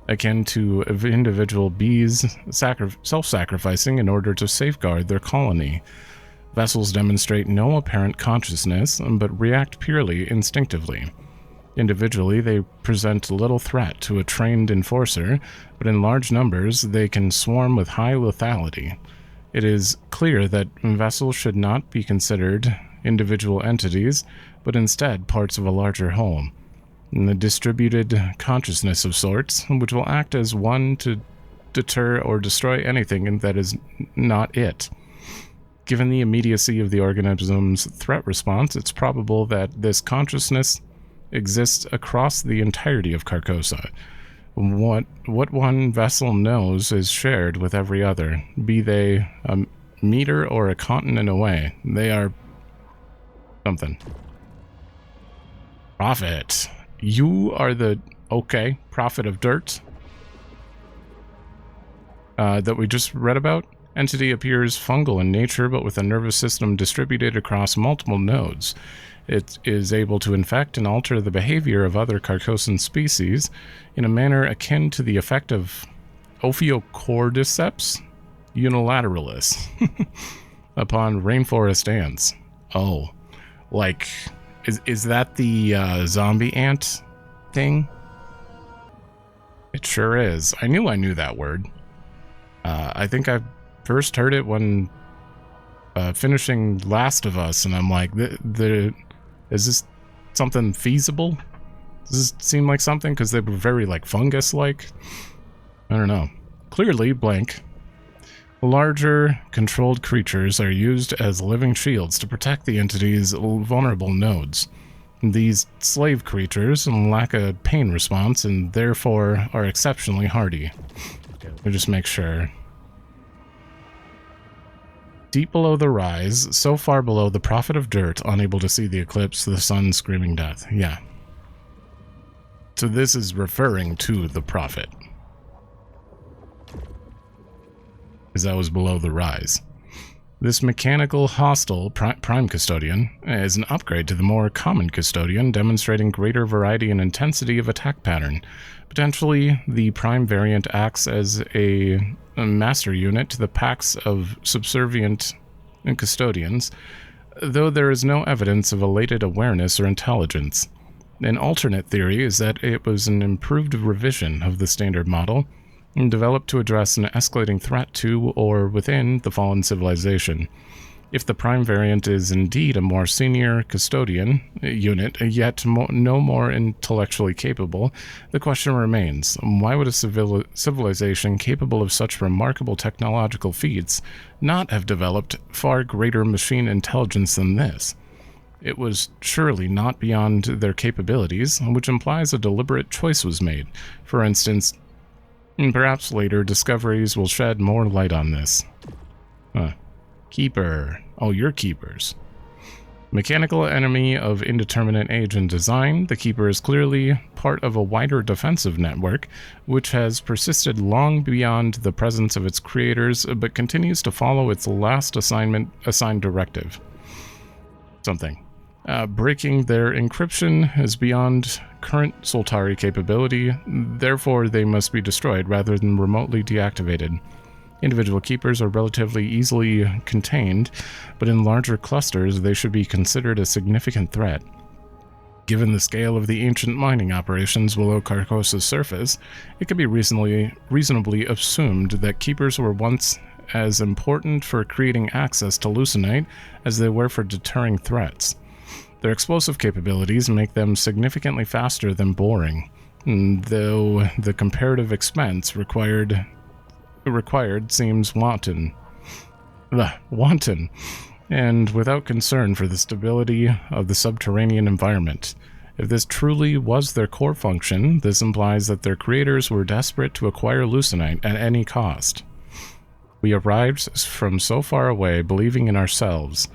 akin to individual bees self-sacrificing in order to safeguard their colony. Vessels demonstrate no apparent consciousness, but react purely instinctively. Individually, they present little threat to a trained enforcer, but in large numbers, they can swarm with high lethality. It is clear that vessels should not be considered individual entities, but instead parts of a larger whole. And the distributed consciousness of sorts, which will act as one to deter or destroy anything that is not it. Given the immediacy of the organism's threat response, it's probable that this consciousness exists across the entirety of Carcosa. What one vessel knows is shared with every other, be they a meter or a continent away. They are something. Prophet. You are the, okay, prophet of dirt that we just read about. Entity appears fungal in nature, but with a nervous system distributed across multiple nodes. It is able to infect and alter the behavior of other Carcosan species in a manner akin to the effect of Ophiocordyceps unilateralis upon rainforest ants. Oh, like, is that the zombie ant thing? It sure is. I knew that word. I think I first heard it when finishing Last of Us, and I'm like, is this something feasible? Does this seem like something? Because they were very, like, fungus-like. I don't know. Clearly, blank. Larger, controlled creatures are used as living shields to protect the entity's vulnerable nodes. These slave creatures lack a pain response and therefore are exceptionally hardy. Let me just make sure. Deep below the rise, so far below the prophet of dirt, unable to see the eclipse, the sun screaming death. Yeah. So this is referring to the prophet. Because that was below the rise. This mechanical hostile prime custodian is an upgrade to the more common custodian, demonstrating greater variety and intensity of attack pattern. Potentially, the prime variant acts as a master unit to the packs of subservient custodians, though there is no evidence of a latent awareness or intelligence. An alternate theory is that it was an improved revision of the standard model, developed to address an escalating threat to or within the fallen civilization. If the prime variant is indeed a more senior custodian unit, yet no more intellectually capable, the question remains, why would a civilization capable of such remarkable technological feats not have developed far greater machine intelligence than this? It was surely not beyond their capabilities, which implies a deliberate choice was made. For instance, perhaps later discoveries will shed more light on this. Keeper. Oh, you're keepers. Mechanical enemy of indeterminate age and design, the Keeper is clearly part of a wider defensive network, which has persisted long beyond the presence of its creators, but continues to follow its last assigned directive. Breaking their encryption is beyond current Soltari capability, therefore they must be destroyed rather than remotely deactivated. Individual keepers are relatively easily contained, but in larger clusters they should be considered a significant threat. Given the scale of the ancient mining operations below Carcosa's surface, it could be reasonably assumed that keepers were once as important for creating access to Lucenite as they were for deterring threats. Their explosive capabilities make them significantly faster than boring, though the comparative expense required seems wanton, and without concern for the stability of the subterranean environment. If this truly was their core function, this implies that their creators were desperate to acquire Lucenite at any cost. We arrived from so far away, believing in ourselves.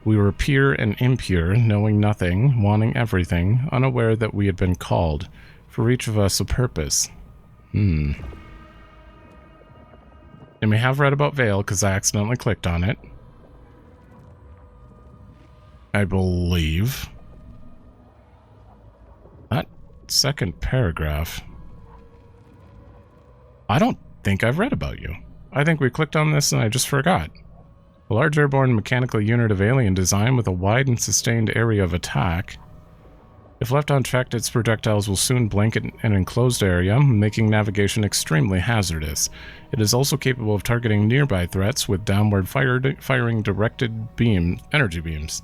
We were pure and impure, knowing nothing, wanting everything, unaware that we had been called. For each of us a purpose. And we have read about Vale because I accidentally clicked on it. I believe. That second paragraph. I don't think I've read about you. I think we clicked on this and I just forgot. A large airborne mechanical unit of alien design with a wide and sustained area of attack. If left unchecked, its projectiles will soon blanket an enclosed area, making navigation extremely hazardous. It is also capable of targeting nearby threats with downward firing directed energy beams,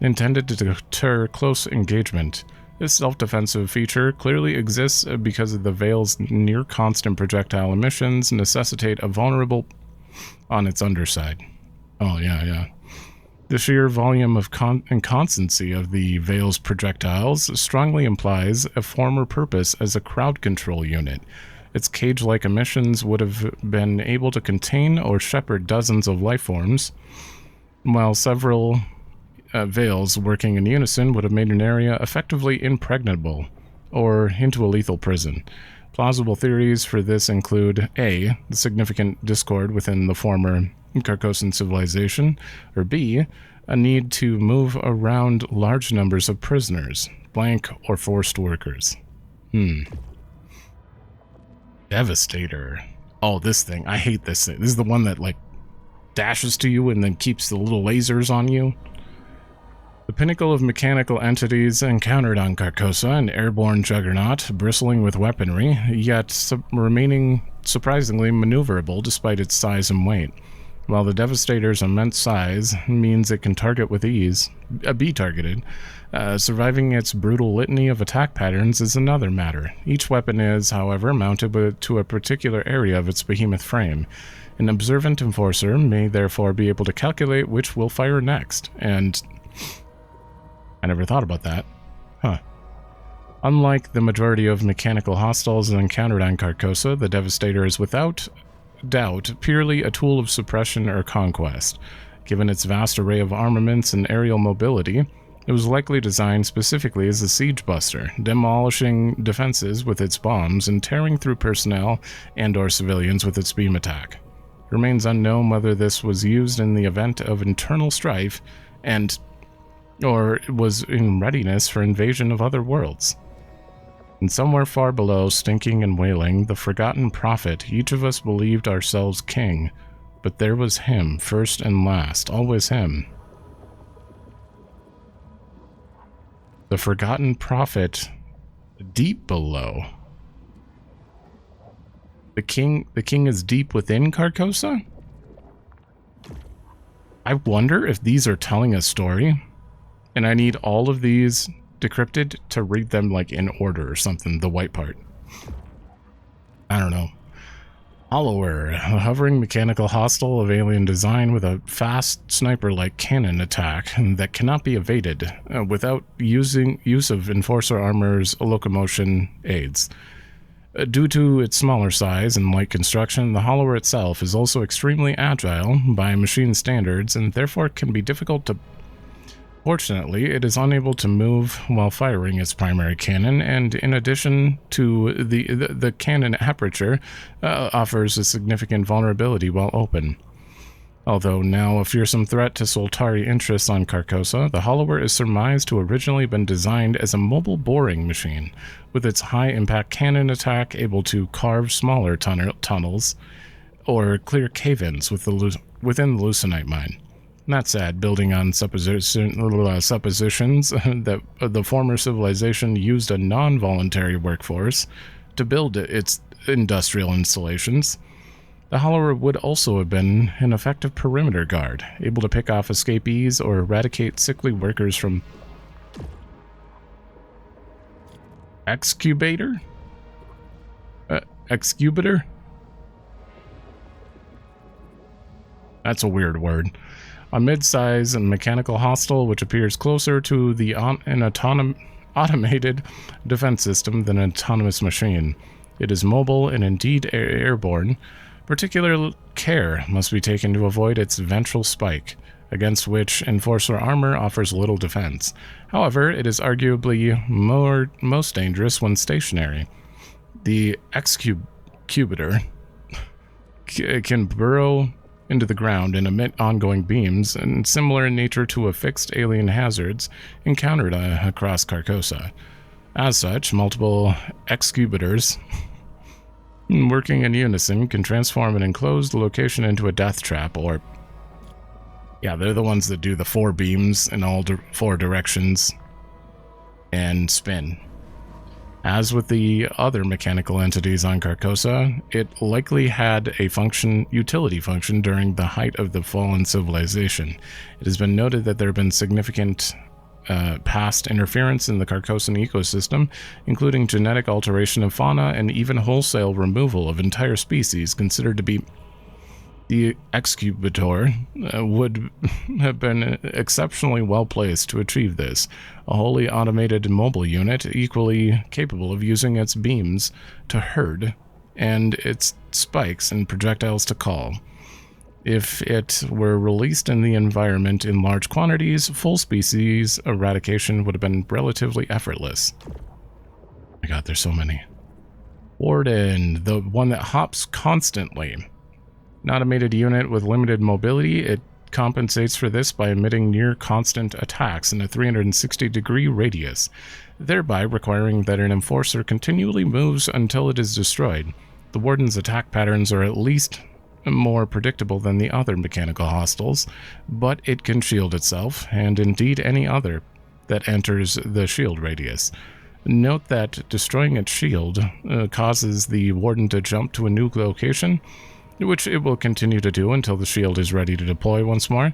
intended to deter close engagement. This self-defensive feature clearly exists because of the Vale's near-constant projectile emissions necessitate a vulnerable on its underside. Oh, yeah. The sheer volume of and constancy of the Vale's projectiles strongly implies a former purpose as a crowd control unit. Its cage-like emissions would have been able to contain or shepherd dozens of life forms, while several Vales working in unison would have made an area effectively impregnable, or into a lethal prison. Plausible theories for this include A, the significant discord within the former Carcosan civilization, or B, a need to move around large numbers of prisoners, blank or forced workers. Devastator. Oh, this thing. I hate this thing. This is the one that, like, dashes to you and then keeps the little lasers on you. The pinnacle of mechanical entities encountered on Carcosa, an airborne juggernaut bristling with weaponry, yet remaining surprisingly maneuverable despite its size and weight. While the Devastator's immense size means it can target with ease, be targeted, surviving its brutal litany of attack patterns is another matter. Each weapon is, however, mounted to a particular area of its behemoth frame. An observant enforcer may therefore be able to calculate which will fire next, and I never thought about that. Unlike the majority of mechanical hostiles encountered on Carcosa, the Devastator is without doubt purely a tool of suppression or conquest. Given its vast array of armaments and aerial mobility, it was likely designed specifically as a siege buster, demolishing defenses with its bombs and tearing through personnel and/or civilians with its beam attack. It remains unknown whether this was used in the event of internal strife or was in readiness for invasion of other worlds. And somewhere far below, stinking and wailing, the forgotten prophet, each of us believed ourselves king, but there was him, first and last, always him. The forgotten prophet, deep below. The king is deep within Carcosa? I wonder if these are telling a story, and I need all of these decrypted to read them like in order or something, the white part. I don't know. Hollower, a hovering mechanical hostile of alien design with a fast sniper-like cannon attack that cannot be evaded without use of Enforcer armor's locomotion aids. Due to its smaller size and light construction, the Hollower itself is also extremely agile by machine standards and therefore can be difficult to... Fortunately, it is unable to move while firing its primary cannon, and in addition to the cannon aperture, offers a significant vulnerability while open. Although now a fearsome threat to Soltari interests on Carcosa, the Hollower is surmised to have originally been designed as a mobile boring machine, with its high-impact cannon attack able to carve smaller tunnels or clear cave-ins within the Lucenite mine. That said, building on suppositions that the former civilization used a non-voluntary workforce to build its industrial installations, the Hollower would also have been an effective perimeter guard, able to pick off escapees or eradicate sickly workers from... Excubator? Excubator? That's a weird word. A mid-size and mechanical hostile which appears closer to an automated defense system than an autonomous machine. It is mobile and indeed airborne. Particular care must be taken to avoid its ventral spike, against which Enforcer armor offers little defense. However, it is arguably most dangerous when stationary. The Excubator can burrow into the ground and emit ongoing beams, and similar in nature to a fixed alien hazards encountered across Carcosa. As such, multiple Excubators working in unison can transform an enclosed location into a death trap, or... Yeah, they're the ones that do the 4 beams in all 4 directions and spin. As with the other mechanical entities on Carcosa, it likely had a utility function during the height of the fallen civilization. It has been noted that there have been significant past interference in the Carcosan ecosystem, including genetic alteration of fauna and even wholesale removal of entire species considered to be... The Excubator would have been exceptionally well placed to achieve this, a wholly automated mobile unit equally capable of using its beams to herd and its spikes and projectiles to call. If it were released in the environment in large quantities, full species eradication would have been relatively effortless. Oh my god, there's so many. Warden, the one that hops constantly. An automated unit with limited mobility, it compensates for this by emitting near-constant attacks in a 360-degree radius, thereby requiring that an Enforcer continually moves until it is destroyed. The Warden's attack patterns are at least more predictable than the other mechanical hostiles, but it can shield itself, and indeed any other that enters the shield radius. Note that destroying its shield causes the Warden to jump to a new location, which it will continue to do until the shield is ready to deploy once more.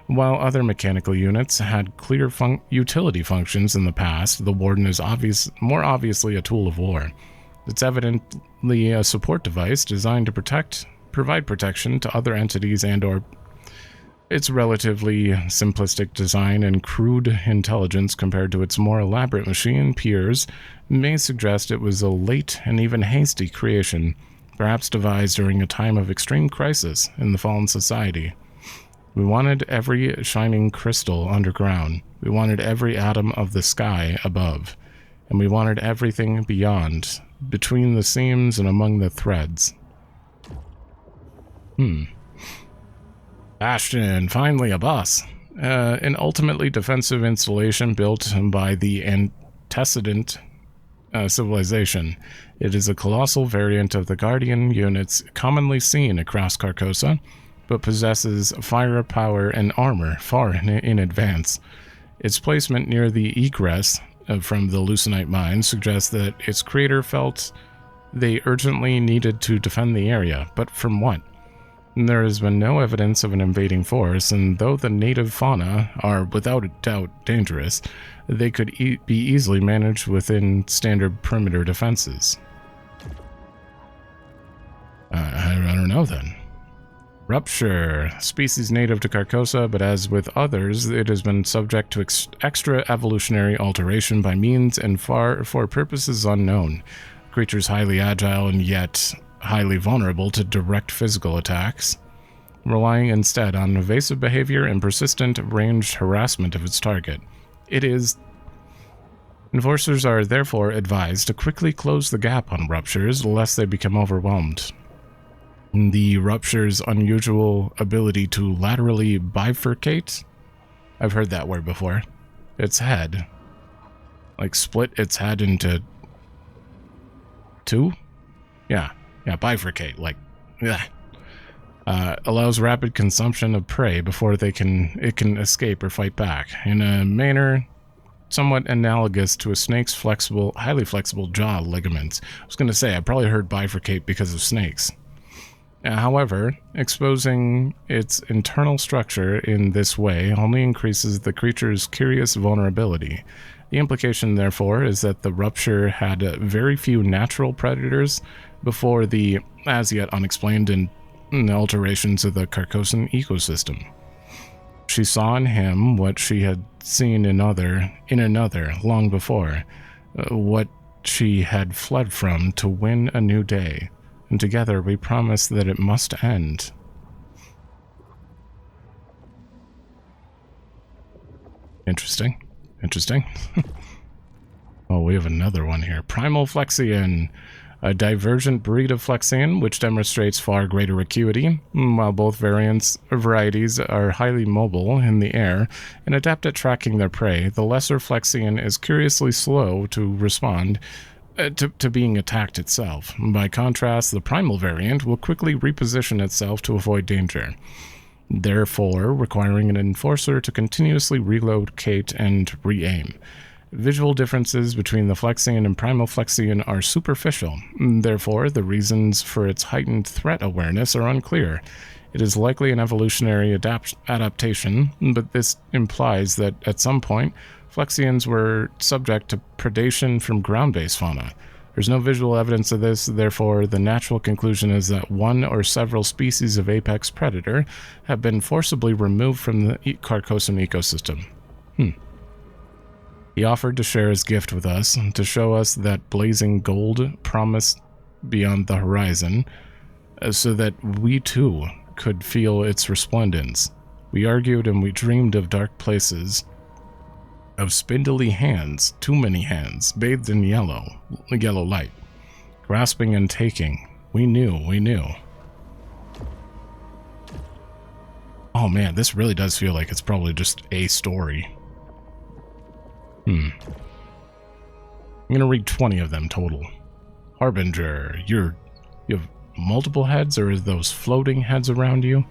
While other mechanical units had clear utility functions in the past, the Warden is more obviously a tool of war. It's evidently a support device designed to provide protection to other entities and/or its relatively simplistic design and crude intelligence compared to its more elaborate machine peers may suggest it was a late and even hasty creation, perhaps devised during a time of extreme crisis in the fallen society. We wanted every shining crystal underground. We wanted every atom of the sky above. And we wanted everything beyond, between the seams and among the threads. Bastion, finally a boss. An ultimately defensive installation built by the antecedent civilization. It is a colossal variant of the Guardian units commonly seen across Carcosa, but possesses firepower and armor far in advance. Its placement near the egress from the Lucenite mine suggests that its creator felt they urgently needed to defend the area, but from what? There has been no evidence of an invading force, and though the native fauna are without a doubt dangerous, they could be easily managed within standard perimeter defenses. I don't know then. Rupture. Species native to Carcosa, but as with others, it has been subject to extra evolutionary alteration by means and for purposes unknown. Creatures highly agile and yet highly vulnerable to direct physical attacks, relying instead on evasive behavior and persistent ranged harassment of its target. Enforcers are therefore advised to quickly close the gap on ruptures lest they become overwhelmed. The rupture's unusual ability to laterally bifurcate, I've heard that word before, its head, like split its head into two? Yeah, bifurcate, like, allows rapid consumption of prey before it can escape or fight back, in a manner somewhat analogous to a snake's highly flexible jaw ligaments. I was going to say, I probably heard bifurcate because of snakes. However, exposing its internal structure in this way only increases the creature's curious vulnerability. The implication, therefore, is that the rupture had very few natural predators before the as-yet unexplained alterations of the Carcosan ecosystem. She saw in him what she had seen in another long before, what she had fled from to win a new day. And together we promise that it must end. Interesting. Oh, we have another one here. Primal Flexian. A divergent breed of Flexian, which demonstrates far greater acuity. While both varieties are highly mobile in the air and adept at tracking their prey, the lesser Flexian is curiously slow to respond to being attacked itself. By contrast, the primal variant will quickly reposition itself to avoid danger, therefore requiring an enforcer to continuously relocate and re-aim. Visual differences between the Flexian and primal Flexian are superficial, therefore the reasons for its heightened threat awareness are unclear. It is likely an evolutionary adaptation, but this implies that at some point Flexians were subject to predation from ground-based fauna. There's no visual evidence of this, therefore the natural conclusion is that one or several species of apex predator have been forcibly removed from the Carcosan ecosystem. He offered to share his gift with us, to show us that blazing gold promised beyond the horizon, so that we too could feel its resplendence. We argued and we dreamed of dark places, of spindly hands, too many hands, bathed in yellow light, grasping and taking. We knew. Oh man, this really does feel like it's probably just a story. I'm gonna read 20 of them total. Harbinger, you have multiple heads, or are those floating heads around you?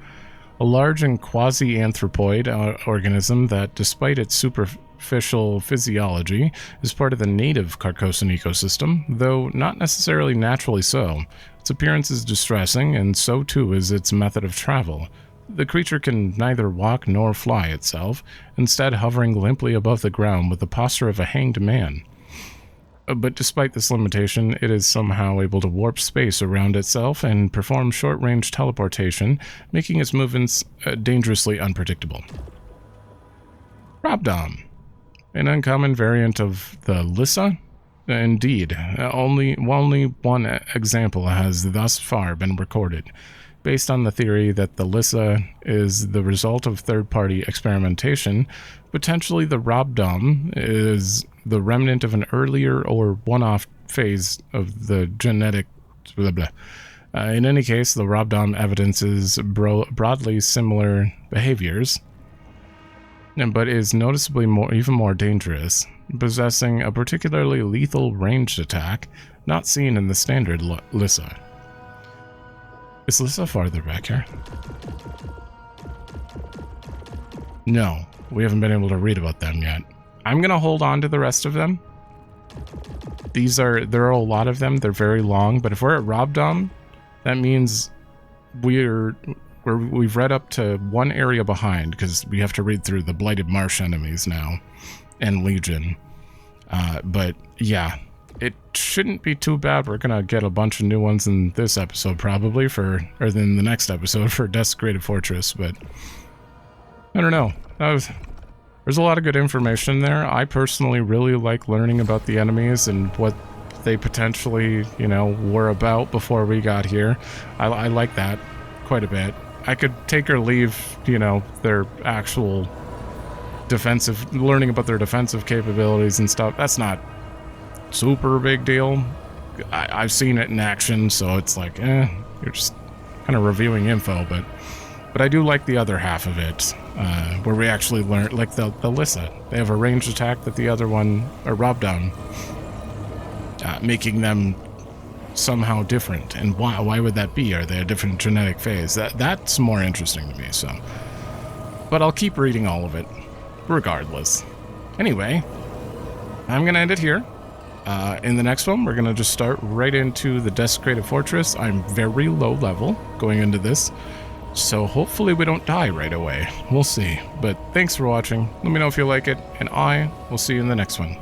A large and quasi-anthropoid organism that, despite its superficial physiology, is part of the native Carcosan ecosystem, though not necessarily naturally so. Its appearance is distressing, and so too is its method of travel. The creature can neither walk nor fly itself, instead hovering limply above the ground with the posture of a hanged man. But despite this limitation, it is somehow able to warp space around itself and perform short-range teleportation, making its movements dangerously unpredictable. Robdom, an uncommon variant of the Lissa? Indeed, only one example has thus far been recorded, based on the theory that the Lissa is the result of third-party experimentation. Potentially the Robdom is the remnant of an earlier or one-off phase of the genetic blah blah. In any case, the Robdom evidences broadly similar behaviors, but is noticeably even more dangerous, possessing a particularly lethal ranged attack not seen in the standard Lissa. Is Lissa farther back here? No, we haven't been able to read about them yet. I'm gonna hold on to the rest of them. There are a lot of them. They're very long, but if we're at Robdom, that means we've read up to one area behind, because we have to read through the Blighted Marsh enemies now, and Legion. But yeah, it shouldn't be too bad. We're gonna get a bunch of new ones in this episode probably or in the next episode for Desecrated Fortress, but I don't know. There's a lot of good information there. I personally really like learning about the enemies and what they potentially, you know, were about before we got here. I like that quite a bit. I could take or leave, you know, their actual learning about their defensive capabilities and stuff. That's not super big deal. I've seen it in action, so it's like, you're just kind of reviewing info, but I do like the other half of it, where we actually learn, like the Lissa. They have a ranged attack that the other one, or Rob down, making them somehow different. And why would that be? Are they a different genetic phase? That's more interesting to me, so. But I'll keep reading all of it, regardless. Anyway, I'm gonna end it here. In the next one, we're gonna just start right into the Desecrated Fortress. I'm very low level going into this, so hopefully we don't die right away. We'll see. But thanks for watching. Let me know if you like it, and I will see you in the next one.